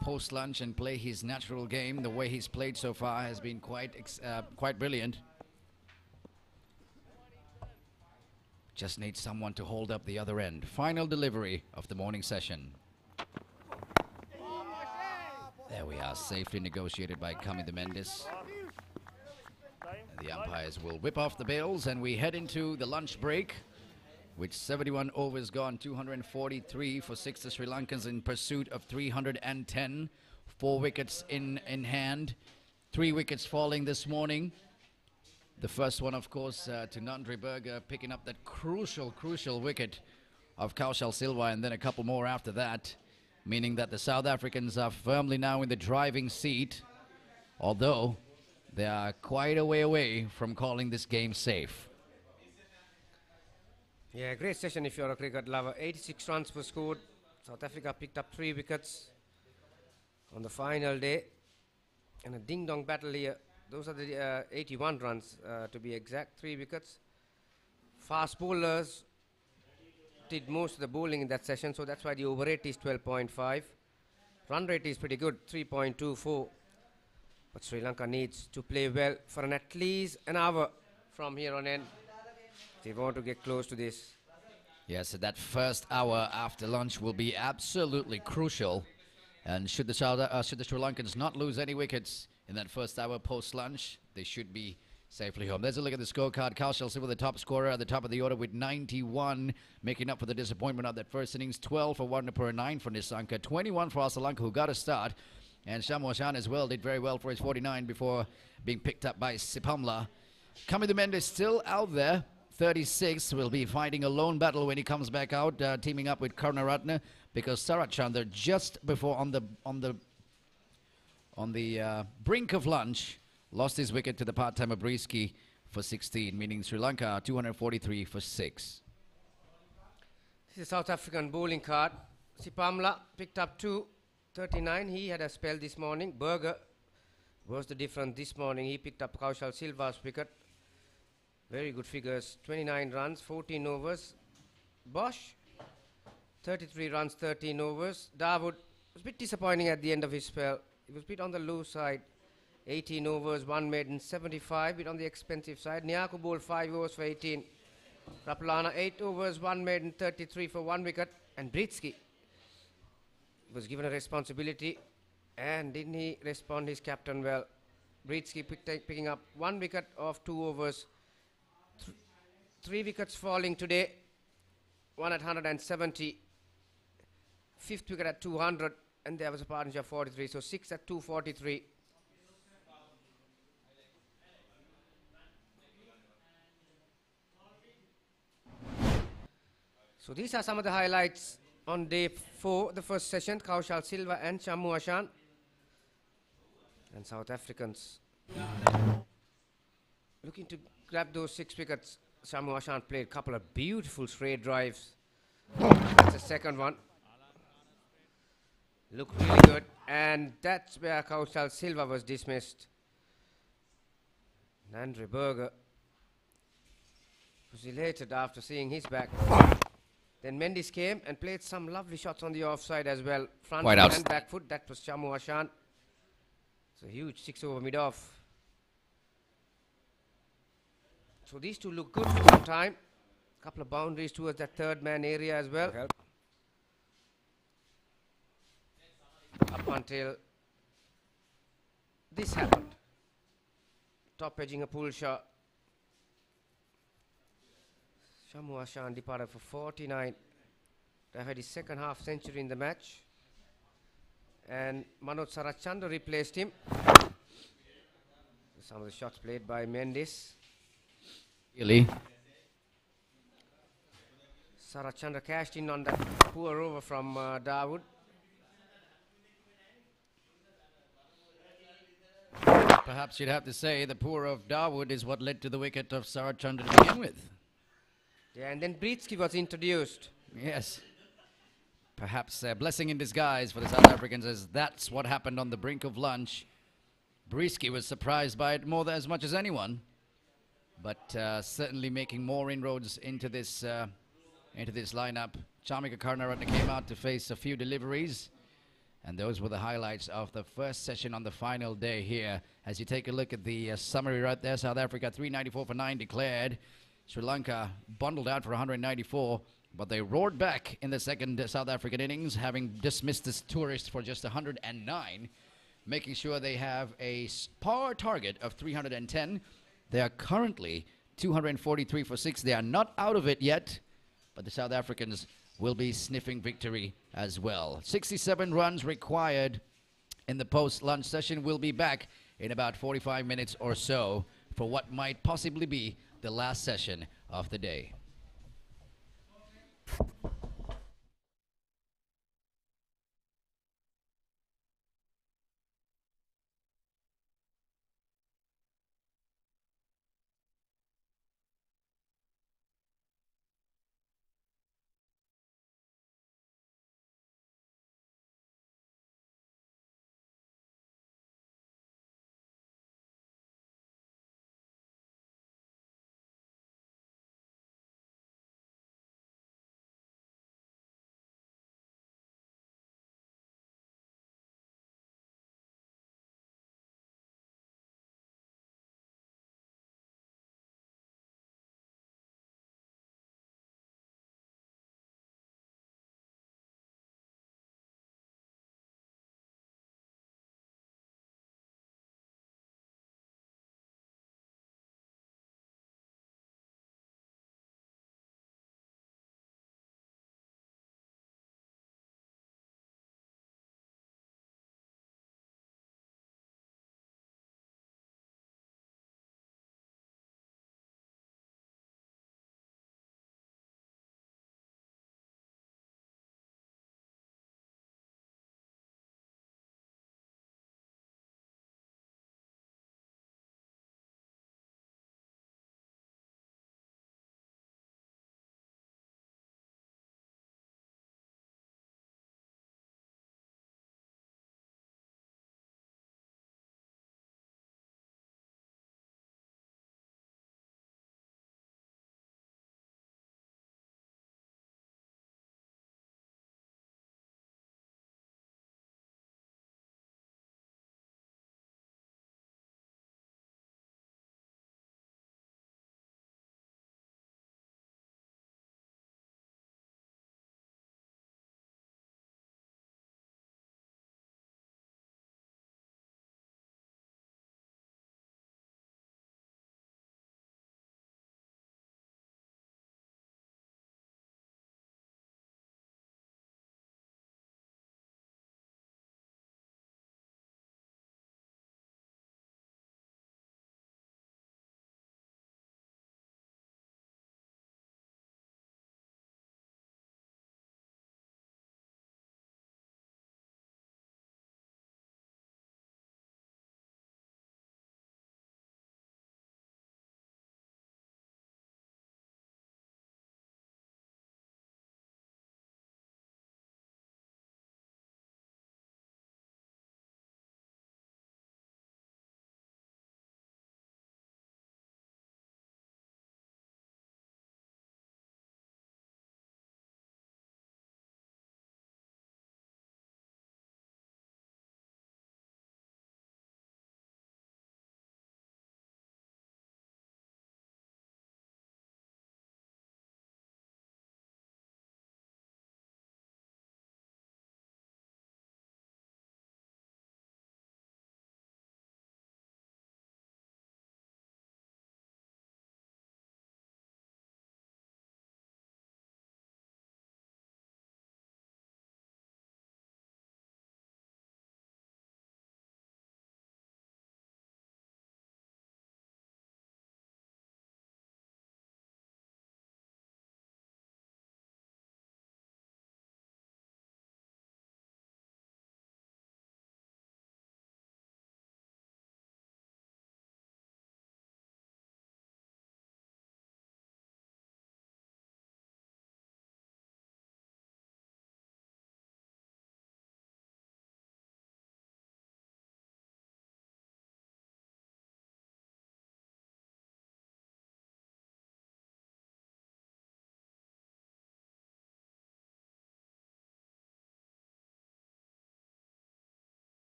post-lunch and play his natural game. The way he's played so far has been quite brilliant. Just needs someone to hold up the other end. Final delivery of the morning session. There we are, safely negotiated by Kami the Mendes. The umpires will whip off the bails and we head into the lunch break. With 71 overs gone, 243 for 6 the Sri Lankans in pursuit of 310. 4 wickets in hand. 3 wickets falling this morning. The first one, of course, to Nandri Berger, picking up that crucial wicket of Kaushal Silva, and then a couple more after that, meaning that the South Africans are firmly now in the driving seat, although they are quite a way away from calling this game safe. Yeah, great session if you're a cricket lover. 86 runs were scored. South Africa picked up 3 wickets on the final day. And a ding-dong battle here. Those are the 81 runs to be exact, 3 wickets. Fast bowlers did most of the bowling in that session, so that's why the over rate is 12.5. Run rate is pretty good, 3.24. But Sri Lanka needs to play well for at least an hour from here on in. They want to get close to this. Yes, so that first hour after lunch will be absolutely crucial. And should the Sri Lankans not lose any wickets in that first hour post-lunch, they should be safely home. There's a look at the scorecard. Kaushal Silva, the top scorer at the top of the order with 91, making up for the disappointment of that first innings. 12 for Warnapura, 9 for Nisanka, 21 for Sri Lanka, who got a start. And Shamu Hashan as well did very well for his 49 before being picked up by Sipamla. Kami the Mendes still out there. 36 will be fighting a lone battle when he comes back out, teaming up with Karunaratne, because Sarat Chandra just before on the brink of lunch lost his wicket to the part-timer Briski for 16, meaning Sri Lanka 243 for 6. This is South African bowling card. Sipamla picked up 239. He had a spell this morning. Berger was the difference this morning. He picked up Kaushal Silva's wicket. Very good figures, 29 runs, 14 overs. Bosch, 33 runs, 13 overs. Dawood was a bit disappointing at the end of his spell. He was a bit on the low side. 18 overs, 1 maiden, 75, bit on the expensive side. Nyaku bowled 5 overs for 18. Rapalana, 8 overs, 1 maiden, 33 for 1 wicket. And Britsky was given a responsibility. And didn't he respond, his captain, well? Britsky picking up 1 wicket of 2 overs. 3 wickets falling today, 1 at 170, 5th wicket at 200, and there was a partnership of 43, so 6 at 243. So these are some of the highlights on day 4, the first session. Kaushal Silva and Shamu Hashan. And South Africans looking to grab those 6 wickets. Shamu Hashan played a couple of beautiful straight drives. That's the second one. Looked really good. And that's where Kaushal Silva was dismissed. Nandri Berger was elated after seeing his back. Then Mendes came and played some lovely shots on the offside as well. Front foot and back foot. That was Shamu Hashan. It's a huge 6 over mid-off. So these two look good for some time. Couple of boundaries towards that third man area as well. Up until this happened. Top edging a pull shot. Shamu Hashan departed for 49. They had his second half century in the match. And Manoj Sarachandra replaced him. Some of the shots played by Mendes. Really? Sarachandra cashed in on that poor over from Dawood. perhaps you'd have to say the pour of Dawood is what led to the wicket of Sarat Chandra to begin with. Yeah, and then Britsky was introduced. Yes. Perhaps a blessing in disguise for the South Africans, as that's what happened on the brink of lunch. Britsky was surprised by it as much as anyone, but certainly making more inroads into this lineup. Chamika Karunaratne came out to face a few deliveries, and those were the highlights of the first session on the final day here. As you take a look at the summary right there, South Africa 394 for 9 declared. Sri Lanka bundled out for 194, but they roared back in the second South African innings, having dismissed this tourist for just 109, making sure they have a par target of 310. They are currently 243 for 6. They are not out of it yet, but the South Africans will be sniffing victory as well. 67 runs required in the post-lunch session. We'll be back in about 45 minutes or so for what might possibly be the last session of the day.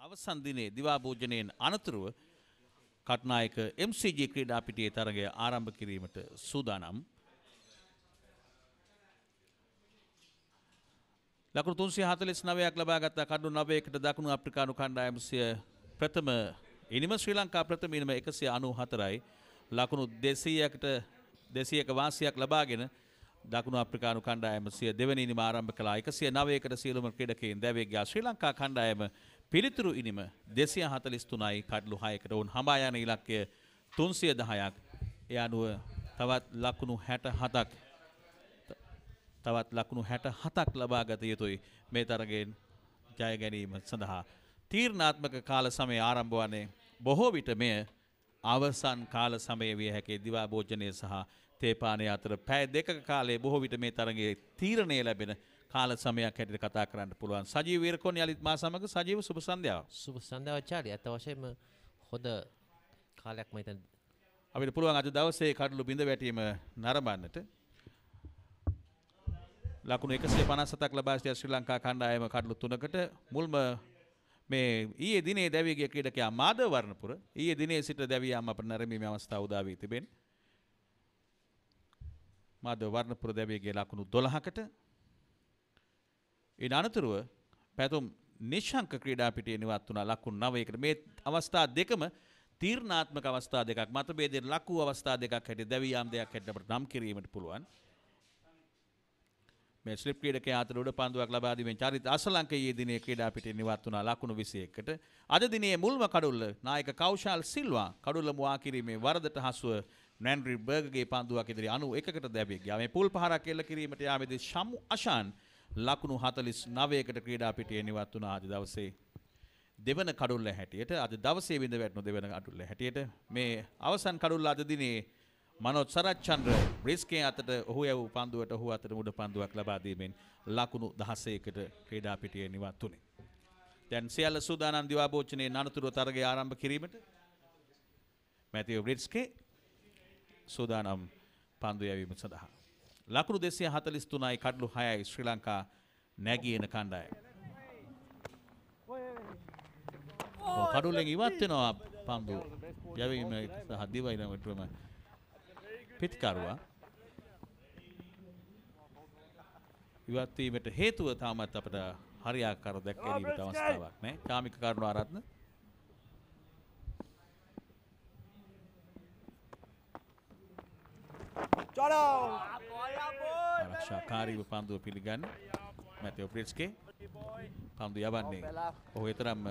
අවසන් දිනේ දිවා භෝජනයෙන් අනතුරුව කට්නායක MCG ක්‍රීඩා පිටියේ තරගය ආරම්භ කිරීමට සූදානම්. ලකුණු 349ක් ලබාගත් කඩු 9කට දකුණු අප්‍රිකානු කණ්ඩායම ප්‍රථම ඉනිම ශ්‍රී ලංකා ප්‍රථම ඉනිම 194යි. ලකුණු 200ක වාසියක් ලබාගෙන දකුණු අප්‍රිකානු කණ්ඩායම දෙවැනි ඉනිම ආරම්භ කළා. 109කට සියලුම ක්‍රීඩකයන් දැවේ ගියා. ශ්‍රී ලංකා කණ්ඩායම පිළිතුරු ඉනිම 243යි කඩලු 6කට ඔවුන් හඹා යන ඉලක්කය 310ක්. ඒ අනුව තවත් ලකුණු 67ක් ලබාගත යුතුයි මේ තරගයෙන් ජය ගැනීම සඳහා. තීරණාත්මක කාල සමය ආරම්භ වන්නේ බොහෝ විට මෙය අවසන් කාල සමය විය හැකි. දිවා භෝජනය සහ තේපානය අතර පැය දෙකක කාලයේ බොහෝ විට මේ තරගයේ තීරණය ලැබෙන කාල සමයක් හැටියට කතා කරන්න පුළුවන්. සජීව වීරකෝන් යලිත් මා සමග සජීව සුබ සන්ධ්‍යාවක්. සුබ සන්ධ්‍යාවක් චාලි. අත වශයෙන්ම හොඳ කාලයක් මම හිතන්නේ අපිට පුළුවන් අද දවසේ කඩලු බිඳ වැටීම නරඹන්නට. ලකුණු 157ක් ලබා සිටින ශ්‍රී ලංකා කණ්ඩායම කඩලු 3කට මුල්ම මේ ඊයේ දිනේ දැවී ගිය ක්‍රීඩකයා මාධව වර්ණපුර ඊයේ දිනේ සිට දැවී යාම අපට නැරඹීමේ අවස්ථාව උදා වී තිබෙනවා. මාධව වර්ණපුර දැවී ගිය ලකුණු 12කට. ඉන් අනතුරුව පැතුම් නිශංක ක්‍රීඩා පිටියේ නිවත් වුණා ලකුණු 9කට. මේ අවස්ථා දෙකම තීරණාත්මක අවස්ථා දෙකක්. මතභේදයෙන් ලකු අවස්ථා දෙකක් හැටියට දැවී යාම් දෙකක් හැටියට අපට නම් කිරීමට පුළුවන්. මේ ස්ලිප් ක්‍රීඩකයා අතර උඩ පන්දුවක් ලබා දීමෙන් චරිත අසලංක ඊයේ දිනේ ක්‍රීඩා පිටියේ නිවත් වුණා ලකුණු 21කට. අද දිනේ මුල්ම කඩුල්ල නායක කෞශල් සිල්වා කඩුල්ල මුවා කිරීමේ වරදට හසුව නැන්ඩ්‍රි බර්ගගේ පන්දුවක් ඉදිරි 91කට දැවී ගියා. මේ පුල් පහරක් එල්ල කිරීමට යාමේදී ශමු අෂාන් ලකුණු 49කට ක්‍රීඩා පිටියේ නිවත් වුණා අද දවසේ. දෙවන කඩුල්ල හැටියට අද දවසේ විඳ වැටුණු දෙවන කඩුල්ල හැටියට මේ අවසන් කඩුල්ල අද දිනේ මනෝජ් සරච්චන්ද්‍ර බ්‍රිස්කේ අතට ඔහු යවූ පන්දුවට ඔහු අතට මුඩ පන්දුවක් ලබා දීමෙන් ලකුණු 16කට ක්‍රීඩා පිටියේ නිවත් වුණේ. දැන් සියල්ල සූදානම් දිවා භෝජනයේ අනතුරුව තරගය ආරම්භ කිරීමට. මැතිව් බ්‍රිස්කේ සූදානම් පන්දු යැවීම සඳහා. ලකුණු 243යි කඩලු 6යි ශ්‍රී ලංකා නැගී එන කණ්ඩායම. කඩුල්ලෙන් ඉවත් වෙනවා පන්දු යැවීම සහ දිවයිනටම පිටකරුවා ඉවත් වීමට හේතුව තාමත් අපිට හරියාකාරව දැක් ගැනීමට අවස්ථාවක් නැහැ. චාමික කරුණාරත්න ආරක්ෂාකාරීව පන්දුව පිළිගන්න මැතිව් බ්‍රිස්කේ පන්දු යවන්නේ ඔහු එතරම්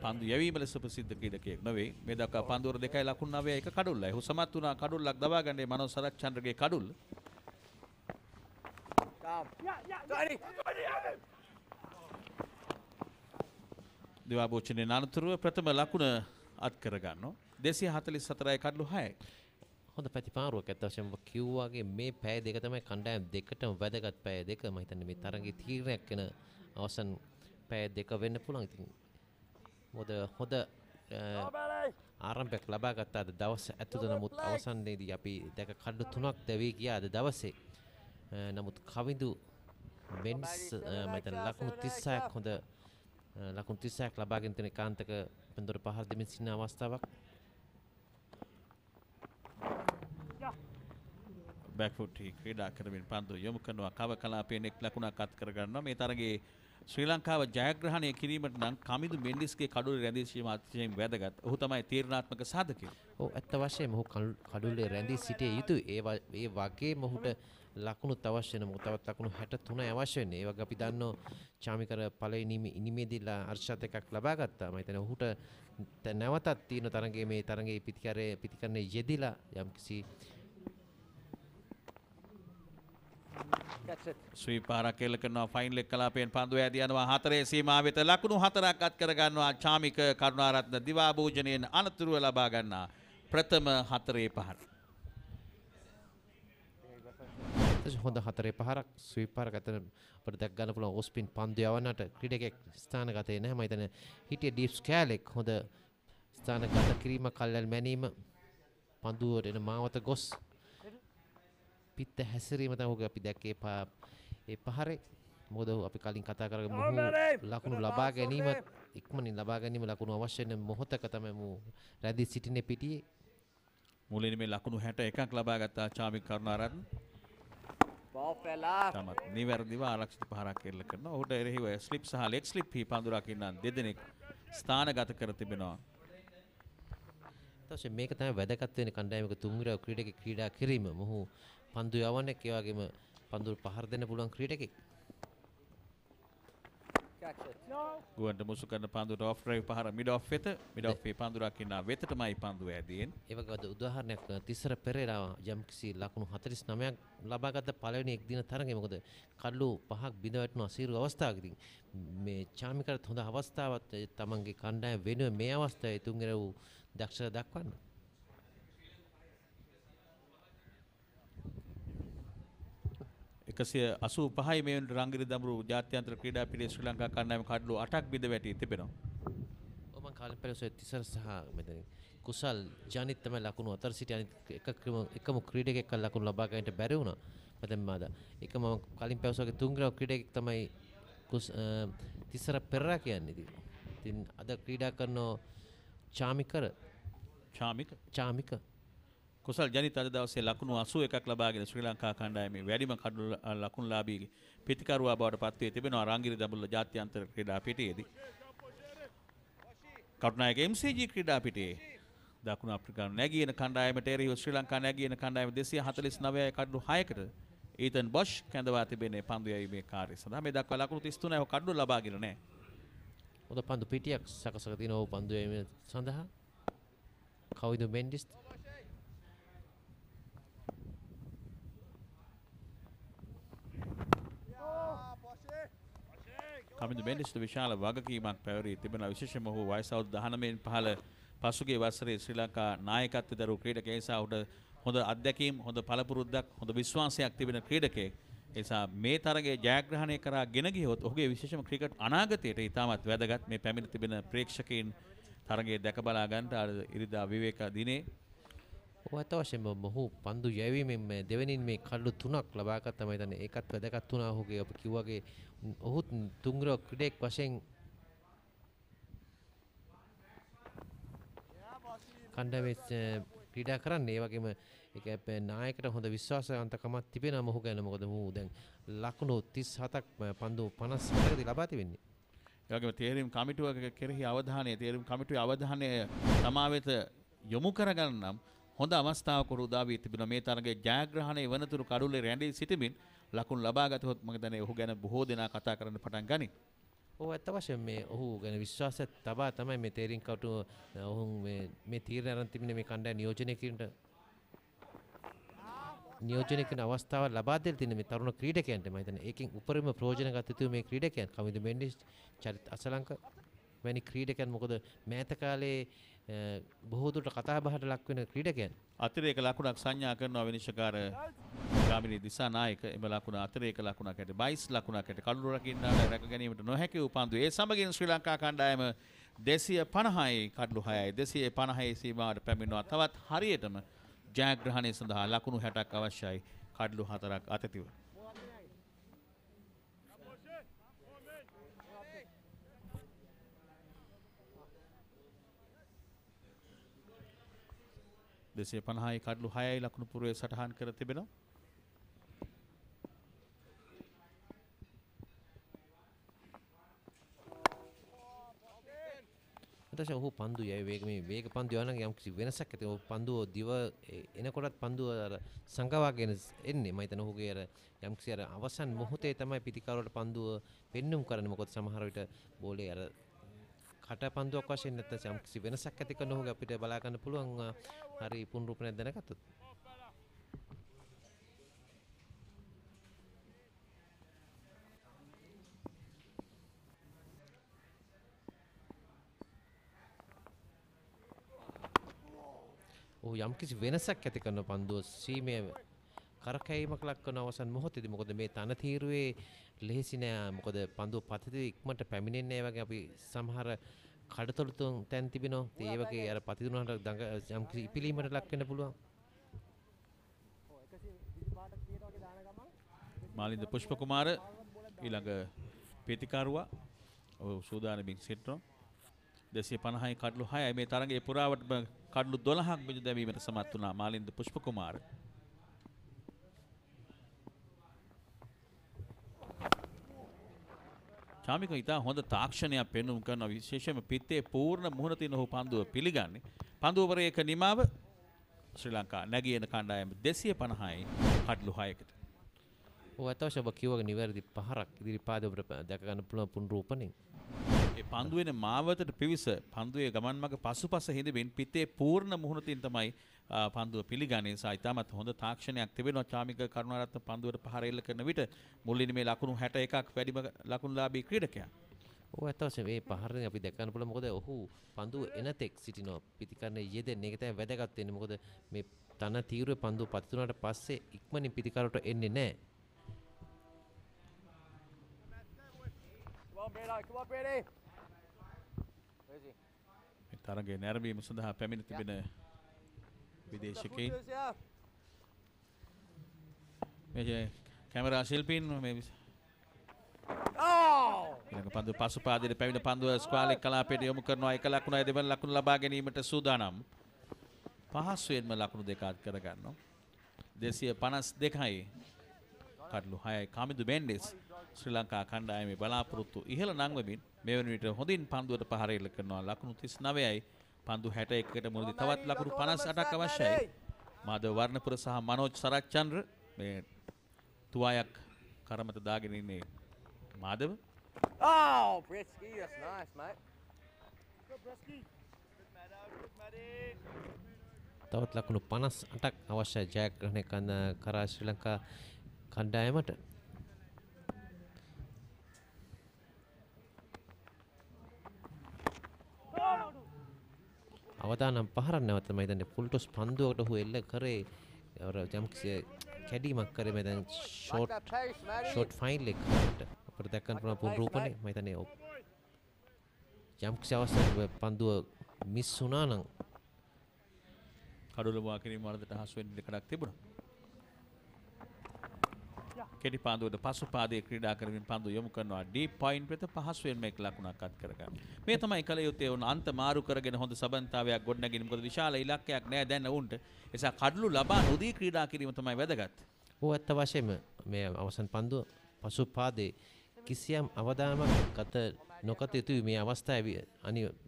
පන්දු යැවීම ලෙස ප්‍රසිද්ධ ක්‍රීඩකයෙක් නොවේ. මේ දක්වා පන්දුවර 2යි ලකුණු 9යි එක කඩුල්ලයි. ඔහු සමත් වුණා කඩුල්ලක් දබා ගන්නේ මනෝජ් සරච්චන්ද්‍රගේ කඩුල්ල. දිවා භෝජනයේ අනතුරුව ප්‍රථම ලකුණ අත් කර ගන්නවා. 244යි කඩලු 6යි. හොඳ ප්‍රතිපාරුවක් ඇත්ත වශයෙන්ම කිව්වාගේ මේ පැය දෙක තමයි කණ්ඩායම් දෙකටම වැදගත් පැය දෙක. මම හිතන්නේ මේ තරගයේ තීරණයක් වෙන අවසන් පැය දෙක වෙන්න පුළුවන්. ඉතින් හොඳ ආරම්භයක් ලබා ගත්ත අද දවස ඇතුළත. නමුත් අවසන්යේදී අපි දැක කඩු 3ක් දැවී ගියා අද දවසේ. නමුත් කවිඳු මෙන්ස් මම හිතන්නේ ලකුණු 36ක් හොඳ ලකුණු 36ක් ලබාගෙන තියෙන කාන්තක පන්දුර පහර දෙමින් සිටින අවස්ථාවක්. බෑක්ෆුට් ක්‍රීඩා කරමින් පන්දු යොමු කරනවා. කව කලාපයෙන් එක් ලකුණක් අත් කර ගන්නවා. මේ තරගයේ ශ්‍රී ලංකාව ජයග්‍රහණය කිරීමට නම් කමිදු මෙන්ඩිස්ගේ කඩුල්ලේ රැඳී සිටීම අතිශයින් වැදගත්. ඔහු තමයි තීරණාත්මක සාධකයා. ඔව් ඇත්ත වශයෙන්ම ඔහු කඩුල්ලේ රැඳී සිටිය යුතුයි. ඒ වගේම ඔහුට ලකුණුත් අවශ්‍ය වෙන මොකද තවත් ලකුණු 63යි අවශ්‍ය වෙන්නේ. ඒ වගේ අපි දන්නෝ චාමිකර පළවෙනි ඉනිමේදීලා අර්ශත් එකක් ලබා ගත්තා. මම හිතන්නේ ඔහුට නැවතත් තියෙන තරගයේ මේ තරගයේ පිටිකරණේ යෙදිලා යම්කිසි ස්වීප් පාරක් එල්ල කරනවා. ෆයින් ලෙග් කලාපයෙන් පන්දු ඈදී යනවා 4 සීමාව වෙත ලකුණු 4ක් අත් කර ගන්නවා. චාමික කරුණාරත්න දිවා භෝජනයෙන් අනතුරුව ලබා ගන්නා ප්‍රථම 4 පහර. හොඳ 4 පහරක් ස්වීප් පාරක් අතර අපිට දැක් ගන්න පුළුවන්. ඕස්පින් පන්දු යවන්නට ක්‍රීඩකෙක් ස්ථානගතේ නැහැ. මම හිතන්නේ හිටිය ඩීප් ස්කෑලෙක් හොඳ ස්ථානගත කිරීම කල්යල් මැනීම පන්දුවට එන මාවත ගොස් පිට හැසිරීම තමයි අපි දැක්කේ ඒ පහරේ. මොකද අපි කලින් කතා කරගෙන මොහු ලකුණු ලබා ගැනීම ඉක්මනින් ලබා ගැනීම ලකුණු අවශ්‍ය වෙන මොහොතක තමයි මොහු රැඳී සිටින්නේ පිටියේ. මුලින්ම මේ ලකුණු 61ක් ලබා ගත්තා Chamika Karunaratne. Ball fell off. තමත් නිවැරදිව ආරක්ෂිත පහරක් එල්ල කරනවා. ඔහුට එරෙහිව ස්ලිප් සහ ලෙග් ස්ලිප් හි පඳුරක් ඉන්න දෙදෙනෙක් ස්ථානගත කර තිබෙනවා. ඊට මේක තමයි වැදගත් වෙන කණ්ඩායමක තුන්වර ක්‍රීඩකෙක් ක්‍රීඩා කිරීම. මොහු පන්දු යවන්නේ ඒ වගේම පන්දු පහර දෙන්න පුළුවන් ක්‍රීඩකෙක්. Catch it. ගුවන්ට මුසු කරන පන්දුට ඔෆ් ඩ්‍රයිව් පහර මිඩ් ඔෆ් වෙත මිඩ් ඔෆ් හි පඳුරක් ඉන්න වෙතටමයි පන්දුව ඇදීන්. ඒ වගේ උදාහරණයක් තිස්සර පෙරේරා යම්කිසි ලකුණු 49ක් ලබාගත් පළවෙනි එක් දින තරඟේ මොකද කඩලු පහක් බිඳ වැටුණු අසීරු අවස්ථාවකදී මේ චාමිකරත් හොඳ අවස්ථාවක් තමන්ගේ කණ්ඩායම වෙනුවෙන් මේ අවස්ථාවේ තුන්වෙනි වූ දක්ෂത දක්වන්න. එකසිය 85යි මේ වෙනට රංගිරි දඹරු ජාත්‍යන්තර ක්‍රීඩා පිළිවෙල ශ්‍රී ලංකා කණ්ඩායම කඩලු 8ක් බිඳ වැටී තිබෙනවා. ඔබ කාලෙ පෙරසෙ තිසර සහ මෙතන කුසල් ජනිත් තමයි ලකුණු අතර සිට අනිත් එකම ක්‍රීඩකෙක් ලකුණු ලබා ගන්නට බැරි වුණා. මම මාද එකම කලින් පැවසුවාගේ තුන්වෙනි ක්‍රීඩකෙක් තමයි තිසර පෙරරා කියන්නේ. ඉතින් අද ක්‍රීඩා කරන චාමික කුසල් ජනිත අද දවසේ ලකුණු 81ක් ලබාගෙන ශ්‍රී ලංකා කණ්ඩායමේ වැඩිම ලකුණුලාභී පිතිකරුවා බවට පත් වී තිබෙනවා රංගිරි දඹුල්ල ජාත්‍යන්තර ක්‍රීඩා පිටියේදී. කටුනායක MCG ක්‍රීඩා පිටියේ දකුණු අප්‍රිකානු නැගින කණ්ඩායමට එරෙහිව ශ්‍රී ලංකා නැගින කණ්ඩායම 249යි කඩලු 6කට ඊතන් බොෂ් කැඳවා තිබෙනේ පන්දු යැවීමේ කාර්යය සඳහා. මේ දක්වා ලකුණු 33යි කඩලු ලබාගෙන නැහැ. උද පන්දු පිටියක් සකසක දිනව පන්දු යැවීම සඳහා කවිදු මෙන්ඩිස් කමිදු මෙන්ඩිස්ට විශාල වගකීමක් පැවරී තිබෙන විශේෂයෙන්ම ඔහු වයස අවුරුදු 19න් පහළ පසුගිය වසරේ ශ්‍රී ලංකා නායකත්වයේ දරූ ක්‍රීඩකයෙක් නිසා ඔහුට හොඳ අත්දැකීම් හොඳ පළපුරුද්දක් හොඳ විශ්වාසයක් තිබෙන ක්‍රීඩකයෙක්. ඒ නිසා මේ තරගයේ ජයග්‍රහණය කරා ගෙන ගියොත් ඔහුගේ විශේෂම ක්‍රිකට් අනාගතයට ඉතාමත් වැදගත්. මේ පැමිණ තිබෙන ප්‍රේක්ෂකයන් තරගයේ දැක බලා ගන්නට ඉරිදා විවේක දිනේ ඔයත වශයෙන්ම මොහු පන්දු යැවීමෙන් මේ දෙවෙනින් මේ කඩලු 3ක් ලබා ගත්තා තමයි හිතන්නේ. ඒකත් වැදගත් වුණා ඔහුගේ අපි කිව්වාගේ ඔහුත් තුන්වෙනි ක්‍රීඩකෙක් වශයෙන් කණ්ඩායමේ ක්‍රීඩා කරන්නේ. ඒ වගේම ඒක නායකට හොඳ විශ්වාසවන්තකමක් තිබෙනවා මොහු ගැන. මොකද මොහු දැන් ලකුණු 37ක් පන්දු 58කදී ලබා තිබෙන්නේ. ඒ වගේම තේරීම් කමිටුව කෙරෙහි අවධානය තේරීම් කමිටුවේ අවධානය තමා වෙත යොමු කරගන්න නම් හොඳ අවස්ථාවක උදා වී තිබෙනවා. මේ තරගයේ ජයග්‍රහණය වනතුරු කඩුල්ලේ රැඳී සිටමින් ලකුණු ලබා ගතහොත් මම හිතන්නේ ඔහු ගැන බොහෝ දෙනා කතා කරන්න පටන් ගනී. ඔව් ඇත්ත වශයෙන්ම මේ ඔහු ගැන විශ්වාසය තබා තමයි මේ තේරීම් කමිටුව ඔහු මේ තීරණය අරන් තිබෙන්නේ මේ කණ්ඩායම නියෝජනය කරන අවස්ථාව ලබා දෙන්න තියෙන මේ තරුණ ක්‍රීඩකයන්ට මම හිතන්නේ ඒකෙන් උපරිම ප්‍රයෝජන ගත යුතු මේ ක්‍රීඩකයන් කමිදු මෙන්ඩිස් චරිත අසලංක වැනි ක්‍රීඩකයන්. මොකද මෑත කාලේ බොහෝ දුරට කතා බහට ලක් වෙන ක්‍රීඩකයන්. අතිරේක ලකුණක් සංඥා කරනවා විනිශ්චයකාර ගාමිණී දිසානායක. එම ලකුණ අතිරේක ලකුණක් ඇට 22 ලකුණක් ඇට කඩලු රකින්නාට රැක ගැනීමට නොහැකි වූ පන්දු. ඒ සමගින් ශ්‍රී ලංකා කණ්ඩායම 250යි කඩලු 6යි 250යි සීමාවට පැමිණෙනවා. තවත් හරියටම ජයග්‍රහණය සඳහා ලකුණු 60ක් අවශ්‍යයි කඩලු 4ක් අතතිව. දෙසිය 50යි කඩලු 6යි ලකුණු පුරවේ සටහන් කර තිබෙනවා. ඊට ඔහු පන්දු යයි වේග පන්දු යන යම් කිසි වෙනසක් ඇති. ඔහු පන්දුව දිව එනකොටත් පන්දුව අර සංගවාගෙන එන්නේ. මම හිතන ඔහුගේ අර යම් කිසි අර අවසන් මොහොතේ තමයි පිටිකරුවට පන්දුව පෙන්눔 කරන්නේ. මොකද සමහර විට බෝලේ අර කට පන්දුවක් වශයෙන් නැත්නම් යම් කිසි වෙනසක් ඇති කරන ඔහුගේ අපිට බලා ගන්න පුළුවන් හරි පුනරුපණයක් දැනගත්තොත්. ඔහු යම් කිසි වෙනසක් ඇති කරන පන්දුව සීමේ කරකැවීමක් ලක් කරන අවසන් මොහොතේදී. මොකද මේ තන තීරුවේ ලෙහෙසි නෑ. මොකද පන්දුව පතිතේ ඉක්මනට පැමිණෙන්නේ වගේ අපි සමහර කඩතොළු තැන් තිබෙනවා. ඒ වගේ අර පතිතුනට යම් කිසි ඉපිලීමකට ලක් වෙන්න පුළුවන්. මාලින්ද පුෂ්ප කුමාර ඊළඟ පීතිකාරුවා සූදානමින් සිටිනවා. 250යි කඩලු 6යි මේ තරගයේ පුරාවටම කඩලු 12ක් බිඳ දැමීමට සමත් වුණා මාලින්ද පුෂ්පකුමාර. චාමික ඉතා හොඳ තාක්ෂණයක් පෙන්වුම් කරන විශේෂයෙන්ම පිත්තේ පූර්ණ මුහුණ තියෙන ඔහු පන්දුව පිළිගන්නේ. පන්දුව වරේක නිමාව ශ්‍රී ලංකා නැගින කණ්ඩායම 250යි කඩලු 6කට. ඔව් අතවශ්‍ය ඔබ කිව්වගේ නිවැරදි පහරක් ඉදිරිපාද ඔබට දැක ගන්න පුළුවන් පුනරූපණේ. ඒ පන්දුවේ මාවතට පිවිස පන්දුවේ ගමන් මඟ පසුපස හිඳමින් පිත්තේ පූර්ණ මුහුණ තියෙන තමයි පන්දුව පිළිගන්නේ. නිසා ඉතාමත් හොඳ තාක්ෂණයක් තිබෙනවා චාමික කරුණාරත්න පන්දුවට පහර එල්ල කරන විට මුලින්ම මේ ලකුණු 61ක් වැඩිම ලකුණුලාභී ක්‍රීඩකයා. ඔව් අතවශ්‍ය මේ පහරෙන් අපි දැක ගන්න පුළුවන් මොකද ඔහු පන්දුව එනතෙක් සිටිනවා පිටිකරණයේ යෙදෙන්නේ. ඒක තමයි වැදගත් වෙන්නේ. මොකද මේ තන තීව්‍ර පන්දුව පතිතුනාට පස්සේ ඉක්මනින් පිටිකරට එන්නේ නැහැ. Come on, Brady. Come on, Brady. Where is he? මේ තරගයේ නැරඹීම සඳහා පැමිණ තිබෙන විදේශිකයින් Yeah. මේ කැමරා ශිල්පීන් මේ Oh! ඊළඟ පන්දුව පසුපාදයට පැමිණ පන්දුව ස්ක්වාලේ කලාපයට යොමු කරනවා. එක ලකුණයි දෙවන ලකුණ ලබා ගැනීමට සූදානම්. පහසුවෙන්ම ලකුණු දෙක අත් කර ගන්නවා. 252යි කඩලු 6යි කාමිදු මෙන්ඩිස් ශ්‍රී ලංකා කණ්ඩායමේ බලාපොරොත්තු ඉහළ නංවමින් මේ වන විට හොඳින් පන්දුවට පහර එල්ල කරනවා. ලකුණු 39යි පන්දු 61කට මුලදී තවත් ලකුණු 58ක් අවශ්‍යයි. මාධව වර්ණපුර සහ මනෝජ් සරච්චන්ද්‍ර මේ තුවායක් කරමත දාගෙන ඉන්නේ Madhava. Oh, Britsky, that's nice, mate. තවත් ලකුණු 58ක් අවශ්‍යයි ජයග්‍රහණය කරා ශ්‍රී ලංකා කණ්ඩායමට. අවදානම් පහරක් නැවත මම හිතන්නේ ෆුල් ටොස් පන්දුවකට ඔහු එල්ල කරේ අර යම්කිසි කැඩීමක් කරේ මම දැන් ෂෝට් ෆයිනල් එකකට අපිට දැක්කන්න පුළුවන් පුනරූපණේ මම හිතන්නේ යම්කිසි අවස්ථාවක පන්දුව මිස් වුණා නම් කඩුල වාකිරීම වලට හසු වෙන්න ඉඩකඩක් තිබුණා. කෙටි පන්දුවට පසු පාදයේ ක්‍රීඩා කරමින් පන්දුව යොමු කරනවා ඩීප් පොයින්ට් වෙත පහසුවෙන් මේක ලකුණක් අත් කර ගන්න. මේ තමයි කල යුත්තේ උන් අන්ත මාරු කරගෙන හොඳ සබන්තාවයක් ගොඩනගින්න. මොකද විශාල ඉලක්කයක් නෑ දැන් උන්ට. එසා කඩලු ලබා නොදී ක්‍රීඩා කිරීම තමයි වැදගත්. ඔව් ඇත්ත වශයෙන්ම මේ අවසන් පන්දුව පසු පාදයේ කිසියම් අවදානමක් ගත නොකත යුතුයි මේ අවස්ථාවේ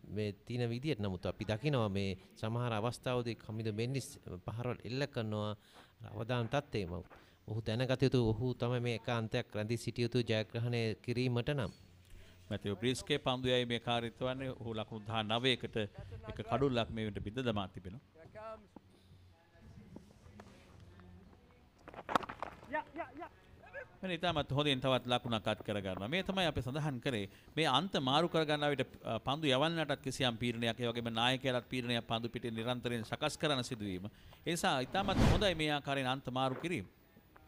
මේ තියෙන විදියට. නමුත් අපි දකිනවා මේ සමහර අවස්ථාවලදී කමිද මෙන්ඩිස් පහරවල් එල්ල කරනවා අවදාන තත්ත්වෙම. ඔහු දැනගත යුතු ඔහු තමයි මේ ඒකාන්තයක් රැඳී සිටිය යුතු ජයග්‍රහණය කිරීමට නම්. මැතිව් බ්‍රීස්කේ පන්දුවයි මේ කාර්යත්ව වන්නේ. ඔහු ලකුණු 19කට එක කඩුල්ලක් මේ වෙනට බිඳ දමා තිබෙනවා. මෙන්න ඉතාමත් හොඳින් තවත් ලකුණක් අත් කර ගන්නවා. මේ තමයි අපි සඳහන් කරේ මේ අන්ත මාරු කර ගන්නා විට පන්දු යවන්නටත් කිසියම් පීඩනයක් ඒ වගේම නායකයාට පීඩනයක් පන්දු පිටින් නිරන්තරයෙන් සකස් කරන සිදුවීම. ඒ නිසා ඉතාමත් හොඳයි මේ ආකාරයෙන් අන්ත මාරු කිරීම.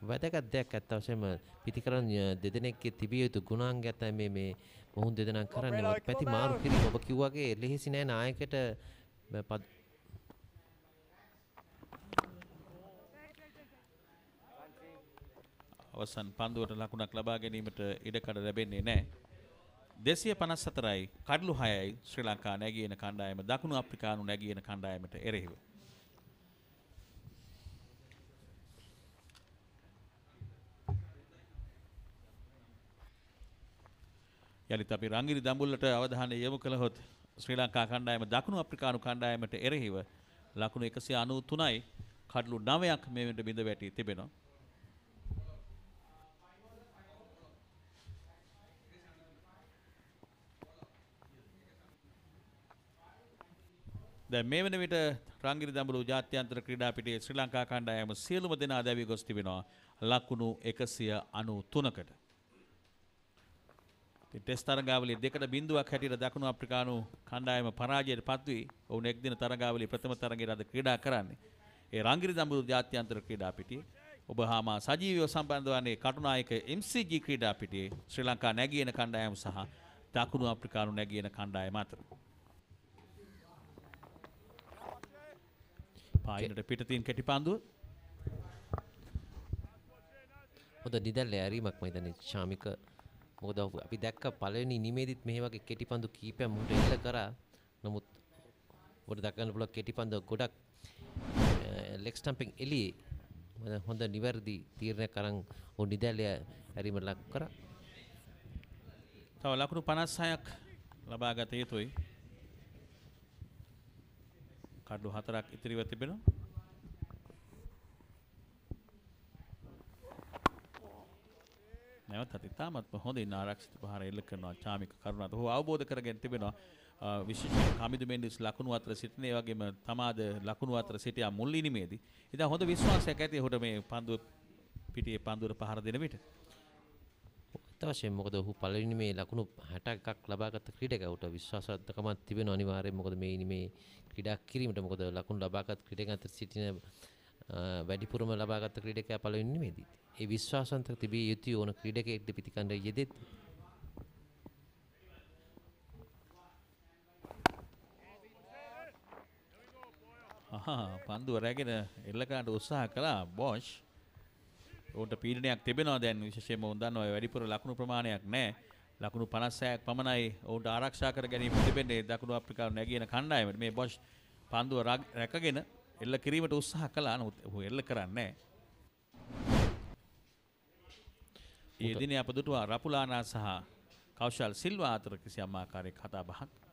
වැදගත් දෙයක් ඇත්ත වශයෙන්ම පිටිකරන දෙදෙනෙක්ගේ තිබිය යුතු ගුණාංගයක් තමයි මේ මොහුන් දෙදෙනා කරන්නේ. පැති මාරු කිරීම ඔබ කිව්වාගේ ලෙහෙසි නෑ නායකයට අවසන් පන්දුවට ලකුණක් ලබා ගැනීමට ඉඩකඩ ලැබෙන්නේ නැහැ. 254යි කඩලු 6යි ශ්‍රී ලංකා නැගින කණ්ඩායම දකුණු අප්‍රිකානු නැගින කණ්ඩායමට එරෙහිව. යලිත් අපි රංගිරි දඹුල්ලට අවධානය යොමු කළහොත් ශ්‍රී ලංකා කණ්ඩායම දකුණු අප්‍රිකානු කණ්ඩායමට එරෙහිව ලකුණු 193යි කඩලු 9ක් මේ වෙනට බිඳ වැටී තිබෙනවා. දැන් මේ වෙන විට රංගිරි දඹුල්ල ජාත්‍යන්තර ක්‍රීඩා පිටියේ ශ්‍රී ලංකා කණ්ඩායම සියලුම දෙනා දැවි ගොස් තිබෙනවා ලකුණු 193කට. ටෙස්ට් තරගාවලියේ 2-0ක් හැටියට දකුණු අප්‍රිකානු කණ්ඩායම පරාජයට පත් වී ඔවුන් එක් දින තරගාවලියේ ප්‍රථම තරගයේ අද ක්‍රීඩා කරන්නේ. ඒ රංගිරි දඹුල්ල ජාත්‍යන්තර ක්‍රීඩා පිටියේ ඔබ හාමා සජීවීව සම්බන්ධ වන්නේ කටුනායක MCG ක්‍රීඩා පිටියේ ශ්‍රී ලංකා නැගින කණ්ඩායම සහ දකුණු අප්‍රිකානු නැගින කණ්ඩායම අතර. පායිනට පිටතින් කෙටි පන්දුව. හොඳ නිදැල්ල ඇරීමක් මම හිතන්නේ ශාමික මොකද අපි දැක්ක පළවෙනි ඉනිමේදීත් මේ වගේ කෙටිපන්දු කීපයක් මුහුට එල්ල කරා. නමුත් ඔබට දක්වන්න පුළුවන් කෙටිපන්ද ගොඩක් ලෙග් ස්ටම්පින් එළියේ හොඳ නිවැරදි තීරණයක් අරන් ඔහු නිදැල්ලේ ඇරීම ලක් කරා. තව ලකුණු 56ක් ලබා ගත යුතුයි. කඩු 4ක් ඉතිරිව තිබෙනවා. නැවතත් ඉතාමත්ම හොඳින් ආරක්ෂිත ප්‍රහාර එල්ල කරනවා චාමික කරුණාට. ඔහු අවබෝධ කරගෙන තිබෙනවා විශේෂයෙන් කමිදු මෙන්ඩිස් ලකුණු අතර සිටින ඒ වගේම තමාද ලකුණු අතර සිටියා මුල් ඉනිමේදී. ඉතින් හොඳ විශ්වාසයක් ඇති ඔහුට මේ පන්දුව පිටියේ පන්දුවට පහර දෙන විට. අවශ්‍යයි මොකද ඔහු පළවෙනි මේ ලකුණු 61ක් ලබාගත් ක්‍රීඩකයාට විශ්වාසවත්කමක් තිබෙනවා අනිවාර්යයෙන්. මොකද මේ ඉනිමේ ක්‍රීඩා කිරීමට මොකද ලකුණු ලබාගත් ක්‍රීඩකයන් අතර සිටින වැඩිපුරම ලබාගත් ක්‍රීඩකයා පළවෙනි ඉනිමේදී. ඒ විශ්වාසවන්ත තිබිය යුතු ඕන ක්‍රීඩකයෙක්ද පිටිකණ්ඩ යෙදෙත්. පන්දුව රැගෙන එල්ල කරන්න උත්සාහ කළා බොෂ්. ඔවුන්ට පීඩනයක් තිබෙනවා දැන් විශේෂයෙන්ම ඔවුන් දන්නවා වැඩිපුර ලකුණු ප්‍රමාණයක් නැහැ. ලකුණු 56ක් පමණයි ඔවුන්ට ආරක්ෂා කර ගැනීම තිබෙන්නේ දකුණු අප්‍රිකාව නැගින කණ්ඩායමට. මේ බොෂ් පන්දුව රැකගෙන එල්ල කිරීමට උත්සාහ කළා. නමුත් ඔහු එල්ල කරන්නේ නැහැ. ඒ දිනේ අප දුටුවා රපුලානා සහ කෞශල් සිල්වා අතර කිසියම් ආකාරයක කතා බහක්.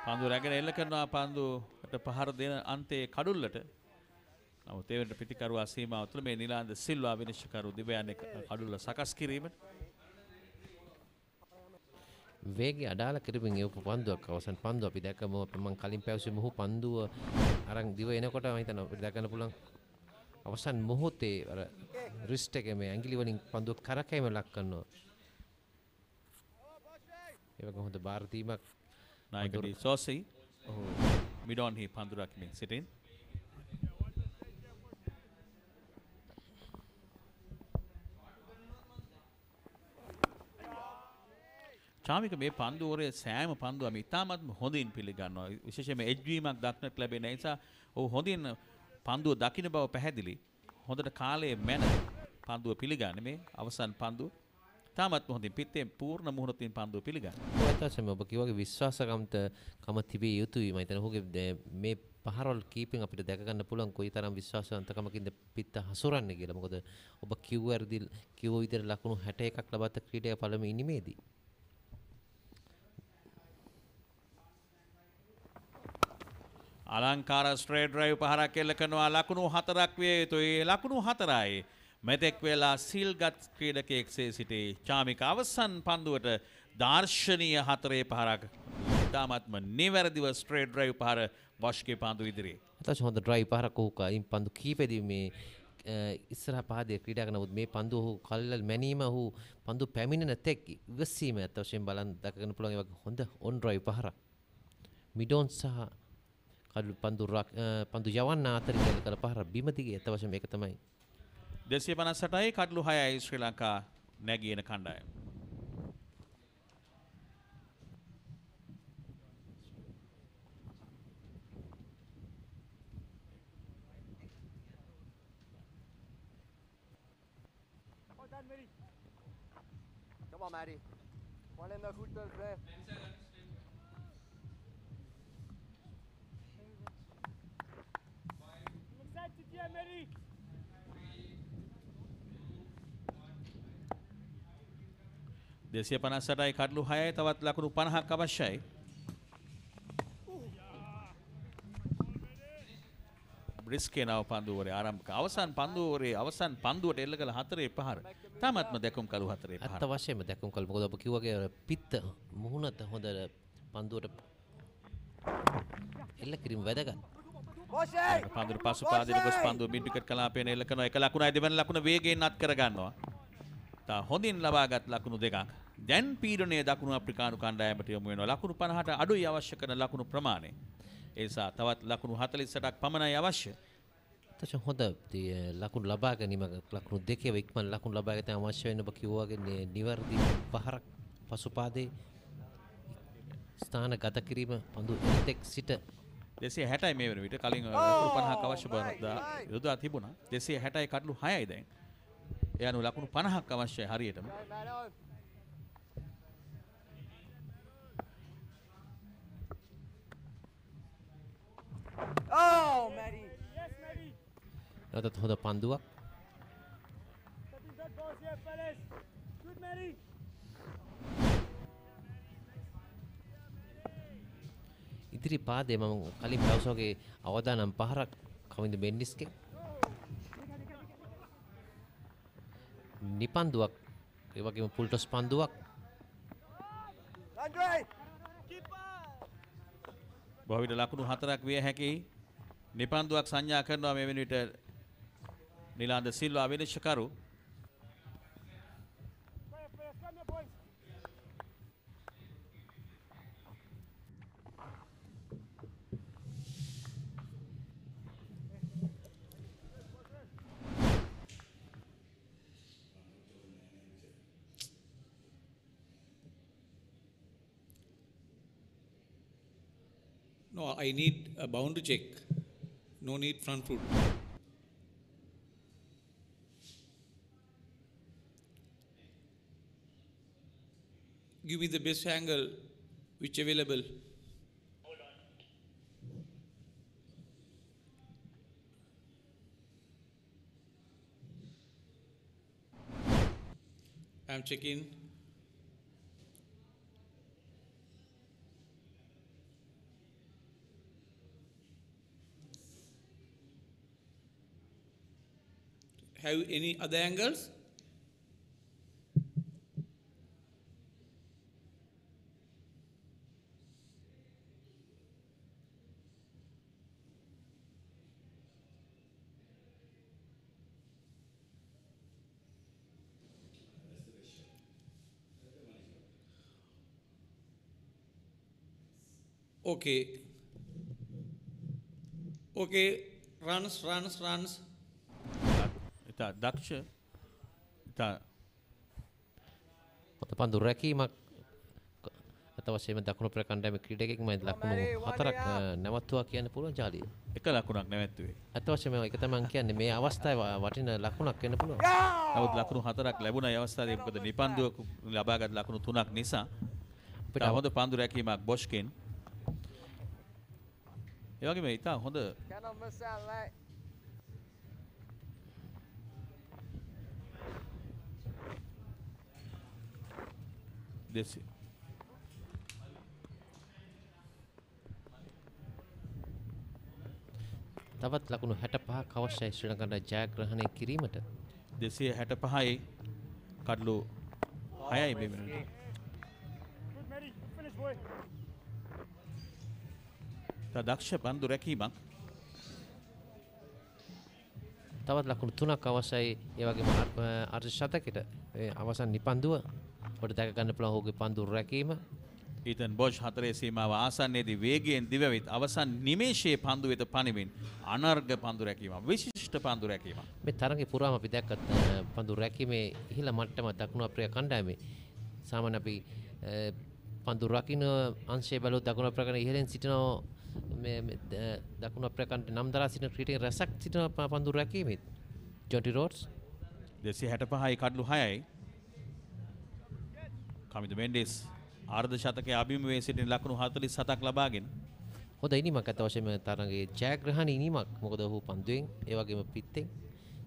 පන්දු රැගෙන එල්ල කරනවා පන්දුවට පහර දෙන අන්තයේ කඩුල්ලට. නමුත් ඒ වෙනට පිටිකරුවා සීමාව තුළ මේ නිලාන්ද සිල්වා විනිශ්චයකරු දිවයන්නේ කඩුල්ල සකස් කිරීමට. වේගය අඩාල කරමින් ඒ පන්දුවක් අවසන් පන්දුව අපි දැක්කම මම කලින් පැවසුවේ මොහු පන්දුව අරන් දිව එනකොට මම හිතනවා අපිට දැක්කන්න පුළුවන් අවසන් මොහොතේ අර රිස්ට් එකේ මේ ඇඟිලි වලින් පන්දුව කරකැවීම ලක් කරනවා. ඒ වගේ හොඳ බාර දීමක් නායක ඩී සෝසි ඔහු මිඩොන්හි පන්දු රකිමින් සිටින්. චාමික මේ පන්දුවරේ සෑම පන්දුවම ඉතාමත්ම හොඳින් පිළිගන්නවා. විශේෂයෙන්ම එජ්වීමක් දක්නට ලැබෙන නිසා ඔහු හොඳින් පන්දුව දකින්න බව පැහැදිලි. හොඳට කාලයේ මැන පන්දුව පිළිගන්නේ මේ අවසන් පන්දුව. ඉතාමත්ම හොඳින් පිටේ පූර්ණ මුහුණතින් පන්දුව පිළිගන්න. ඔයතසම ඔබ කිව්වාගේ විශ්වාසකම තිබිය යුතුයි. මම හිතනවා ඔහුගේ මේ පහරවල් කීපෙන් අපිට දැක ගන්න පුළුවන් කොයිතරම් විශ්වාසවන්තකමකින්ද පිට හසුරන්නේ කියලා. මොකද ඔබ කිව්ව විදිහට ලකුණු 61ක් ලබාගත් ක්‍රීඩකයා පළමු ඉනිමේදී. අලංකාර ස්ට්‍රේට් ඩ්‍රයිව් පහරක් එල්ල කරනවා ලකුණු 4ක් විය යුතුයි. ලකුණු 4යි. මෙතෙක් වෙලා සිල්ගත් ක්‍රීඩකයෙක්සේ සිටි චාමික අවසන් පන්දුවට දාර්ශනීය 4 පහරක් ඉතාමත්ම නිවැරදිව ස්ට්‍රේට් ඩ්‍රයිව් පහර බොෂ්ගේ පන්දු ඉදිරියේ. අතට හොඳ ඩ්‍රයිව් පහරක් උහුකයින් පන්දු කීපෙදී මේ ඉස්සරහ පාදයේ ක්‍රීඩා කරනමුත් මේ පන්දු ඔහු කල්ල මැනීම ඔහු පන්දු පැමිණෙන තෙක් ඉවසීම ඇත්ත වශයෙන් බලන් දක්වන්න පුළුවන් ඒ වගේ හොඳ ඔන් ඩ්‍රයිව් පහරක්. මිඩොන් සහ කඩු පන්දු යවන්න අතරින් එල්ල කළ පහර බිම දිගේ ඇත්ත වශයෙන් මේක තමයි 258යි කඩලු 6යි ශ්‍රී ලංකා නැගින කණ්ඩායම. Come on, Maddie. One in the footer, there. දෙසිය 58යි කඩලු 6යි තවත් ලකුණු 50ක් අවශ්‍යයි. බ්‍රිස්කේ නව පන්දුවරේ ආරම්භක අවසන් පන්දුවරේ අවසන් පන්දුවට එල්ල කළ 4 පහර. තාමත්ම දැකුම් කළු 4 පහර. අත් අවශ්‍යම දැකුම් කළ මොකද ඔබ කිව්වාගේ පිත්ත මුහුණත හොඳ පන්දුවට එල්ල කිරීම වැදගත්. පන්දුවට පසු පාදයට ගොස් පන්දුව මිඩ් විකට් කලාපයෙන් එල්ල කරනවා. එක ලකුණයි දෙවන ලකුණ වේගයෙන් අත් කර ගන්නවා. තා හොඳින් ලබාගත් ලකුණු දෙකක්. දැන් පීඩනයේ දකුණු අප්‍රිකානු කණ්ඩායමට යොමු වෙනවා. ලකුණු 50ට අඩුයි අවශ්‍ය කරන ලකුණු ප්‍රමාණය. ඒ නිසා තවත් ලකුණු 48ක් පමණයි අවශ්‍ය. තච හොඳ ලකුණු ලබා ගැනීම ලකුණු දෙකේ ඉක්මන් ලකුණු ලබා ගැනීම අවශ්‍ය වෙන ඔබ කිව්වා වගේ නිවැරදි පහරක් පසුපාදේ ස්ථාන ගත කිරීම පන්දු එතෙක් සිට 260යි මේ වෙන විට කලින් ලකුණු 50ක් අවශ්‍ය බව යොදා තිබුණා 260යි කඩලු 6යි දැන් ඒ අනුව ලකුණු 50ක් අවශ්‍යයි හරියටම Oh, Maddie. නැවතත් හොඳ පන්දුවක් ඉදිරි පාදේ මම කලින් දවසකගේ අවදානම් පහරක් කවින්ද මෙන්ඩිස්ගේ නිපන්දුවක් ඒ වගේම පුල්ටොස් පන්දුවක් බොහෝ විට ලකුණු 4ක් විය හැකි නිපන්දුවක් සංඥා කරනවා මේ වෙන විට නිලාන්ද Silva විනිශ්චයකරු No, I need a boundary check. No need front foot. Give me the best angle which available. I'm checking. Have any other angles? Okay. Okay, runs. ඉතා දක්ෂ ඉතා හොඳ පන්දු රැකීමක් අත වශයෙන්ම දකුණු ප්‍රකණ්ඩායමේ ක්‍රීඩකයෙක් මම ලකුණු 4ක් නැවතුවා කියන්න පුළුවන් ජාලිය. එක ලකුණක් නැවැත්තුවේ. අත වශයෙන්ම ඒක තමයි මම කියන්නේ මේ අවස්ථාවේ වටින ලකුණක් වෙන්න පුළුවන්. නමුත් ලකුණු 4ක් ලැබුණා ඒ අවස්ථාවේ මොකද නිපන්දුවක ලබාගත් ලකුණු 3ක් නිසා. අපිට හොඳ පන්දු රැකීමක් බොෂ්කින්. ඒ වගේම ඉතා හොඳ Cannot miss that light. දෙසි තවත් ලකුණු 65ක් අවශ්‍යයි ශ්‍රී ලංකාවට ජයග්‍රහණය කිරීමට. 265යි කඩලු 6යි මේ වෙනකොට. දක්ෂ පන්දු රැකීමක්. තවත් ලකුණු 3ක් අවශ්‍යයි ඒ වගේම අර්ධ ශතකයට අවසන් නිපන්දුව ඔබට දැක ගන්න පුළුවන් ඔහුගේ පන්දු රැකීම. ඊතන් බොෂ් 4 සීමාව ආසන්නයේදී වේගයෙන් දිවවිත් අවසන් නිමේෂයේ පන්දු වෙත පනිමින් අනර්ග පන්දු රැකීම විශිෂ්ට පන්දු රැකීම. මේ තරඟේ පුරාම අපි දැක්කත් පන්දු රැකීමේ ඉහළ මට්ටම දකුණු අප්‍රිකා කණ්ඩායමේ සාමාන්‍ය අපි පන්දු රකින්න අංශය බැලුවොත් දකුණු අප්‍රිකාවේ ඉහළින් සිටින මේ දකුණු අප්‍රිකාන්ට නම් දරා සිටින ක්‍රීඩක රැසක් සිටින පන්දු රැකීමේ ජොන්ටි රෝඩ්ස් 265යි කඩලු 6යි කමිද මෙන්ඩිස් ආර්ධ ශතකයේ අභිමුවේ සිටින ලකුණු 47ක් ලබාගෙන හොඳ ඉනිමක් අත වශයෙන්ම තරඟයේ ජයග්‍රහණ ඉනිමක්. මොකද ඔහු පන්දුවෙන් ඒ වගේම පිත්තෙන්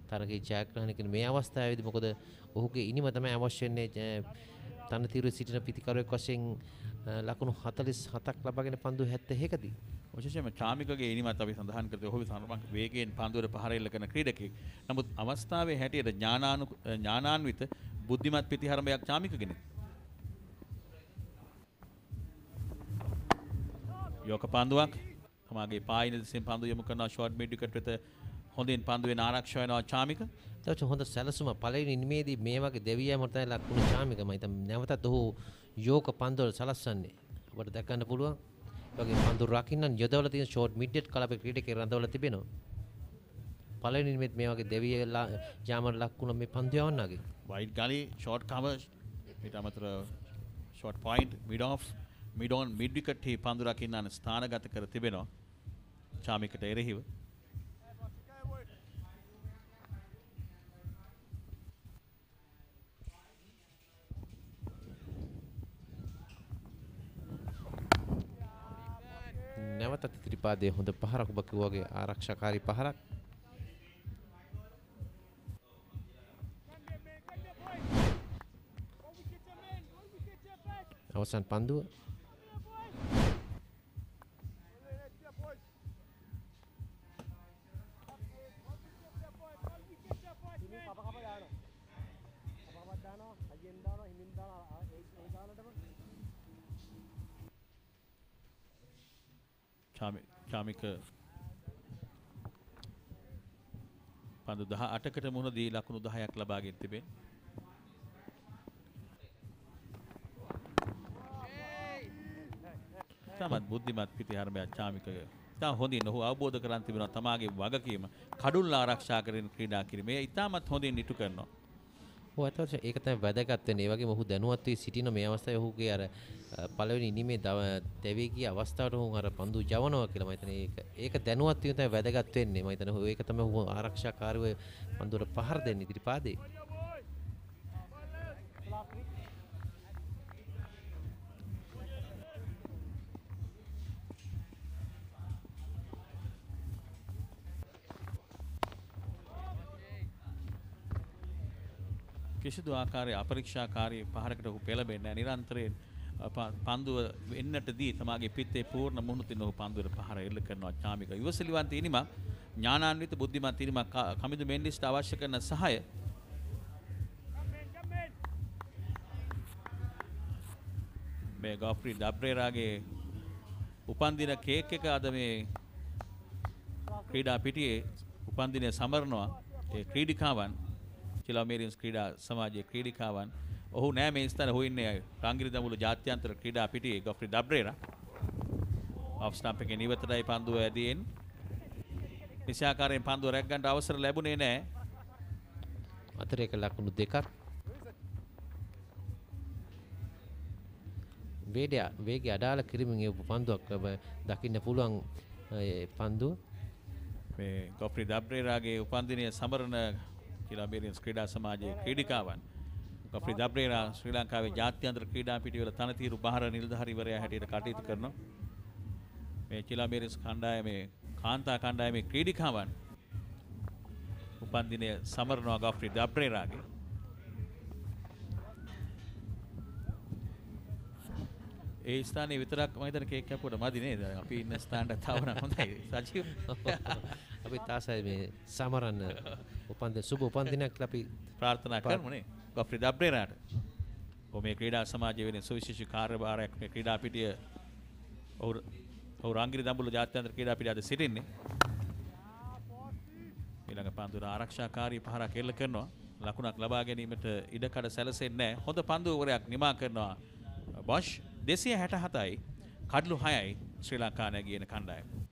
තරඟයේ ජයග්‍රහණය කරන මේ අවස්ථාවේදී මොකද ඔහුගේ ඉනිම තමයි අවශ්‍ය වෙන්නේ තනතිරුවේ සිටින පිතිකරුවෙක් වශයෙන් ලකුණු 47ක් ලබාගෙන පන්දු 71කදී විශේෂයෙන්ම චාමිකගේ ඉනිමත් අපි සඳහන් කරේ ඔහු සමරමක වේගයෙන් පන්දුවට පහර එල්ල කරන ක්‍රීඩකෙක්. නමුත් අවස්ථාවේ හැටියට ඥානාන්විත බුද්ධිමත් පිතිහරඹයක් චාමිකගෙන. යෝක පන්දුවක් තමාගේ පායින දෙසින් පන්දු යොමු කරන ෂෝට් මිඩ් විකට් වෙත හොඳින් පන්දුවෙන් ආරක්ෂා වෙනවා චාමික. තවච හොඳ සැලසුම පළවෙනි ඉනිමේදී මේ වගේ දෙවියන්ට තමයි ලකුණු චාමික මම හිතන්නේ නැවතත් ඔහු යෝක පන්දුවල සලස්සන්නේ. අපිට දැක ගන්න පුළුවන්. ඒ වගේ පන්දු රකින්න යොදවලා තියෙන ෂෝට් මිඩ් කලපේ ක්‍රීඩකයෙක් රඳවලා තිබෙනවා. පළවෙනි නිමෙත් මේ වගේ දෙවිය යාමර ලක්ුණ මේ පන්දු යවන්නගේ. වයිඩ් ගලි ෂෝට් කවර් ඊට අමතරව short point mid off mid on mid wicket හි පන්දු රකින්න ස්ථානගත කර තිබෙනවා චාමිකට එරෙහිව. නැවතත් ත්‍රිපාදයේ හොඳ පහරක් ඔබ කිව්වාගේ ආරක්ෂාකාරී පහරක්. අවසන් පන්දුව චාමික පන්දු 18කට මුහුණ දී ලකුණු 10ක් ලබාගෙන තිබෙන. තමත් බුද්ධිමත් පිටිහරමයක් චාමික තා හොඳින් ඔහු අවබෝධ කරන් තිබෙනවා තමාගේ වගකීම කඩුල්ල ආරක්ෂා කරගෙන ක්‍රීඩා කිරීමේ ඉතාමත් හොඳින් ඉටු කරනවා. ඔව් අතවශ්‍ය ඒක තමයි වැදගත් වෙන්නේ. ඒ වගේම ඔහු දැනුවත් වී සිටින මේ අවස්ථාවේ ඔහුගේ අර පළවෙනි ඉනිමේ දෙවි ගිය අවස්ථාවට ඔහු අර පන්දු යවනවා කියලා මම හිතන්නේ ඒක දැනුවත් වීම තමයි වැදගත් වෙන්නේ. මම හිතන්නේ ඒක තමයි ඔහු ආරක්ෂාකාරීව පන්දුවට පහර දෙන්නේ ඉදිරිපාදේ. කිසිදු ආකාරයේ අපරීක්ෂාකාරී පහරකට ඔහු පෙළඹෙන්නේ නැහැ. නිරන්තරයෙන් පන්දුව එන්නට දී තමාගේ පිත්තේ පූර්ණ මුහුණුතින් ඔහු පන්දුවට පහර එල්ල කරනවා චාමික. ඉවසිලිවන්ත ඉනිමක් ඥානාන්විත බුද්ධිමත් ඉනිමක් කමිදු මෙන්ඩිස්ට අවශ්‍ය කරන සහාය මේ ගොෆ්රි ඩබ්රේරාගේ උපන්දින කේක් එක අද මේ ක්‍රීඩා පිටියේ උපන්දිනය සමරනවා ඒ ක්‍රීඩිකාවන් චිලාමේරියන්ස් ක්‍රීඩා සමාජයේ ක්‍රීඩිකාවන්. ඔහු නෑ මේ ස්ථාන ඔහු ඉන්නේ රංගිරි දඹුල්ල ජාත්‍යන්තර ක්‍රීඩා පිටියේ ගොෆ්රි ඩබ්රේරා. ඔෆ් ස්ටම්ප් එකේ නිවතටයි පන්දුව ඇදීන්. නිසාකාරයෙන් පන්දුව රැග් ගන්න අවසර ලැබුණේ නෑ. අතරේක ලකුණු දෙකක්. වේගය අඩාල කිරීමෙන් ඒ පන්දුවක් දකින්න පුළුවන් පන්දුව. මේ ගොෆ්රි ඩබ්රේරාගේ උපන්දිනය සමරන චිලාමේරියන්ස් ක්‍රීඩා සමාජයේ ක්‍රීඩිකාවන් ගොෆ්රි ඩබ්රේරා ශ්‍රී ලංකාවේ ජාත්‍යන්තර ක්‍රීඩා පිටිවල තනතිරු බහර නිලධාරීවරයා හැටියට කටයුතු කරනවා. මේ චිලාමේරියන්ස් කණ්ඩායමේ කාන්තා කණ්ඩායමේ ක්‍රීඩිකාවන් උපන්දිනය සමරනවා ගොෆ්රි ඩබ්රේරාගේ. ඒ ස්ථානයේ විතරක් මම හිතන්නේ කේක් කැපුවට මදි නේද? අපි ඉන්න ස්ථානට තව නම් හොඳයි. සජීව අපි තාසයි මේ සමරන්න සුබ උපන්දිනයක් කියලා අපි ප්‍රාර්ථනා කරමු නේ ගොෆ්රි ඩබ්රේරාට. මේ ක්‍රීඩා සමාජයේ වෙන සුවිශේෂී කාර්යභාරයක් මේ ක්‍රීඩා පිටිය ඔහු රංගිරි දඹුල්ල ජාත්‍යන්තර ක්‍රීඩා පිටිය අද සිටින්නේ. ඊළඟ පන්දුර ආරක්ෂාකාරී පහරක් එල්ල කරනවා. ලකුණක් ලබා ගැනීමට ඉඩකඩ සැලසෙන්නේ නැහැ. හොඳ පන්දුවරයක් නිමා කරනවා බොෂ්. 267යි කඩලු 6යි ශ්‍රී ලංකා නැගින කණ්ඩායම.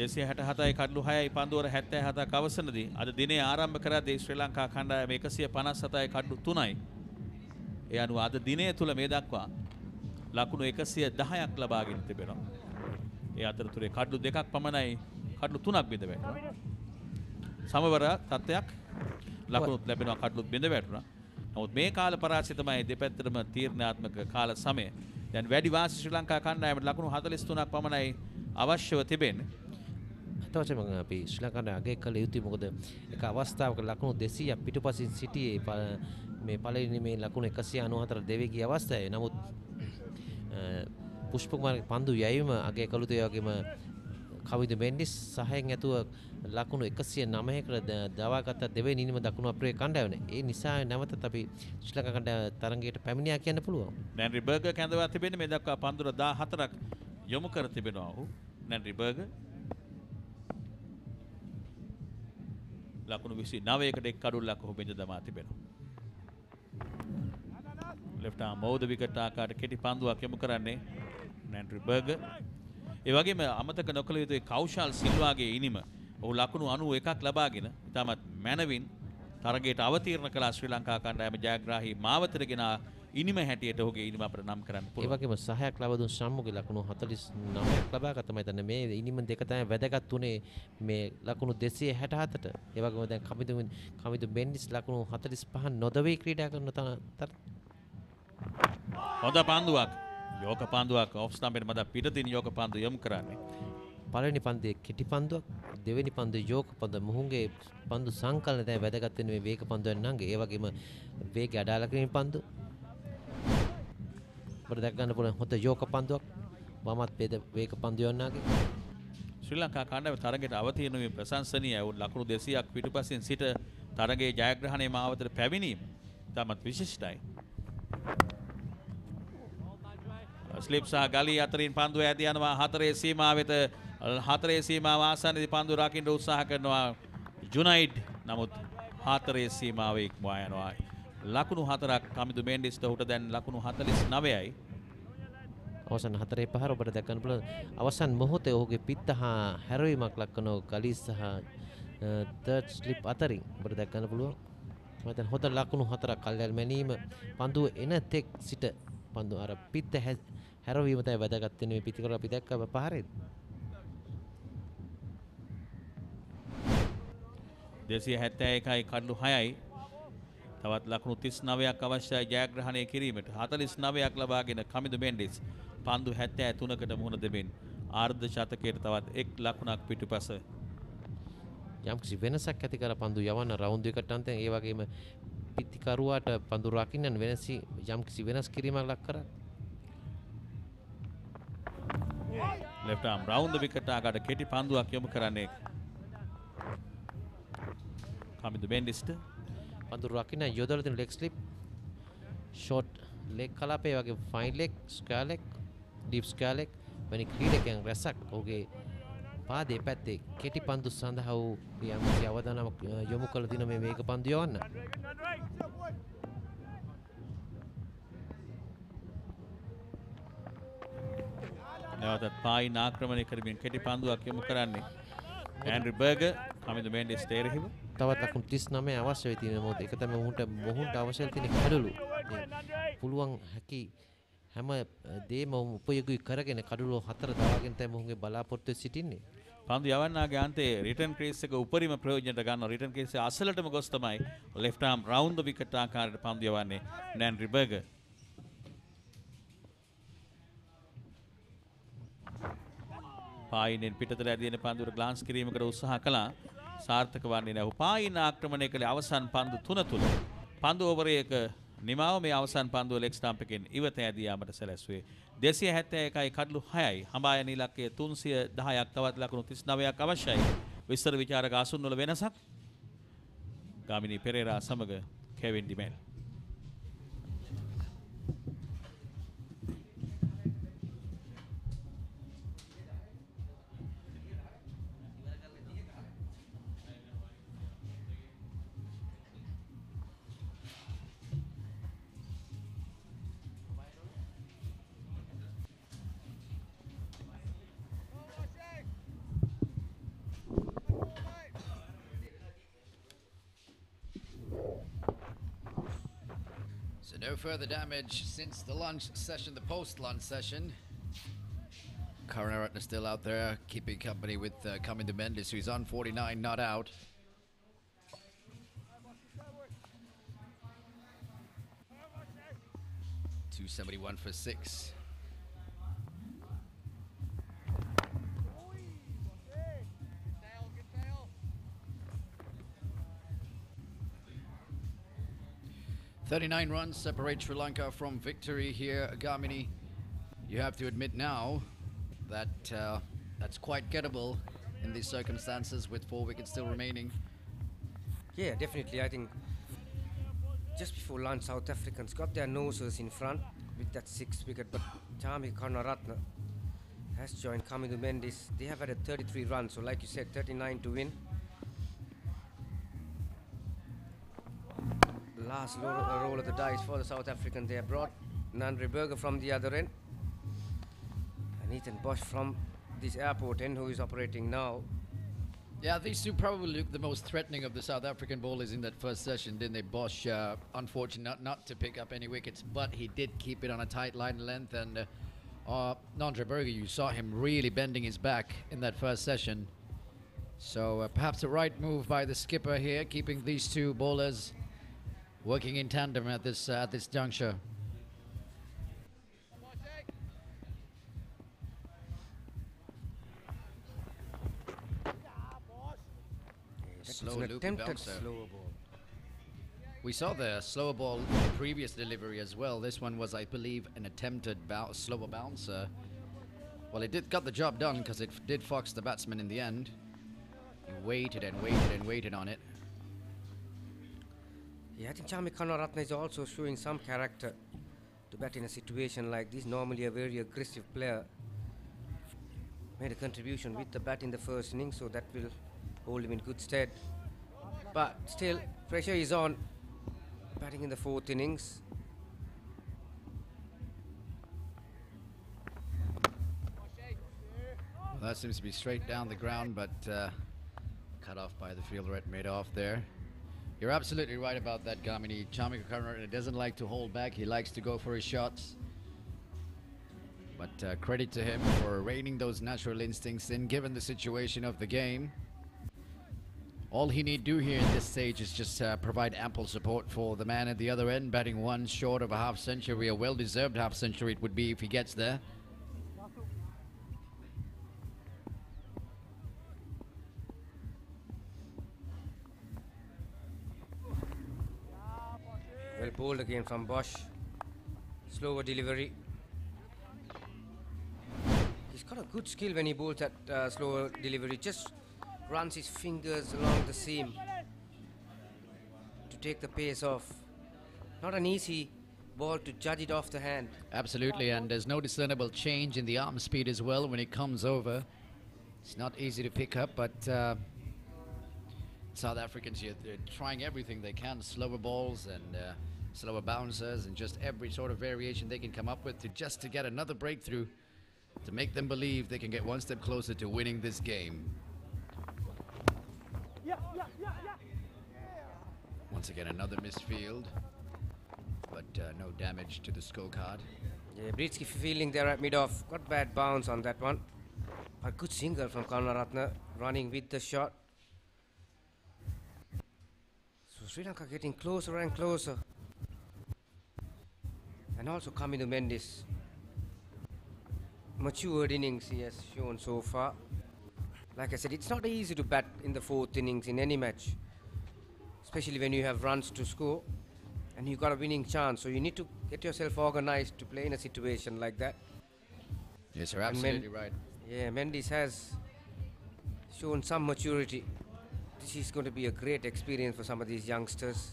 දෙසිය 67යි කඩලු 6යි පන්දුවර 77ක් අවසනදී අද දිනේ ආරම්භ කරද්දී ශ්‍රී ලංකා කණ්ඩායම 157යි කඩලු 3යි. ඒ අනුව අද දිනය තුල මේ දක්වා ලකුණු 110ක් ලබාගෙන තිබෙනවා. ඒ අතරතුරේ කඩලු 2ක් පමණයි කඩලු 3ක් බිඳ වැටුණා. සමවර තත්ත්වයක් ලකුණුත් ලැබෙනවා කඩලුත් බිඳ වැටුණා. නමුත් මේ කාල පරාසය තමයි දෙපැත්තටම තීරණාත්මක කාල සමය. දැන් වැඩි වාසි ශ්‍රී ලංකා කණ්ඩායමට ලකුණු 43ක් පමණයි අවශ්‍යව තිබෙන්නේ. අතවශ්‍ය මම අපි ශ්‍රී ලංකාවේ අගය කළ යුතුයි. මොකද එක අවස්ථාවක ලකුණු 200ක් පිටුපසින් සිටියේ මේ පළවෙනි මේ ලකුණු 194 දෙවි ගිය අවස්ථාවේ. නමුත් පුෂ්ප කුමාරගේ පන්දු යැවීම අගය කළ යුතුයි. ඒ වගේම කවිද මෙන්ඩිස් සහයෙන් ඇතුව ලකුණු 109කට දවාගත දෙවෙනි ඉනිම දකුණු අප්‍රිකා කණ්ඩායම. ඒ නිසා නැවතත් අපි ශ්‍රී ලංකා කණ්ඩායම තරගයට පැමිණියා කියන්න පුළුවන්. නැන්රි බර්ගර් කැඳවා තිබෙන්නේ මේ දක්වා පන්දුර 14ක් යොමු කර තිබෙනවා ඔහු. නැන්රි බර්ගර් ලකුණු 29කට එක් කඩුල්ලක් ඔහු බෙන්ජ දමා තිබෙනවා. left arm මෝද විකට් ආකාරයට කෙටි පන්දුවක් යොමු කරන්නේ නැන්රි බර්ගර්. ඒ වගේම අමතක නොකළ යුතුයි කෞශල් සිල්වාගේ ඉනිම. ඔහු ලකුණු 91ක් ලබාගෙන ඉතාමත් මැනවින් තරගයට අවතීර්ණ කළා ශ්‍රී ලංකා කණ්ඩායම ජයග්‍රාහී මාවතට ගෙන ඉනිම හැටියට ඔහුගේ ඉනිම අපිට නම් කරන්න පුළුවන්. ඒ වගේම සහයක් ලබා දුන් සම්මුගේ ලකුණු 49ක් ලබා ගත්තා. මම හිතන්නේ මේ ඉනිම දෙක තමයි වැදගත් උනේ මේ ලකුණු 267ට. ඒ වගේම දැන් කමිදු මෙන්ඩිස් ලකුණු 45 නොදවී ක්‍රීඩා කරන හොඳ පන්දුවක්. යෝක පන්දුවක් ඔෆ් ස්ටම්පෙන් මත පිටතින් යෝක පන්දු යොමු කරන්නේ. පළවෙනි පන්දුවේ කෙටි පන්දුවක්, දෙවෙනි පන්දුවේ යෝක පන්දු. මුහුගේ පන්දු සංකලන දැන් වැදගත් වෙන්නේ මේ වේග පන්දුවෙන් නංගේ. ඒ වගේම වේගය අඩාල කිරීම පන්දු. අපිට දැක් ගන්න පුළුවන් හොඳ යෝක පන්දුවක්. වමත් වේග පන්දු යන්නාගේ. ශ්‍රී ලංකා කණ්ඩායම තරගයට අවතීර්ණ වීම ප්‍රශංසනීයයි. උන් ලකුණු 200ක් පිටුපසින් සිට තරගයේ ජයග්‍රහණයේ මාවතට පැමිණීම ඉතාමත් විශිෂ්ටයි. ස්ලිප් සහ ගලී අතරින් පන්දුව ඇදී යනවා හතරේ සීමාව වෙත. හතරේ සීමාව ආසන්නයේදී පන්දුව රකින්න උත්සාහ කරනවා ජුනයිඩ්. නමුත් හතරේ සීමාව ඉක්මවා යනවා. ලකුණු 4ක් කමිදු මෙන්ඩිස්ට උට දැන් ලකුණු 49යි. අවසන් 4-5 ඔබට දැක ගන්න පුළුවන් අවසන් මොහොතේ ඔහුගේ පිත්ත හා හැරවීමක් ලක්වන ගලී සහ තර්ඩ් ස්ලිප් අතරින් ඔබට දැක ගන්න පුළුවන්. මම හොඳ ලකුණු 4ක් කල්යල් මැනීම පන්දුව එන තෙක් සිට පන්දුව අර පිත්ත හැරවීම තමයි වැදගත් වෙන්නේ. මේ පිටිකර අපි දැක්ක පහරේ 271යි කඩලු 6යි. තවත් ලකුණු 39ක් අවශ්‍යයි ජයග්‍රහණය කිරීමට. 49ක් ලබාගෙන කමිදු මෙන්ඩිස් පන්දු 73කට මුහුණ දෙමින් ආර්ධ ශතකයට තවත් එක් ලකුණක් පිටුපස. යම්කිසි වෙනසක් ඇති කර පන්දු යවන්න රවුන්ඩ් එකට අන්තයෙන් ඒ වගේම පිටිකරුවාට පන්දු රකින්න යම්කිසි වෙනස් කිරීමක් ලක් කරා. left arm round the wicket ආකාරයට කෙටි පන්දුවක් යොමු කරන්නේ කමිදු මෙන්ඩිස්ට. පන්දු රකින්න යොදලා තියෙන ලෙග් ස්ලිප් ෂෝට් ලෙග් කලාපේ වගේ fine leg square leg deep square leg වැනි ක්‍රීඩකයන් රැසක් ඔහුගේ පාදයේ පැත්තේ කෙටි පන්දු සඳහා වූ යම්කිසි අවධානමක් යොමු කළ දින මේ වේග පන්දු යවන්න. නැවතත් පායින් ආක්‍රමණය කරමින් කෙටි පන්දුවක් යොමු කරන්නේ ඇන්ඩ්‍රි බර්ගර් කමිදු මෙන්ඩිස් තේරෙහිව. තවත් ලකුණු 39 අවශ්‍ය වෙයි තියෙන මොහොත. ඒක තමයි මොහුන්ට අවශ්‍ය තියෙන කඩලු. පුළුවන් හැකි හැම දේම උපයෝගී කරගෙන කඩලු 4 දාගෙන තමයි මොහුගේ බලාපොරොත්තු සිටින්නේ. පන්දු යවන්නාගේ අන්තයේ රිටර්න් ක්‍රීස් එක උපරිම ප්‍රයෝජනට ගන්නවා. රිටර්න් ක්‍රීස් එක අසලටම ගොස් තමයි left arm round the wicket ආකාරයට පන්දු යවන්නේ නැන්රි බර්ගර්. පායිනෙන් පිටතට ඇදෙන පන්දුවට ග්ලාන්ස් කිරීමකට උත්සාහ කළා. සාර්ථක වන්නේ නැහැ. පායින් ආක්‍රමණය කළේ අවසන් පන්දු 3 තුල. පන්දු ඕවරයක නිමාව මේ අවසන් පන්දුව ලෙග් ස්ටම්ප් එකෙන් ඉවත ඇදී යාමට සැලැස්සුවේ. 271යි කඩලු 6යි. හඹා යන ඉලක්කය 310ක් තවත් ලකුණු 39ක් අවශ්‍යයි. විස්තර විචාරක අසුන් වල වෙනසක්. ගාමිණී පෙරේරා සමග Kevin De Mel. So no further damage since the lunch session, the post-lunch session. Karunaratne still out there keeping company with Kamindu Mendis, who's on 49, not out. .271 for 6. .39 runs separate Sri Lanka from victory here. Gamini, you have to admit now that That's quite gettable in these circumstances with 4 wickets still remaining. Yeah, definitely. I think just before lunch, South Africans got their noses in front with that 6th wicket, but Chami Karnaratne has joined Kamidu Mendis. They have had a 33 runs, so like you said, 39 to win. Last roll of the dice for the South African. They have brought Nandre Berger from the other end, and Ethan Bosch from this airport end, who is operating now. Yeah, these two probably looked the most threatening of the South African bowlers in that first session, didn't they? Bosch, unfortunate not to pick up any wickets, but he did keep it on a tight line length. And Nandre Berger, you saw him really bending his back in that first session. So perhaps the right move by the skipper here, keeping these two bowlers working in tandem at this juncture. Slow loopy bouncer. Slower ball. We saw the slower ball in the previous delivery as well. This one was, I believe, an attempted slower bouncer. Well, it got the job done because it did fox the batsman in the end. He waited and waited and waited on it. Yeah, I think Chami Karnaratne is also showing some character to bat in a situation like this. Normally a very aggressive player. Made a contribution with the bat in the first innings, so that will hold him in good stead. But still, pressure is on. Batting in the 4th innings. Well, that seems to be straight down the ground, but cut off by the fielder at mid-off there. You're absolutely right about that, Gamini. Chami Karnaratne doesn't like to hold back. He likes to go for his shots. But credit to him for reining those natural instincts in, given the situation of the game. All he need do here in this stage is just provide ample support for the man at the other end, batting one short of a half century, a well-deserved half century it would be if he gets there. Well bowled again from Bosch. Slower delivery. He's got a good skill when he bowls that slower delivery. Just runs his fingers along the seam to take the pace off. Not an easy ball to judge it off the hand. Absolutely, and there's no discernible change in the arm speed as well when it comes over. It's not easy to pick up, but South Africans here, they're trying everything they can, slower balls and slower bouncers and just every sort of variation they can come up with to get another breakthrough to make them believe they can get one step closer to winning this game. Once again, another missed field, but no damage to the scorecard. Yeah, Britsky fielding there at mid-off. Got bad bounce on that one. A good single from Karnaratne, running with the shot. So Sri Lanka getting closer and closer. And also Kamidu Mendis. Matured innings he has shown so far. Like I said, it's not easy to bat in the 4th innings in any match, especially when you have runs to score and you got a winning chance. So you need to get yourself organized to play in a situation like that. Yes, you're absolutely right. Yeah, Mendis has shown some maturity. This is going to be a great experience for some of these youngsters.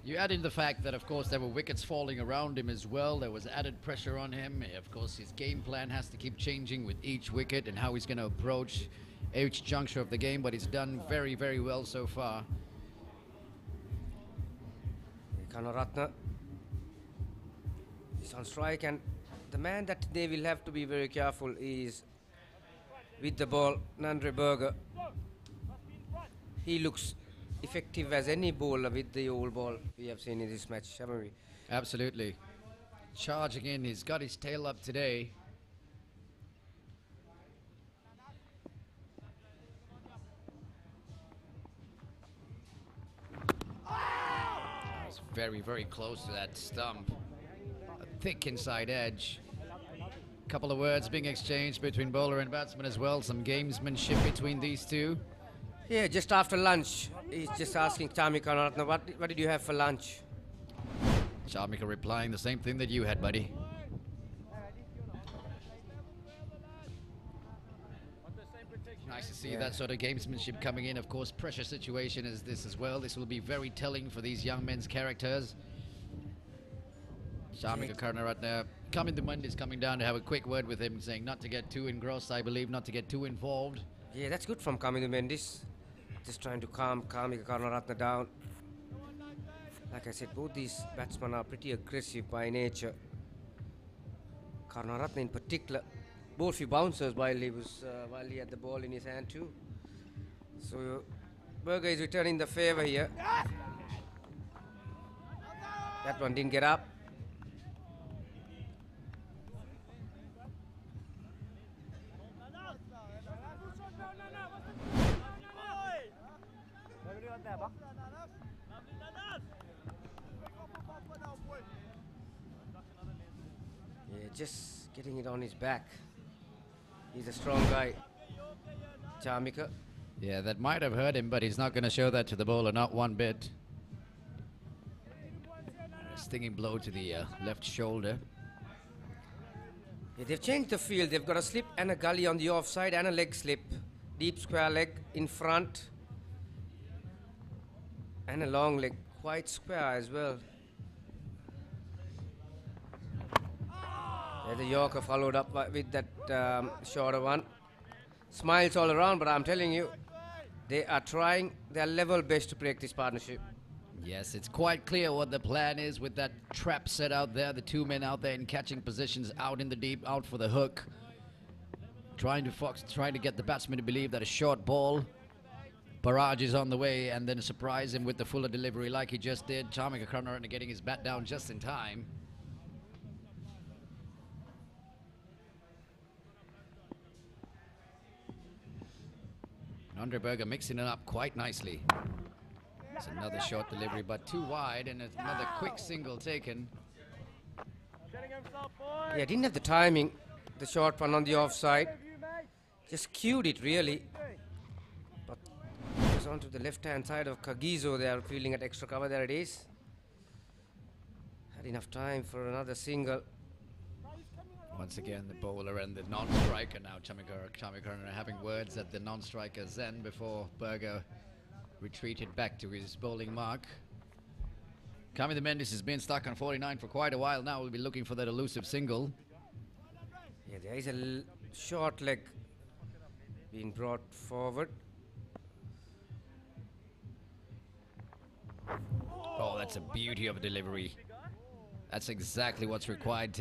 You add in the fact that, of course, there were wickets falling around him as well. There was added pressure on him. Of course, his game plan has to keep changing with each wicket and how he's going to approach each juncture of the game, but he's done very, very well so far. Karnaratne is on strike, and the man that they will have to be very careful is with the ball, Nandre Berger. He looks effective as any bowler with the old ball we have seen in this match, haven't we? Absolutely. Charging in, he's got his tail up today. That was very, very close to that stump. A thick inside edge. Couple of words being exchanged between bowler and batsman as well. Some gamesmanship between these two. Yeah, just after lunch, he's just asking Chami Karnaratne, what did you have for lunch? Shamika replying the same thing that you had, buddy. Nice to see that sort of gamesmanship coming in. Of course, pressure situation is this as well. This will be very telling for these young men's characters. Shamika Karnaratne, Kamindu Mandi is coming down to have a quick word with him, saying not to get too engrossed, I believe, not to get too involved. Yeah, that's good from Kamindu Mendis. Just trying to calm Kamika Karnaratne down. Like I said, both these batsmen are pretty aggressive by nature. Karnaratne in particular bowled few bouncers while he had the ball in his hand too. So Berger is returning the favour here. That one didn't get up. Yeah, just getting it on his back. He's a strong guy, Chamika. Yeah, that might have hurt him, but he's not going to show that to the bowler, not one bit. A stinging blow to the left shoulder. Yeah, they've changed the field. They've got a slip and a gully on the offside and a leg slip. Deep square leg in front. And a long leg, quite square as well. Yeah, the Yorker followed up with that shorter one. Smiles all around, but I'm telling you, they are trying their level best to break this partnership. Yes, it's quite clear what the plan is with that trap set out there. The two men out there in catching positions, out in the deep, out for the hook. Trying to get the batsman to believe that a short ball barrage is on the way, and then surprise him with the fuller delivery like he just did. Chamika Karnaratne getting his bat down just in time. Andre Berger mixing it up quite nicely. It's another short delivery, but too wide, and it's another quick single taken. Yeah, didn't have the timing. The short one on the offside. Just cued it, really. But it was onto the left-hand side of Kagiso. They are fielding at extra cover. There it is. Had enough time for another single. Once again, the bowler and the non-striker now, Chamika having words at the non-striker's end before Berger retreated back to his bowling mark. Kamindu Mendis has been stuck on 49 for quite a while now. We'll be looking for that elusive single. Yeah, there is a short leg being brought forward. Oh, that's a beauty of a delivery. That's exactly what's required.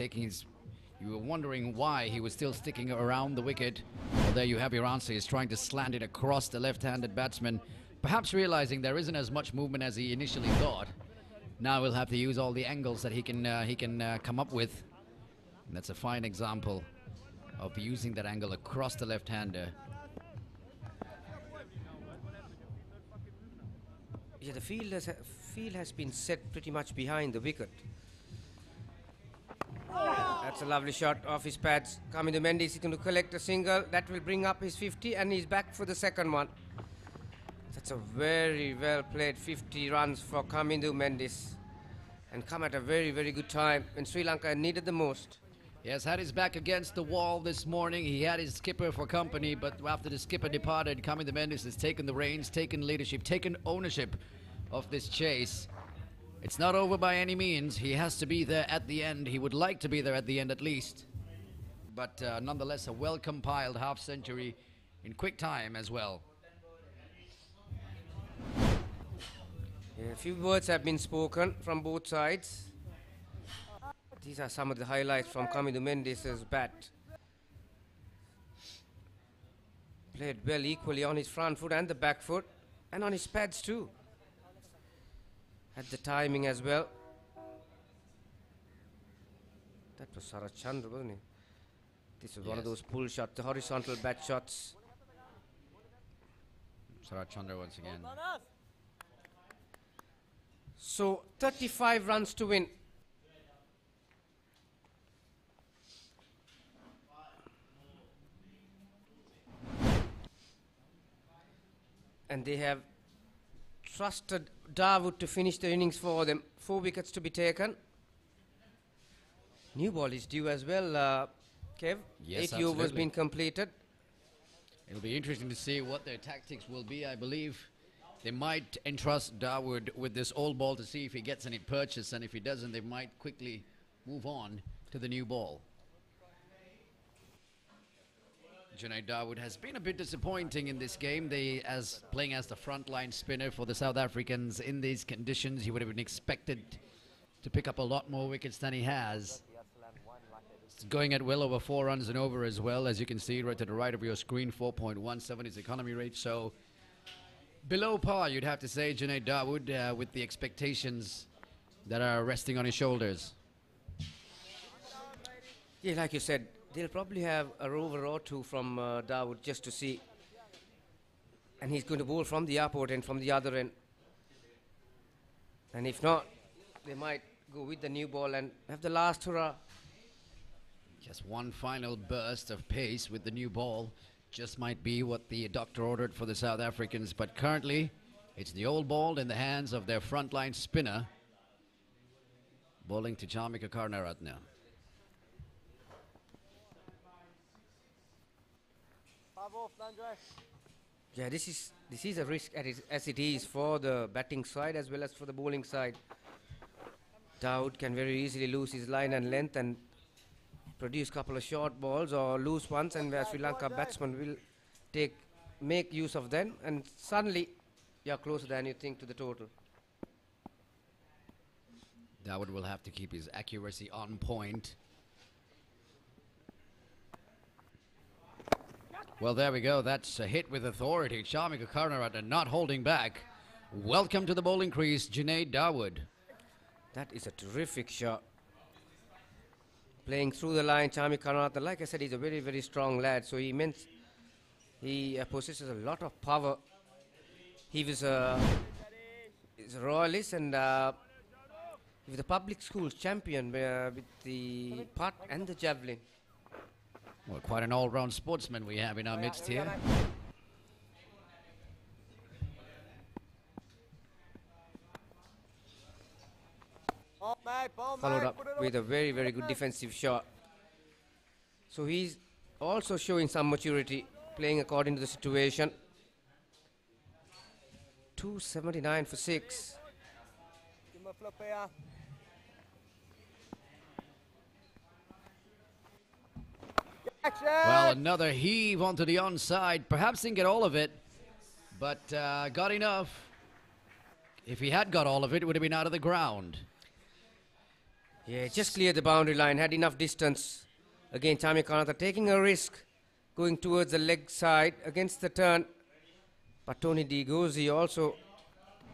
You were wondering why he was still sticking around the wicket. Well, there you have your answer. He's trying to slant it across the left-handed batsman, perhaps realizing there isn't as much movement as he initially thought. Now he'll have to use all the angles that he can come up with. And that's a fine example of using that angle across the left-hander. Yeah, the field has been set pretty much behind the wicket. That's a lovely shot off his pads. Kamindu Mendis is going to collect a single. That will bring up his 50, and he's back for the second one. That's a very well played 50 runs for Kamindu Mendis. And come at a very, very good time when Sri Lanka needed the most. He has had his back against the wall this morning. He had his skipper for company, but after the skipper departed, Kamindu Mendis has taken the reins, taken leadership, taken ownership of this chase. It's not over by any means. He has to be there at the end. He would like to be there at the end at least. But nonetheless, a well-compiled half-century in quick time as well. Yeah, a few words have been spoken from both sides. These are some of the highlights from Kamindu Mendis' bat. Played well equally on his front foot and the back foot, and on his pads too. Had the timing as well. That was Sarat Chandra, wasn't it? This was one of those pull shots, the horizontal bat shots. Sarat Chandra once again. So 35 runs to win. And they have trusted Dawood to finish the innings for them. 4 wickets to be taken. New ball is due as well, Kev. Yes, 80 overs absolutely. been completed. It'll be interesting to see what their tactics will be. I believe they might entrust Dawood with this old ball to see if he gets any purchase, and if he doesn't, they might quickly move on to the new ball. Junaid Dawood has been a bit disappointing in this game. Playing as the frontline spinner for the South Africans in these conditions, he would have been expected to pick up a lot more wickets than he has. It's going at well over 4 runs and over as well, as you can see right to the right of your screen. 4.17 is economy rate, so below par, you'd have to say, Junaid Dawood, with the expectations that are resting on his shoulders. Yeah, like you said, they'll probably have a rover or two from Dawood just to see. And he's going to bowl from the airport and from the other end. And if not, they might go with the new ball and have the last hurrah. Just one final burst of pace with the new ball. Just might be what the doctor ordered for the South Africans. But currently, it's the old ball in the hands of their frontline spinner, bowling to Chamika Karnaratne. Yeah, this is a risk as it is for the batting side as well as for the bowling side. Dawood can very easily lose his line and length and produce a couple of short balls or loose ones, and where Sri Lanka batsman will make use of them, and suddenly you're closer than you think to the total. Dawood will have to keep his accuracy on point. Well, there we go. That's a hit with authority. Chamika Karnaratne not holding back. Welcome to the bowling crease, Junaid Dawood. That is a terrific shot. Playing through the line, Chamika Karnaratne, like I said, he's a very, very strong lad. So he possesses a lot of power. He was he's a royalist and he was the public schools champion with the putt and the javelin. Well, quite an all-round sportsman we have in our midst here. Followed up with a very, very good defensive shot. So he's also showing some maturity, playing according to the situation. 279 for 6. Well, another heave onto the onside. Perhaps didn't get all of it, but got enough. If he had got all of it, it would have been out of the ground. Yeah, just cleared the boundary line, had enough distance. Again, Chamika Karnaratne taking a risk, going towards the leg side against the turn. But Tony Digozi also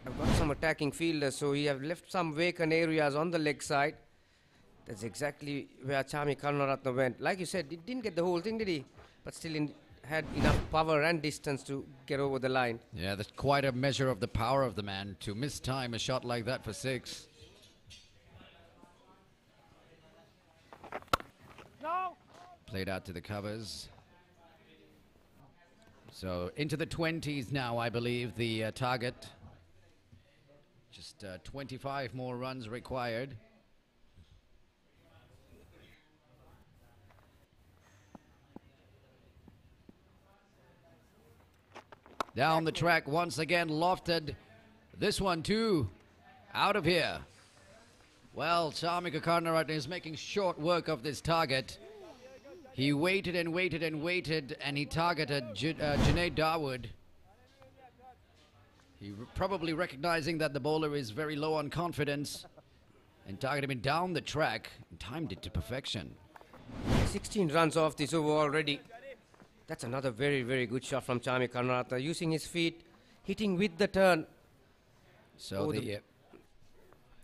have got some attacking fielders, so he have left some vacant areas on the leg side. That's exactly where Chamika Karnaratne went. Like you said, he didn't get the whole thing, did he? But still had enough power and distance to get over the line. Yeah, that's quite a measure of the power of the man to mistime a shot like that for 6. No. Played out to the covers. So into the 20s now, I believe, the target. Just 25 more runs required. Down the track once again, lofted. This one too, out of here. Well, Chamika Karnaratne is making short work of this target. He waited and waited and waited, and he targeted Junaid Dawood. He probably recognizing that the bowler is very low on confidence, and targeted him down the track and timed it to perfection. 16 runs off this over already. That's another very, very good shot from Chamika Karnaratne, using his feet, hitting with the turn. So there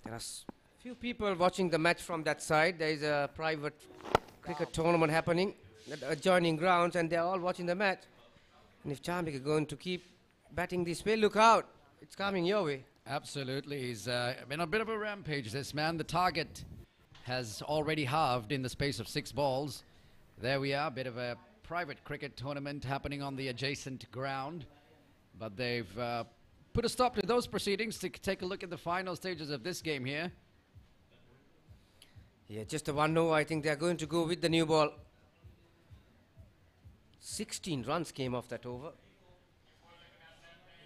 are few people watching the match from that side. There is a private cricket tournament happening at adjoining grounds, and they're all watching the match. And if Chamika is going to keep batting this way, look out. It's coming your way. Absolutely. He's been a bit of a rampage, this man. The target has already halved in the space of 6 balls. There we are, a bit of a private cricket tournament happening on the adjacent ground. But they've put a stop to those proceedings to take a look at the final stages of this game here. Yeah, just a 1-0. I think they're going to go with the new ball. 16 runs came off that over.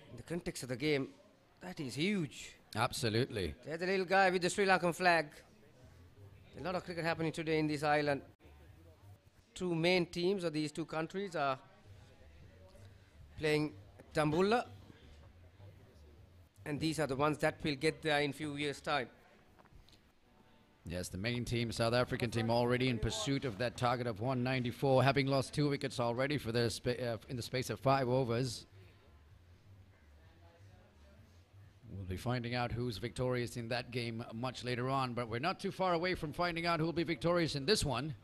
In the context of the game, that is huge. Absolutely. There's the little guy with the Sri Lankan flag. A lot of cricket happening today in this island. Two main teams of these two countries are playing Tambulla, and these are the ones that will get there in few years' time. Yes, the main team, South African team, already in pursuit of that target of 194, having lost 2 wickets already for their in the space of 5 overs. We'll be finding out who's victorious in that game much later on, but we're not too far away from finding out who will be victorious in this one.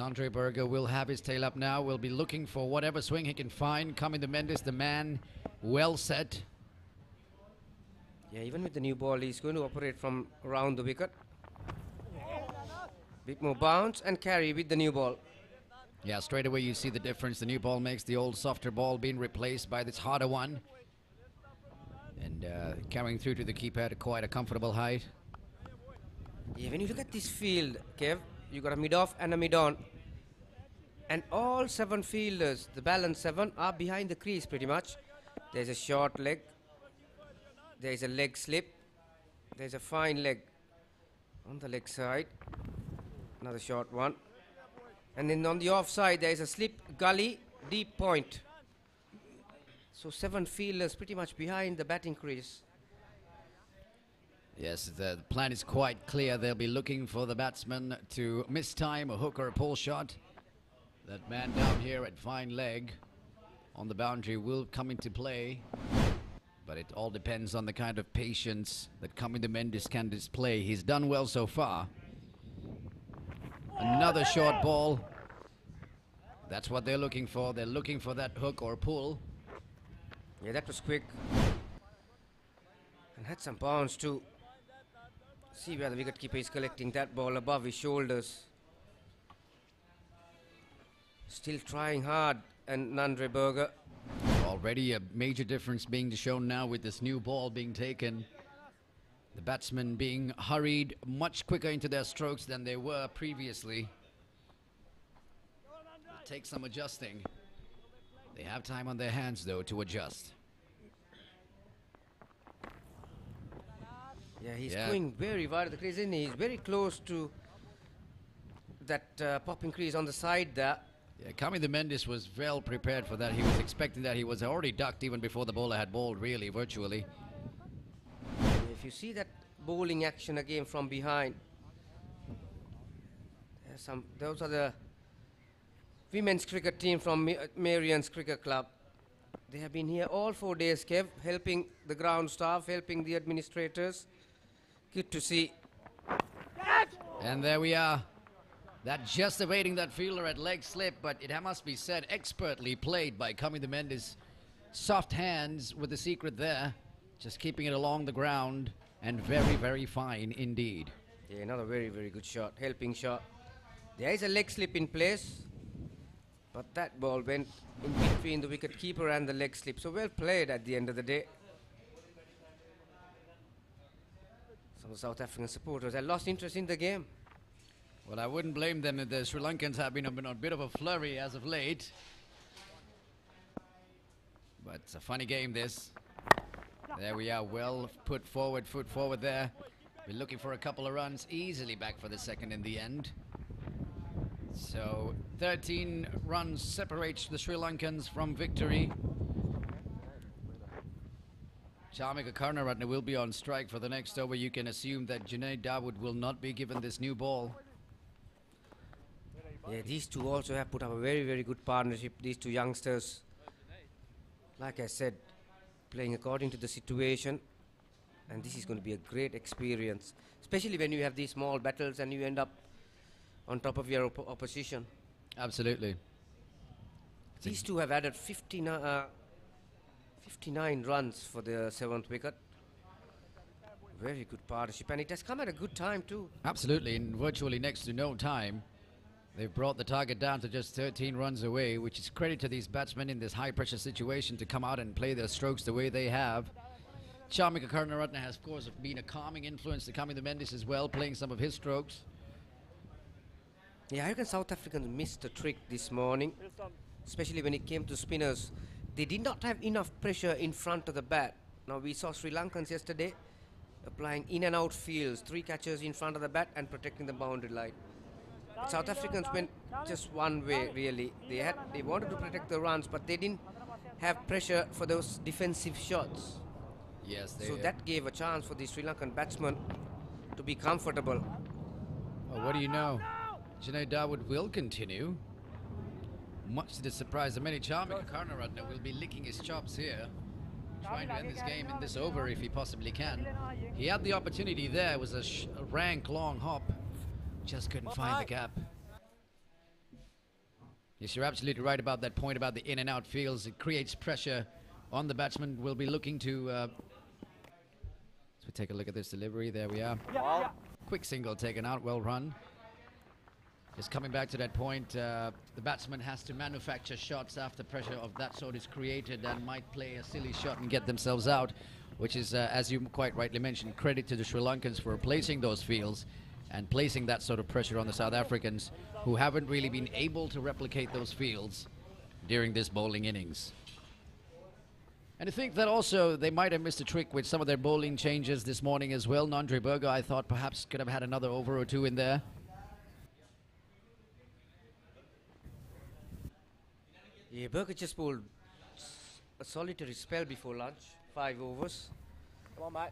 Andre Berger will have his tail up now. Will be looking for whatever swing he can find. Cummins Mendes, the man, well set. Yeah, even with the new ball, he's going to operate from around the wicket. Bit more bounce and carry with the new ball. Yeah, straight away you see the difference. The new ball makes the old softer ball being replaced by this harder one. And carrying through to the keeper at quite a comfortable height. Yeah, when you look at this field, Kev, you got a mid-off and a mid-on. And all 7 fielders, the balance 7, are behind the crease pretty much. There's a short leg. There's a leg slip. There's a fine leg on the leg side. Another short one. And then on the off side, there's a slip, gully, deep point. So 7 fielders pretty much behind the batting crease. Yes, the plan is quite clear. They'll be looking for the batsman to miss time, a hook or a pull shot. That man down here at fine leg on the boundary will come into play. But it all depends on the kind of patience that Cummins Mendes can display. He's done well so far. Another short ball. That's what they're looking for. They're looking for that hook or pull. Yeah, that was quick. And had some bounce too. See where the wicketkeeper is collecting that ball above his shoulders. Still trying hard, and Andre Berger. Already a major difference being shown now with this new ball being taken. The batsmen being hurried much quicker into their strokes than they were previously. It'll take some adjusting. They have time on their hands, though, to adjust. Yeah, he's going very wide of the crease, isn't he? He's very close to that popping crease on the side there. Yeah, Cummins Mendes was well prepared for that. He was expecting that. He was already ducked even before the bowler had bowled, really, virtually. If you see that bowling action again from behind, those are the women's cricket team from Marian's Cricket Club. They have been here all 4 days, Kev, helping the ground staff, helping the administrators. Good to see. And there we are. That just awaiting that fielder at leg slip, but it must be said, expertly played by Cummins Mendes. Soft hands with the secret there, just keeping it along the ground, and very, very fine indeed. Yeah, another very, very good shot, helping shot. There is a leg slip in place, but that ball went in between the wicket keeper and the leg slip. So well played at the end of the day. Some of the South African supporters had lost interest in the game. Well, I wouldn't blame them if the Sri Lankans have been on a bit of a flurry as of late. But it's a funny game, this. There we are, well put forward, foot forward there. We're looking for a couple of runs, easily back for the second in the end. So 13 runs separates the Sri Lankans from victory. Charmika Karnaratne will be on strike for the next over. You can assume that Junaid Dawood will not be given this new ball. Yeah, these two also have put up a very, very good partnership, these two youngsters. Like I said, playing according to the situation. And this is going to be a great experience, especially when you have these small battles and you end up on top of your opposition. Absolutely. These two have added 59 runs for the 7th wicket. Very good partnership, and it has come at a good time too. Absolutely, in virtually next to no time. They've brought the target down to just 13 runs away, which is credit to these batsmen in this high-pressure situation to come out and play their strokes the way they have. Charmika Karnaratne has, of course, been a calming influence to Cummins Mendes as well, playing some of his strokes. Yeah, I reckon South Africans missed a trick this morning, especially when it came to spinners. They did not have enough pressure in front of the bat. Now we saw Sri Lankans yesterday applying in and out fields, 3 catchers in front of the bat and protecting the boundary line. But South Africans went just one way really. They wanted to protect the runs, but they didn't have pressure for those defensive shots. Yes, they. So that gave a chance for the Sri Lankan batsman to be comfortable. Well, what do you know? Junaid Dawood will continue. Much to the surprise of many, Charmika Karnaratne will be licking his chops here, trying to end this game in this over if he possibly can. He had the opportunity there. It was a rank long hop. Just couldn't find the gap. Yes, you're absolutely right about that point about the in and out fields. It creates pressure on the batsman. We'll be looking to... so we take a look at this delivery. There we are. Quick single taken out. Well run. Just coming back to that point, the batsman has to manufacture shots after pressure of that sort is created and might play a silly shot and get themselves out, which is, as you quite rightly mentioned, credit to the Sri Lankans for placing those fields and placing that sort of pressure on the South Africans, who haven't really been able to replicate those fields during this bowling innings. And I think that also they might have missed a trick with some of their bowling changes this morning as well. Nandri Berger, I thought perhaps could have had another over or two in there. Yeah, Berger just bowled a solitary spell before lunch, 5 overs. Come on, mate.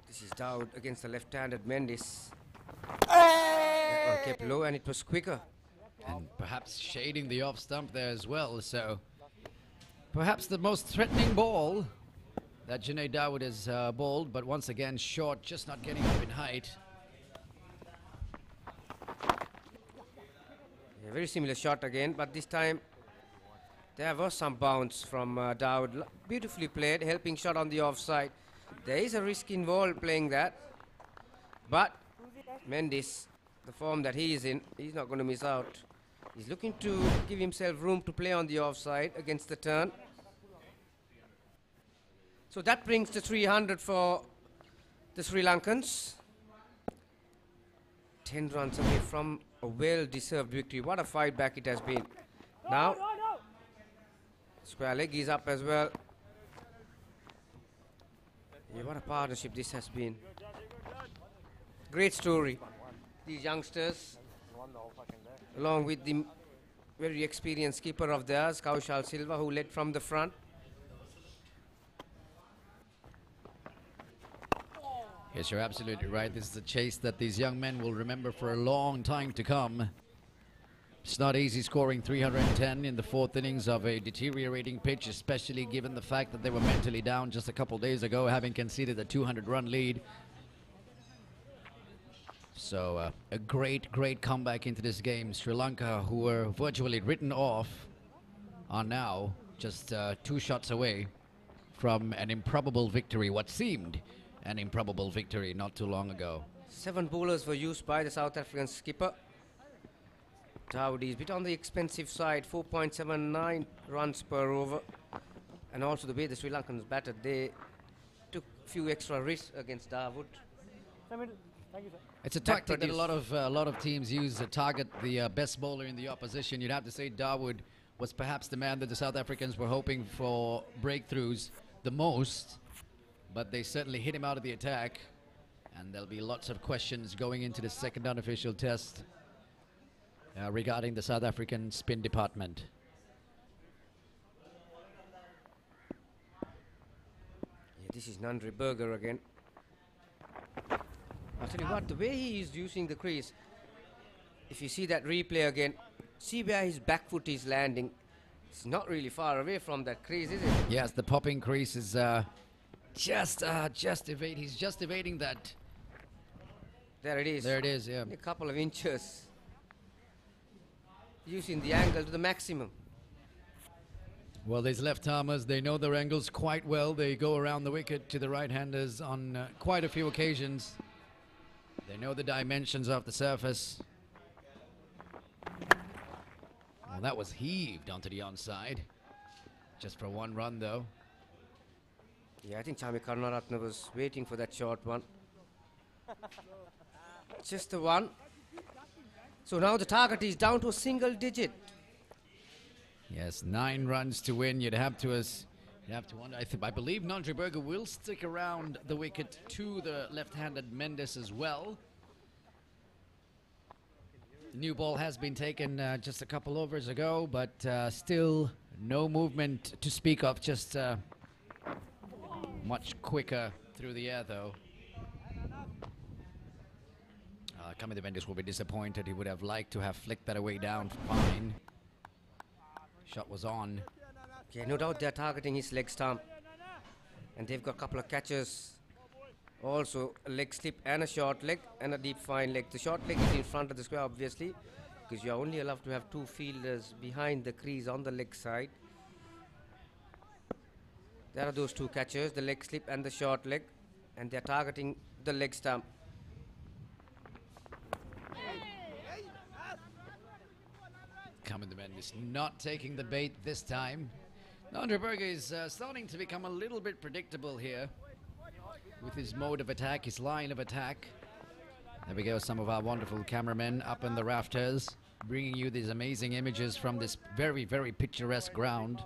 This is Dawood against the left-handed Mendes. That one kept low and it was quicker. And perhaps shading the off stump there as well, so perhaps the most threatening ball that Junaid Dawood has bowled, but once again short, just not getting up in height. Yeah, very similar shot again, but this time there was some bounce from Dawood. Beautifully played, helping shot on the offside. There is a risk involved playing that, but Mendes, the form that he is in, he's not going to miss out. He's looking to give himself room to play on the offside against the turn. So that brings the 300 for the Sri Lankans. 10 runs away from a well-deserved victory. What a fight back it has been. Now, square leg is up as well. Yeah, what a partnership this has been. Great story. These youngsters, along with the very experienced keeper of theirs, Kaushal Silva, who led from the front. Yes, you're absolutely right. This is a chase that these young men will remember for a long time to come. It's not easy scoring 310 in the 4th innings of a deteriorating pitch, especially given the fact that they were mentally down just a couple days ago, having conceded a 200-run lead. So a great comeback into this game. Sri Lanka, who were virtually written off, are now just 2 shots away from an improbable victory, what seemed an improbable victory not too long ago. 7 bowlers were used by the South African skipper. Dawood is a bit on the expensive side, 4.79 runs per over. And also the way the Sri Lankans batted, they took a few extra risks against Dawood. Thank you, sir. It's a tactic that a lot of teams use to target the best bowler in the opposition. You'd have to say Dawood was perhaps the man that the South Africans were hoping for breakthroughs the most, but they certainly hit him out of the attack, and there'll be lots of questions going into the second unofficial test regarding the South African spin department. Yeah, this is Nandri Berger again. I'll tell you what, the way he is using the crease, if you see that replay again, see where his back foot is landing. It's not really far away from that crease, is it? Yes, the popping crease is just he's just evading that. There it is. There it is, yeah. A couple of inches. Using the angle to the maximum. Well, these left-armers, they know their angles quite well. They go around the wicket to the right-handers on quite a few occasions. They know the dimensions of the surface. Well, that was heaved onto the onside. Just for 1 run, though. Yeah, I think Chami Karnaratne was waiting for that short one. Just the one. So now the target is down to a single digit. Yes, 9 runs to win. You'd have to wonder. I believe Nondreberger will stick around the wicket to the left-handed Mendes as well. New ball has been taken just a couple overs ago, but still no movement to speak of. Just much quicker through the air, though. Kamida Mendes will be disappointed. He would have liked to have flicked that away down fine. Shot was on. Yeah, no doubt they're targeting his leg stump. And they've got a couple of catches. Also, a leg slip and a short leg and a deep fine leg. The short leg is in front of the square, obviously, because you're only allowed to have 2 fielders behind the crease on the leg side. There are those 2 catches, the leg slip and the short leg, and they're targeting the leg stump. Kamida Mendes not taking the bait this time. Nondreberger is starting to become a little bit predictable here with his mode of attack, his line of attack. There we go, some of our wonderful cameramen up in the rafters, bringing you these amazing images from this very, very picturesque ground.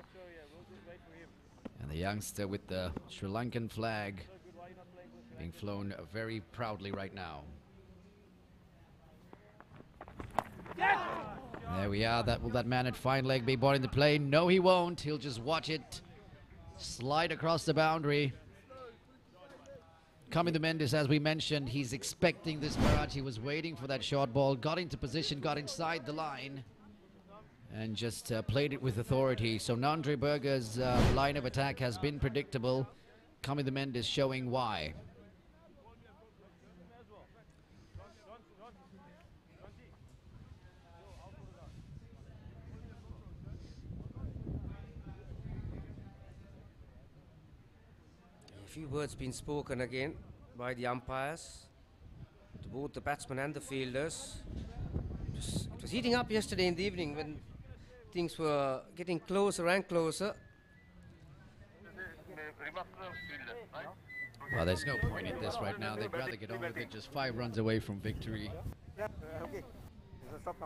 And the youngster with the Sri Lankan flag being flown very proudly right now. There we are. Will that man at fine leg be brought into play? No, he won't. He'll just watch it slide across the boundary. Kamida Mendes, as we mentioned, he's expecting this barrage. He was waiting for that short ball, got into position, got inside the line, and just played it with authority. So Nondreberger's line of attack has been predictable. Kamida Mendes showing why. A few words been spoken again by the umpires to both the batsmen and the fielders. It was heating up yesterday in the evening when things were getting closer and closer. Well, there's no point in this right now. They'd rather get on with it, just 5 runs away from victory.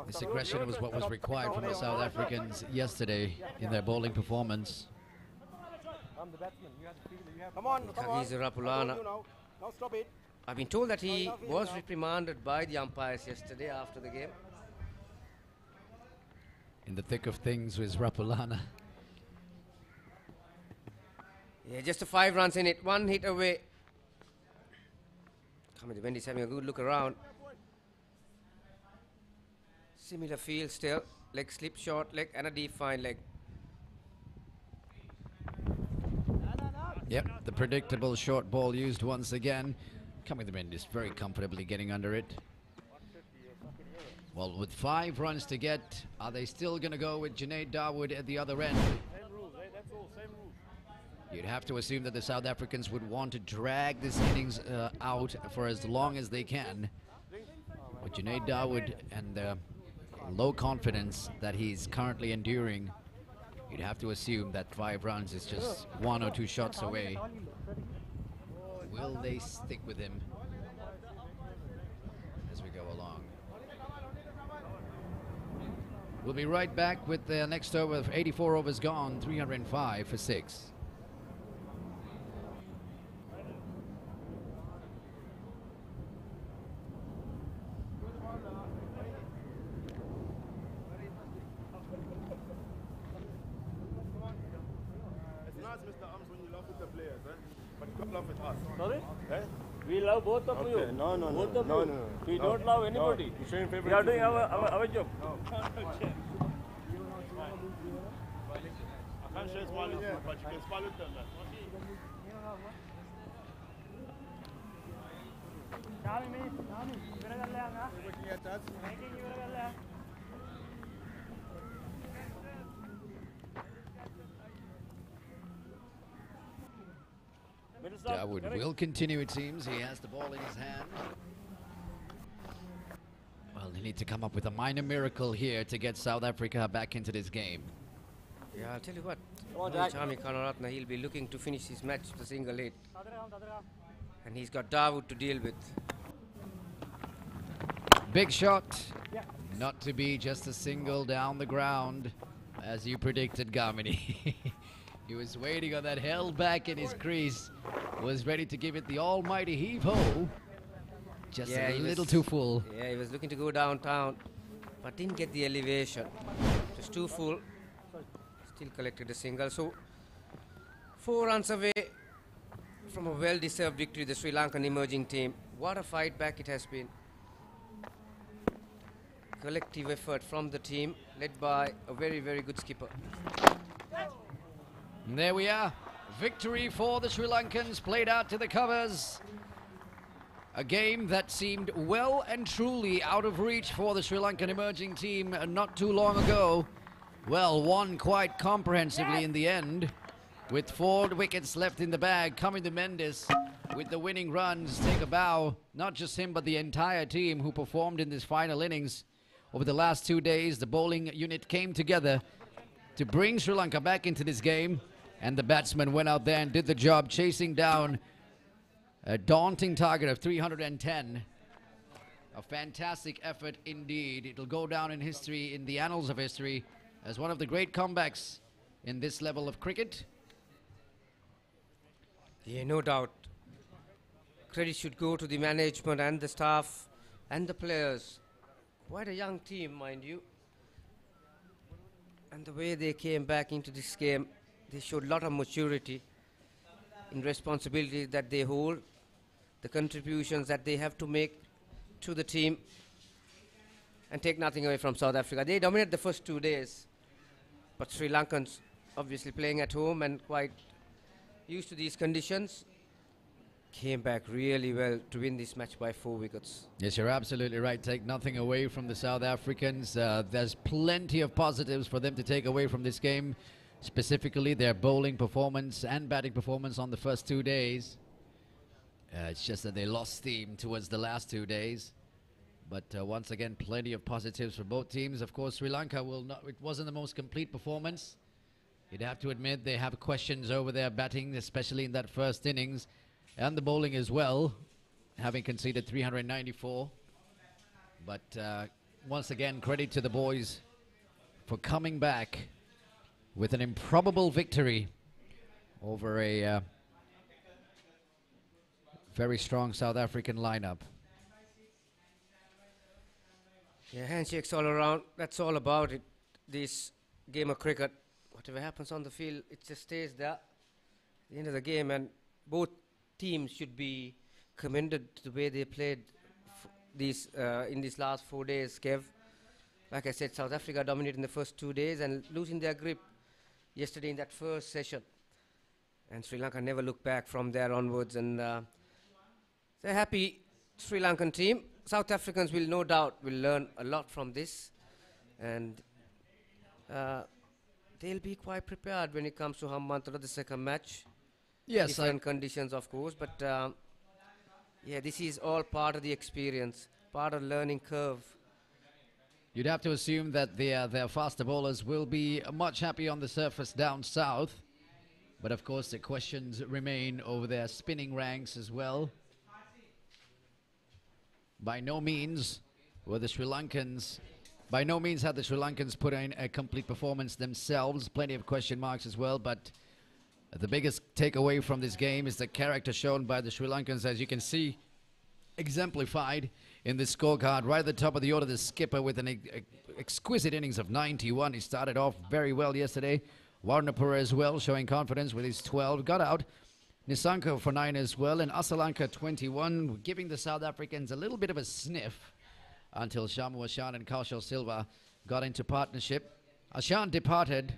This aggression was what was required from the South Africans yesterday in their bowling performance. Come on, come on. He's a Rapulana. Now stop it. I've been told that he was reprimanded by the umpires yesterday after the game. In the thick of things with Rapulana. Yeah, just 5 runs in it, 1 hit away. Kamida Mendes having a good look around. Similar field still. Leg slip, short leg, and a deep fine leg. Yep, the predictable short ball used once again. Kamida Mendes very comfortably getting under it. Well, with 5 runs to get, are they still going to go with Junaid Dawood at the other end? Same rules, eh? That's all, same rules. You'd have to assume that the South Africans would want to drag this innings out for as long as they can. But Junaid Dawood and the low confidence that he's currently enduring, you'd have to assume that 5 runs is just 1 or 2 shots away. Will they stick with him as we go along? We'll be right back with the next over of 84 overs gone, 305 for 6. Sorry? We love both of you. No, no, both no, of no, you. no. We No. don't love anybody. No. You're showing We are favoritism. doing our job. I can't share small with you, but you can small with them. Dawood will continue, it seems. He has the ball in his hand. Well, they need to come up with a minor miracle here to get South Africa back into this game. Yeah, I'll tell you what. on, Jack. Chami Kanaratna, he'll be looking to finish his match with a single hit. And he's got Dawood to deal with. Big shot. not to be just a single down the ground, as you predicted, Gamini. He was waiting on that, held back in his crease, was ready to give it the almighty heave-ho. Just a little too full. Yeah, he was looking to go downtown, but didn't get the elevation. Just too full. Still collected a single. So 4 runs away from a well-deserved victory, the Sri Lankan emerging team. What a fight back it has been. Collective effort from the team, led by a very, very good skipper. And there we are. Victory for the Sri Lankans, played out to the covers. A game that seemed well and truly out of reach for the Sri Lankan emerging team not too long ago. Well, won quite comprehensively in the end, with 4 wickets left in the bag. Coming to Mendes with the winning runs, take a bow. Not just him, but the entire team who performed in this final innings. Over the last 2 days, the bowling unit came together to bring Sri Lanka back into this game, and the batsmen went out there and did the job, chasing down a daunting target of 310. A fantastic effort indeed. It'll go down in history, in the annals of history, as one of the great comebacks in this level of cricket. Yeah, no doubt. Credit should go to the management and the staff and the players. Quite a young team, mind you. And the way they came back into this game, they showed a lot of maturity in responsibilities that they hold, the contributions that they have to make to the team, and take nothing away from South Africa. They dominated the first 2 days, but Sri Lankans obviously playing at home and quite used to these conditions, came back really well to win this match by 4 wickets. Yes, you're absolutely right. Take nothing away from the South Africans. There's plenty of positives for them to take away from this game, specifically their bowling performance and batting performance on the first 2 days. It's just that they lost steam towards the last 2 days. But once again, plenty of positives for both teams. Of course, Sri Lanka will not. It wasn't the most complete performance. You'd have to admit they have questions over their batting, especially in that first innings. And the bowling as well, having conceded 394. But once again, credit to the boys for coming back with an improbable victory over a very strong South African lineup. Yeah, handshakes all around. That's all about it. This game of cricket, whatever happens on the field, it just stays there. At the end of the game, and both teams should be commended to the way they played in these last 4 days, Kev. Like I said, South Africa dominated in the first 2 days and losing their grip yesterday in that first session. And Sri Lanka never looked back from there onwards. And they're happy, Sri Lankan team. South Africans will no doubt will learn a lot from this. And they'll be quite prepared when it comes to Hambantota, the second match. Yes, different conditions, of course, but yeah, this is all part of the experience, part of learning curve. you'd have to assume that their faster bowlers will be much happier on the surface down south. But of course, the questions remain over their spinning ranks as well. By no means had the Sri Lankans put in a complete performance themselves. Plenty of question marks as well, but the biggest takeaway from this game is the character shown by the Sri Lankans, as you can see, exemplified in this scorecard. Right at the top of the order, the skipper with an exquisite innings of 91. He started off very well yesterday. Warnapura as well, showing confidence with his 12. Got out. Nisanka for 9 as well, and Asalanka 21, giving the South Africans a little bit of a sniff until Shamu Ashan and Kaushal Silva got into partnership. Ashan departed,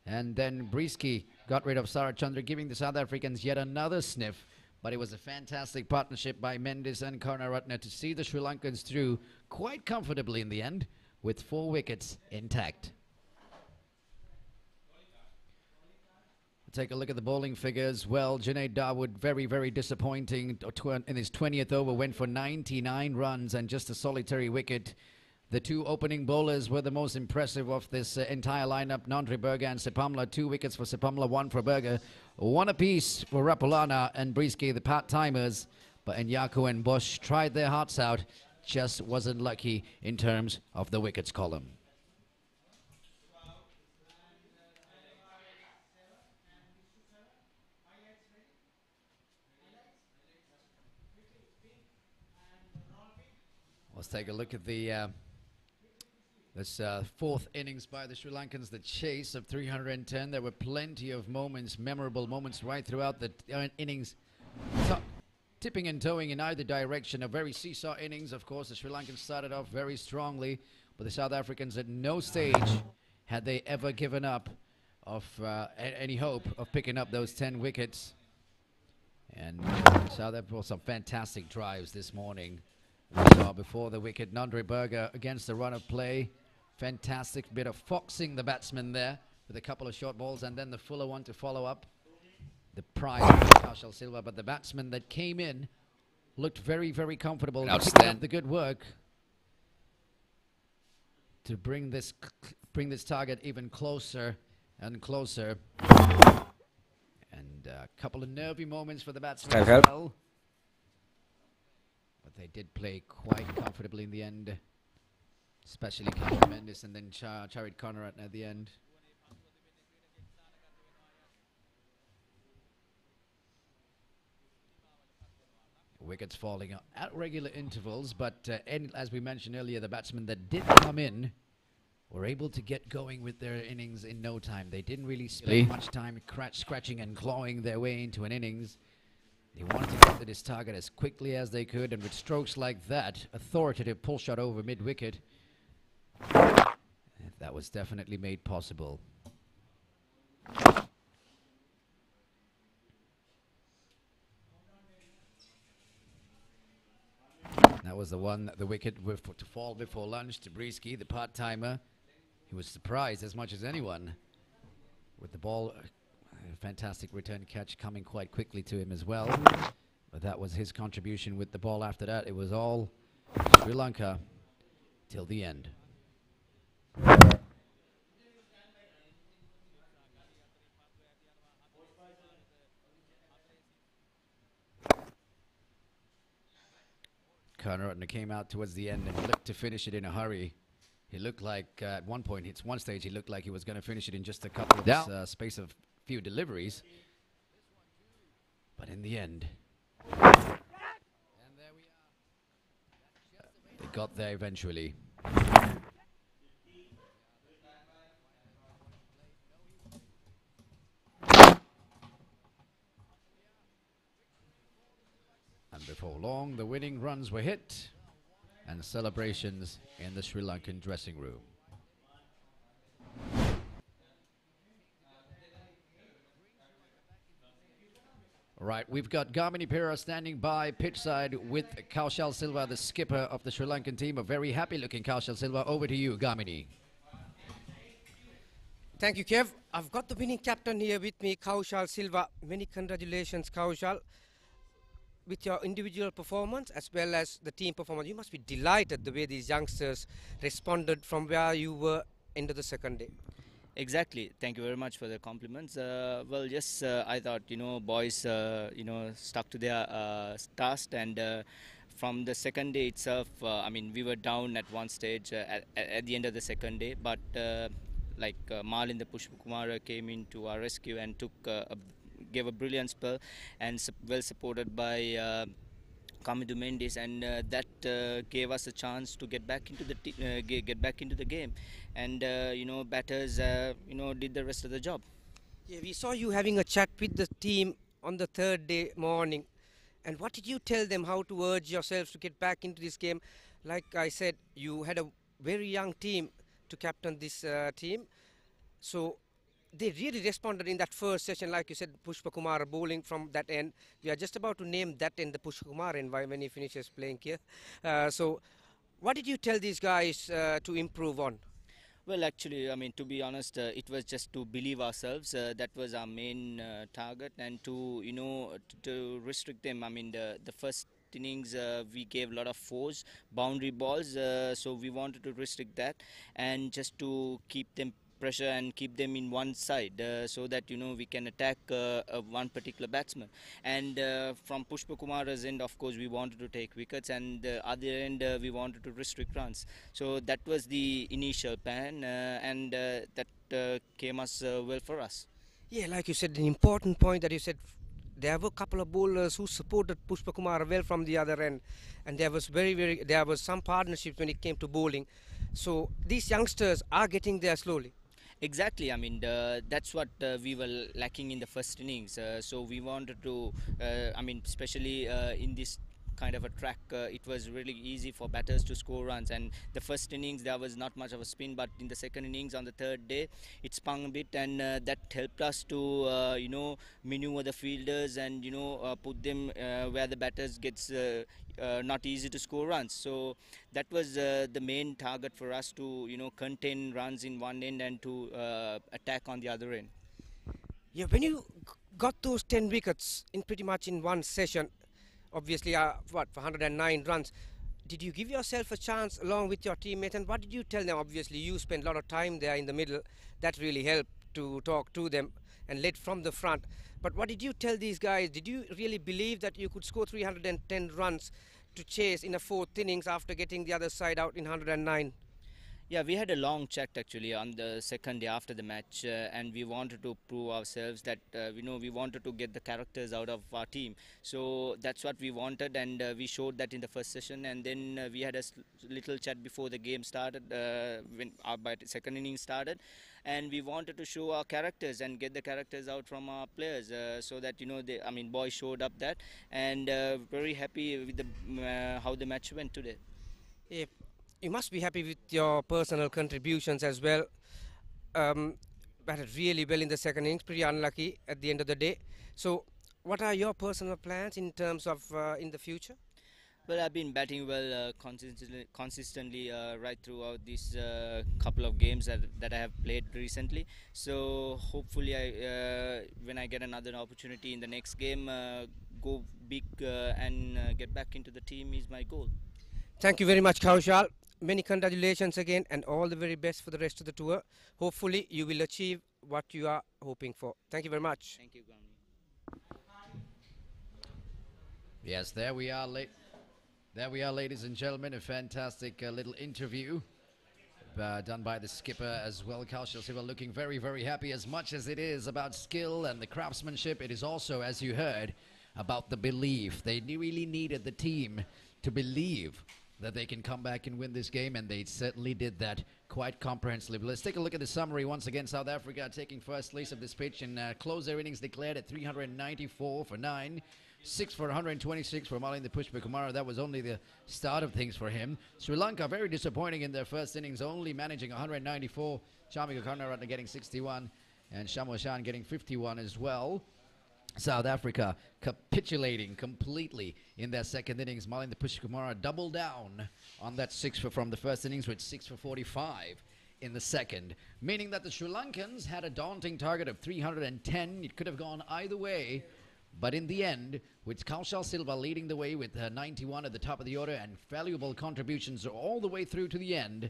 and then Briski got rid of Sarachandra, giving the South Africans yet another sniff. But it was a fantastic partnership by Mendes and Karunaratne to see the Sri Lankans through quite comfortably in the end, with 4 wickets intact. Take a look at the bowling figures. Well, Junaid Dawood, very, very disappointing. In his 20th over, went for 99 runs and just a solitary wicket. The 2 opening bowlers were the most impressive of this entire lineup. Nandri Berger and Sepamla. 2 wickets for Sepamla, 1 for Berger. 1 apiece for Rapulana and Briski, the part-timers. But Nyaku and Bosch tried their hearts out just wasn't lucky in terms of the wickets column. Let's take a look at the this fourth innings by the Sri Lankans, the chase of 310. There were plenty of moments, memorable moments right throughout the innings, tipping and towing in either direction. A very seesaw innings, of course. The Sri Lankans started off very strongly, but the South Africans at no stage had they ever given up of any hope of picking up those 10 wickets. And South Africa some fantastic drives this morning. We saw before the wicket, Nandre Berger against the run of play. Fantastic bit of foxing the batsman there with a couple of short balls, and then the fuller one to follow up. The prize for Kaushal Silva, but the batsman that came in looked very, very comfortable. Picking up the good work to bring this target even closer and closer. And a couple of nervy moments for the batsman as well. But they did play quite comfortably in the end, especially Cameron Mendes and then Charit Conrad at the end. Wickets falling at regular intervals, but as we mentioned earlier, the batsmen that did come in were able to get going with their innings in no time. They didn't really spend much time scratching and clawing their way into an innings. They wanted to get to this target as quickly as they could, and with strokes like that, authoritative pull shot over mid-wicket, that was definitely made possible. That was the wicket to fall before lunch to Breesky, the part-timer. He was surprised as much as anyone with the ball. Fantastic return catch coming quite quickly to him as well. But that was his contribution with the ball. After that, it was all Sri Lanka till the end. Karuratne came out towards the end and looked to finish it in a hurry. He looked like at one stage he looked like he was going to finish it in just a couple of space of few deliveries. But in the end, and there we are. They got there eventually. And before long, the winning runs were hit and celebrations in the Sri Lankan dressing room. Right, we've got Gamini Pera standing by pitchside with Kaushal Silva, the skipper of the Sri Lankan team. A very happy-looking Kaushal Silva. Over to you, Gamini. Thank you, Kev. I've got the winning captain here with me, Kaushal Silva. Many congratulations, Kaushal, with your individual performance as well as the team performance. You must be delighted the way these youngsters responded from where you were into the second day. Exactly. Thank you very much for the compliments. Well, yes, I thought, boys, stuck to their task, and from the second day itself, I mean, we were down at one stage at the end of the second day, but Malin the Pushpakumara came into our rescue and gave a brilliant spell, and well supported by Kamidu Mendes, and that gave us a chance to get back into the game, and batters did the rest of the job. Yeah, we saw you having a chat with the team on the third day morning, and what did you tell them? How to urge yourselves to get back into this game? Like I said, you had a very young team to captain this team, so they really responded in that first session. Like you said, Pushpa Kumar bowling from that end. We are just about to name that end, the Pushpa Kumar end, when he finishes playing here. So what did you tell these guys to improve on? Well, actually, I mean, to be honest, it was just to believe ourselves. That was our main target, and to restrict them. I mean, the first innings we gave a lot of fours, boundary balls, so we wanted to restrict that and just to keep them pressure and keep them in one side so that we can attack one particular batsman. And from Pushpa Kumar's end, of course, we wanted to take wickets, and the other end we wanted to restrict runs. So that was the initial plan, and that came us well for us. Yeah, like you said, an important point that you said, there were a couple of bowlers who supported Pushpa Kumar well from the other end, and there was some partnerships when it came to bowling. So these youngsters are getting there slowly. Exactly. I mean, that's what we were lacking in the first innings. So we wanted to, especially in this kind of a track, it was really easy for batters to score runs. And the first innings, there was not much of a spin, but in the second innings, on the third day, it spun a bit, and that helped us to, maneuver the fielders and put them where the batters gets not easy to score runs. So that was the main target for us to contain runs in one end and to attack on the other end. Yeah, when you got those 10 wickets in pretty much in one session, obviously, for 109 runs, did you give yourself a chance along with your teammates, and what did you tell them? Obviously, you spent a lot of time there in the middle. That really helped to talk to them and led from the front. But what did you tell these guys? Did you really believe that you could score 310 runs to chase in a fourth innings after getting the other side out in 109? Yeah, we had a long chat actually on the second day after the match, and we wanted to prove ourselves that we wanted to get the characters out of our team. So that's what we wanted, and we showed that in the first session. And then we had a little chat before the game started, when our second inning started, and we wanted to show our characters and get the characters out from our players, so that boys showed up that, and very happy with the how the match went today. If you must be happy with your personal contributions as well. Batted really well in the second innings, pretty unlucky at the end of the day. So, what are your personal plans in terms of in the future? Well, I've been batting well consistently right throughout these couple of games that I have played recently. So hopefully, when I get another opportunity in the next game, go big and get back into the team is my goal. Thank you very much, Kaushal. Many congratulations again, and all the very best for the rest of the tour. Hopefully, you will achieve what you are hoping for. Thank you very much. Thank you, Gandhi. Yes, there we are, ladies and gentlemen. A fantastic little interview done by the skipper as well. Kaushal Silva looking very, very happy. As much as it is about skill and the craftsmanship, it is also, as you heard, about the belief. They really needed the team to believe that they can come back and win this game, and they certainly did that quite comprehensively. Let's take a look at the summary once again. South Africa taking first place of this pitch and close their innings declared at 394 for 9. 6 for 126 for Malinda Pushpa Kumar. That was only the start of things for him. Sri Lanka very disappointing in their first innings, only managing 194. Chamika Karunaratne getting 61 and Shamwa Shan getting 51 as well. South Africa capitulating completely in their second innings. Malinda Pushpa Kumar doubled down on that 6 from the first innings with 6 for 45 in the second, meaning that the Sri Lankans had a daunting target of 310. It could have gone either way, but in the end, with Kaushal Silva leading the way with 91 at the top of the order and valuable contributions all the way through to the end,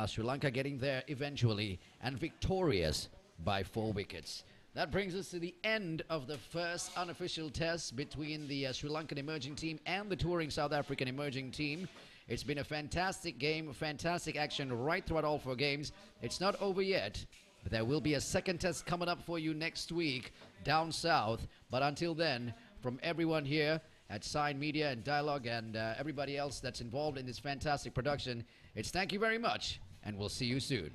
Sri Lanka getting there eventually and victorious by 4 wickets. That brings us to the end of the first unofficial test between the Sri Lankan emerging team and the touring South African emerging team. It's been a fantastic game, fantastic action right throughout all 4 games. It's not over yet, but there will be a second test coming up for you next week down south. But until then, from everyone here at Sign Media and Dialogue and everybody else that's involved in this fantastic production, it's thank you very much, and we'll see you soon.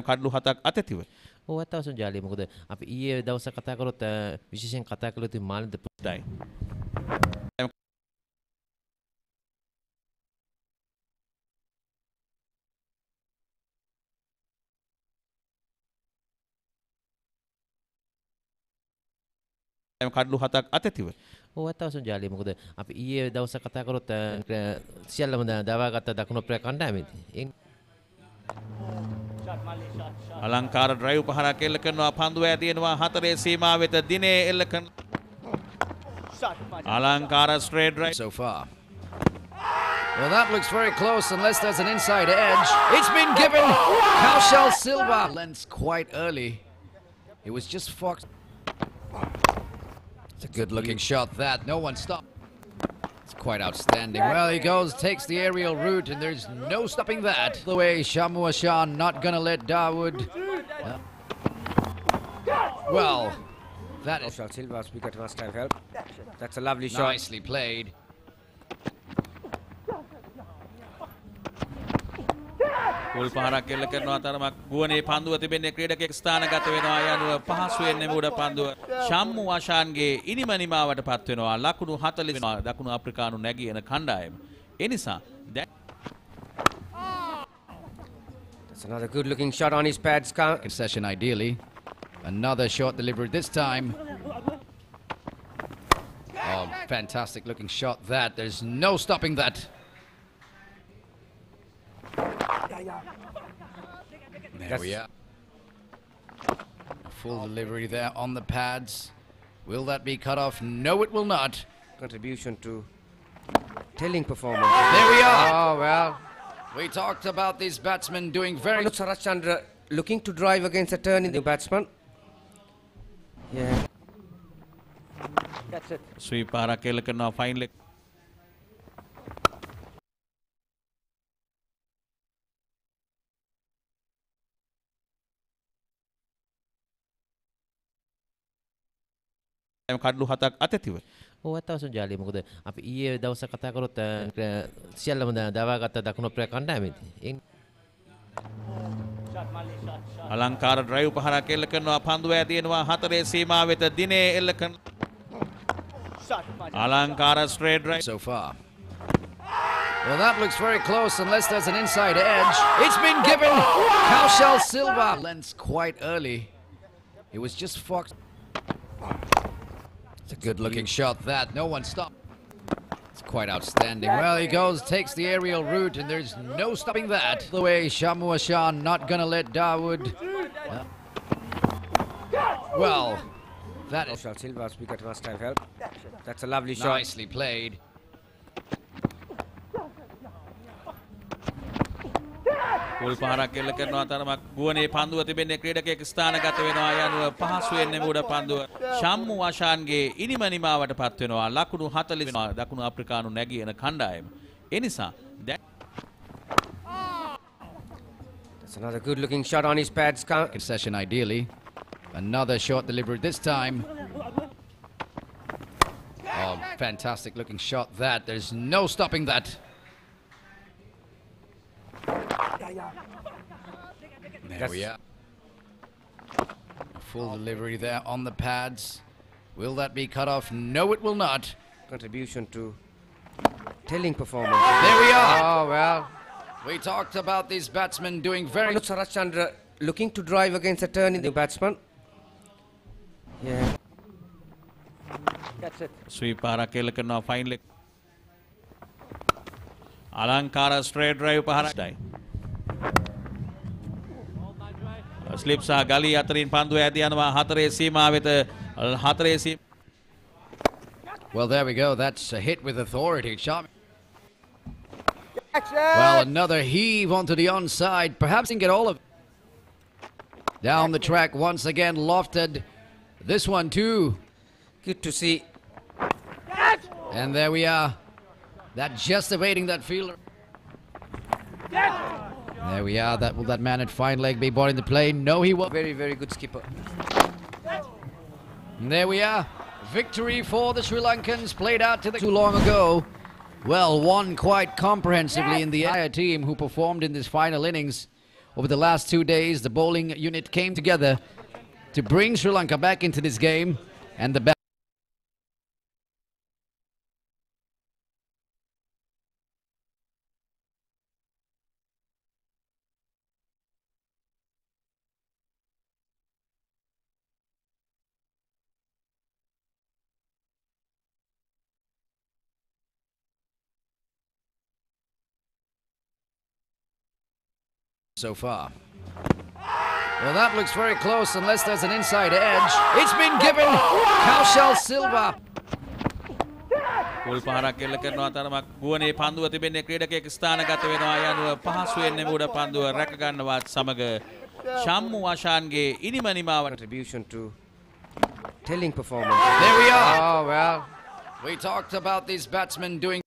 කඩලු 7ක් අතැතිව ඔව් ඇත්ත වශයෙන්ම ජාලිය. මොකද අපි ඊයේ දවසේ කතා කරොත් විශේෂයෙන් කතා කළේ තින් මාලින්ද ඩයි. කඩලු 7ක් අතැතිව. ඔව් ඇත්ත වශයෙන්ම ජාලිය. මොකද අපි ඊයේ දවසේ කතා කරොත් සියල්ලම දවාගත්ත දකුණු අප්‍රිකා කණ්ඩායමේදී. අලංකාර ඩ්‍රයිව් පහරක් එල්ල කරනවා පන්දුව ඇදිනවා 4 සීමාව වෙත දිනේ එල්ල කරන අලංකාර straight drive so far. Well, that looks very close unless there's an inside edge. It's been given. Kaushal Silva lens quite early. It was just Fox. It's a good-looking shot that. No one stopped. It's quite outstanding. Well, he goes, takes the aerial route, and there's no stopping that. The way Shamu Ashan not gonna let Dawood. Well, that is Kaushal Silva's wicket must have helped. That's a lovely shot. nicely played. කුල් පහරක් එල්ල කරනවා තරමක් ගුවනේ පන්දුව තිබෙන්නේ ක්‍රීඩකයෙක් ස්ථානගත වෙනවා යනුව පහසුවෙන් නෙමුඩ පන්දුව ෂම්මු ආෂාන්ගේ ඉනිම නිමාවට පත් වෙනවා ලකුණු 40 වෙනවා දකුණු අප්‍රිකානු නැගින කණ්ඩායම ඒ නිසා That's another good looking shot on his pads. Session ideally. Another short delivery this time. Oh, fantastic looking shot that. There's no stopping that. There we are. A full delivery there on the pads. Will that be cut off? No, it will not. Contribution to telling performance. There we are. Oh, well. We talked about these batsmen doing very... Look, Saraj Chandra looking to drive against a turn in the batsman. Yeah. That's it. Sweep පහරක් එල්ල කරනවා fine leg කඩලු 7ක් අතැතිව. ඔව් ඇත්ත වශයෙන්ම ජාලිය. මොකද අපි ඊයේ දවසේ කතා කරොත් සියල්ලම දවාගත්ත දකුණු අප්‍රිකා කණ්ඩායමේදී. අලංකාර ඩ්‍රයිව් පහරක් එල්ල කරනවා පන්දුව ඇදිනවා 4 සීමාව වෙත දිනේ එල්ල කරන අලංකාර straight drive so far. Well, that looks very close unless there's an inside edge. It's been given. Kaushal Silva lens quite early. It was just Fox. It's a good-looking shot that. No one stopped. It's quite outstanding. Well, he goes, takes the aerial route, and there's no stopping that. The way Shamu Ashan not gonna let Dawood. Well, that is Kaushal Silva's wicket must have helped. That's a lovely shot. nicely played. කුල් පහරක් එල්ල කරනවා තරමක් ගුවනේ පන්දුව තිබෙන්නේ ක්‍රීඩකයෙක් ස්ථානගත වෙනවා යනුව පහසුවෙන් නෙමුඩ පන්දුව ෂම්මු ආෂාන්ගේ ඉනිම නිමාවට පත් වෙනවා ලකුණු 40 වෙනවා දකුණු අප්‍රිකානු නැගින කණ්ඩායම ඒ නිසා That's another good looking shot on his pads. Session ideally. Another short delivery this time. Oh, fantastic looking shot that. There's no stopping that. There we are. A full delivery there on the pads. Will that be cut off? No, it will not. Contribution to telling performance. There we are. Oh, well. We talked about these batsmen doing very... Look, Saraj Chandra looking to drive against a turn in the batsman. Yeah. That's it. Sweep පහරක් එල්ල කරනවා fine leg අලංකාර straight drive පහරක්යි slip සහ ගලී අතරින් පන්දුව ඇදී යනවා 4 සීමාව වෙත 4 සීම Well, there we go. That's a hit with authority. Well, another heave onto the onside. Perhaps he can get all of it. Down the track once again, lofted. This one too. Good to see. And there we are. That just evading that fielder. There we are. That will that man at fine leg be brought into play? No, he won't. Very, very good skipper. And there we are. Victory for the Sri Lankans, played out to the too long ago. Well, won quite comprehensively in the entire team who performed in this final innings. Over the last 2 days, the bowling unit came together to bring Sri Lanka back into this game, and the so far. Well, that looks very close unless there's an inside edge. It's been given. Kaushal Silva. ගෝල් පහරක් එල්ල කරනවා තරමක් ගුවනේ පන්දුව තිබෙන්නේ ක්‍රීඩකයෙක් ස්ථානගත වෙනවා යනුව පහසුවෙන් නෙමුඩ පන්දුව රැක ගන්නවත් සමග ශම්මු ආශාන්ගේ ඉනිම නිමාවට Contribution to telling performance. There we are. Oh, well. We talked about these batsmen doing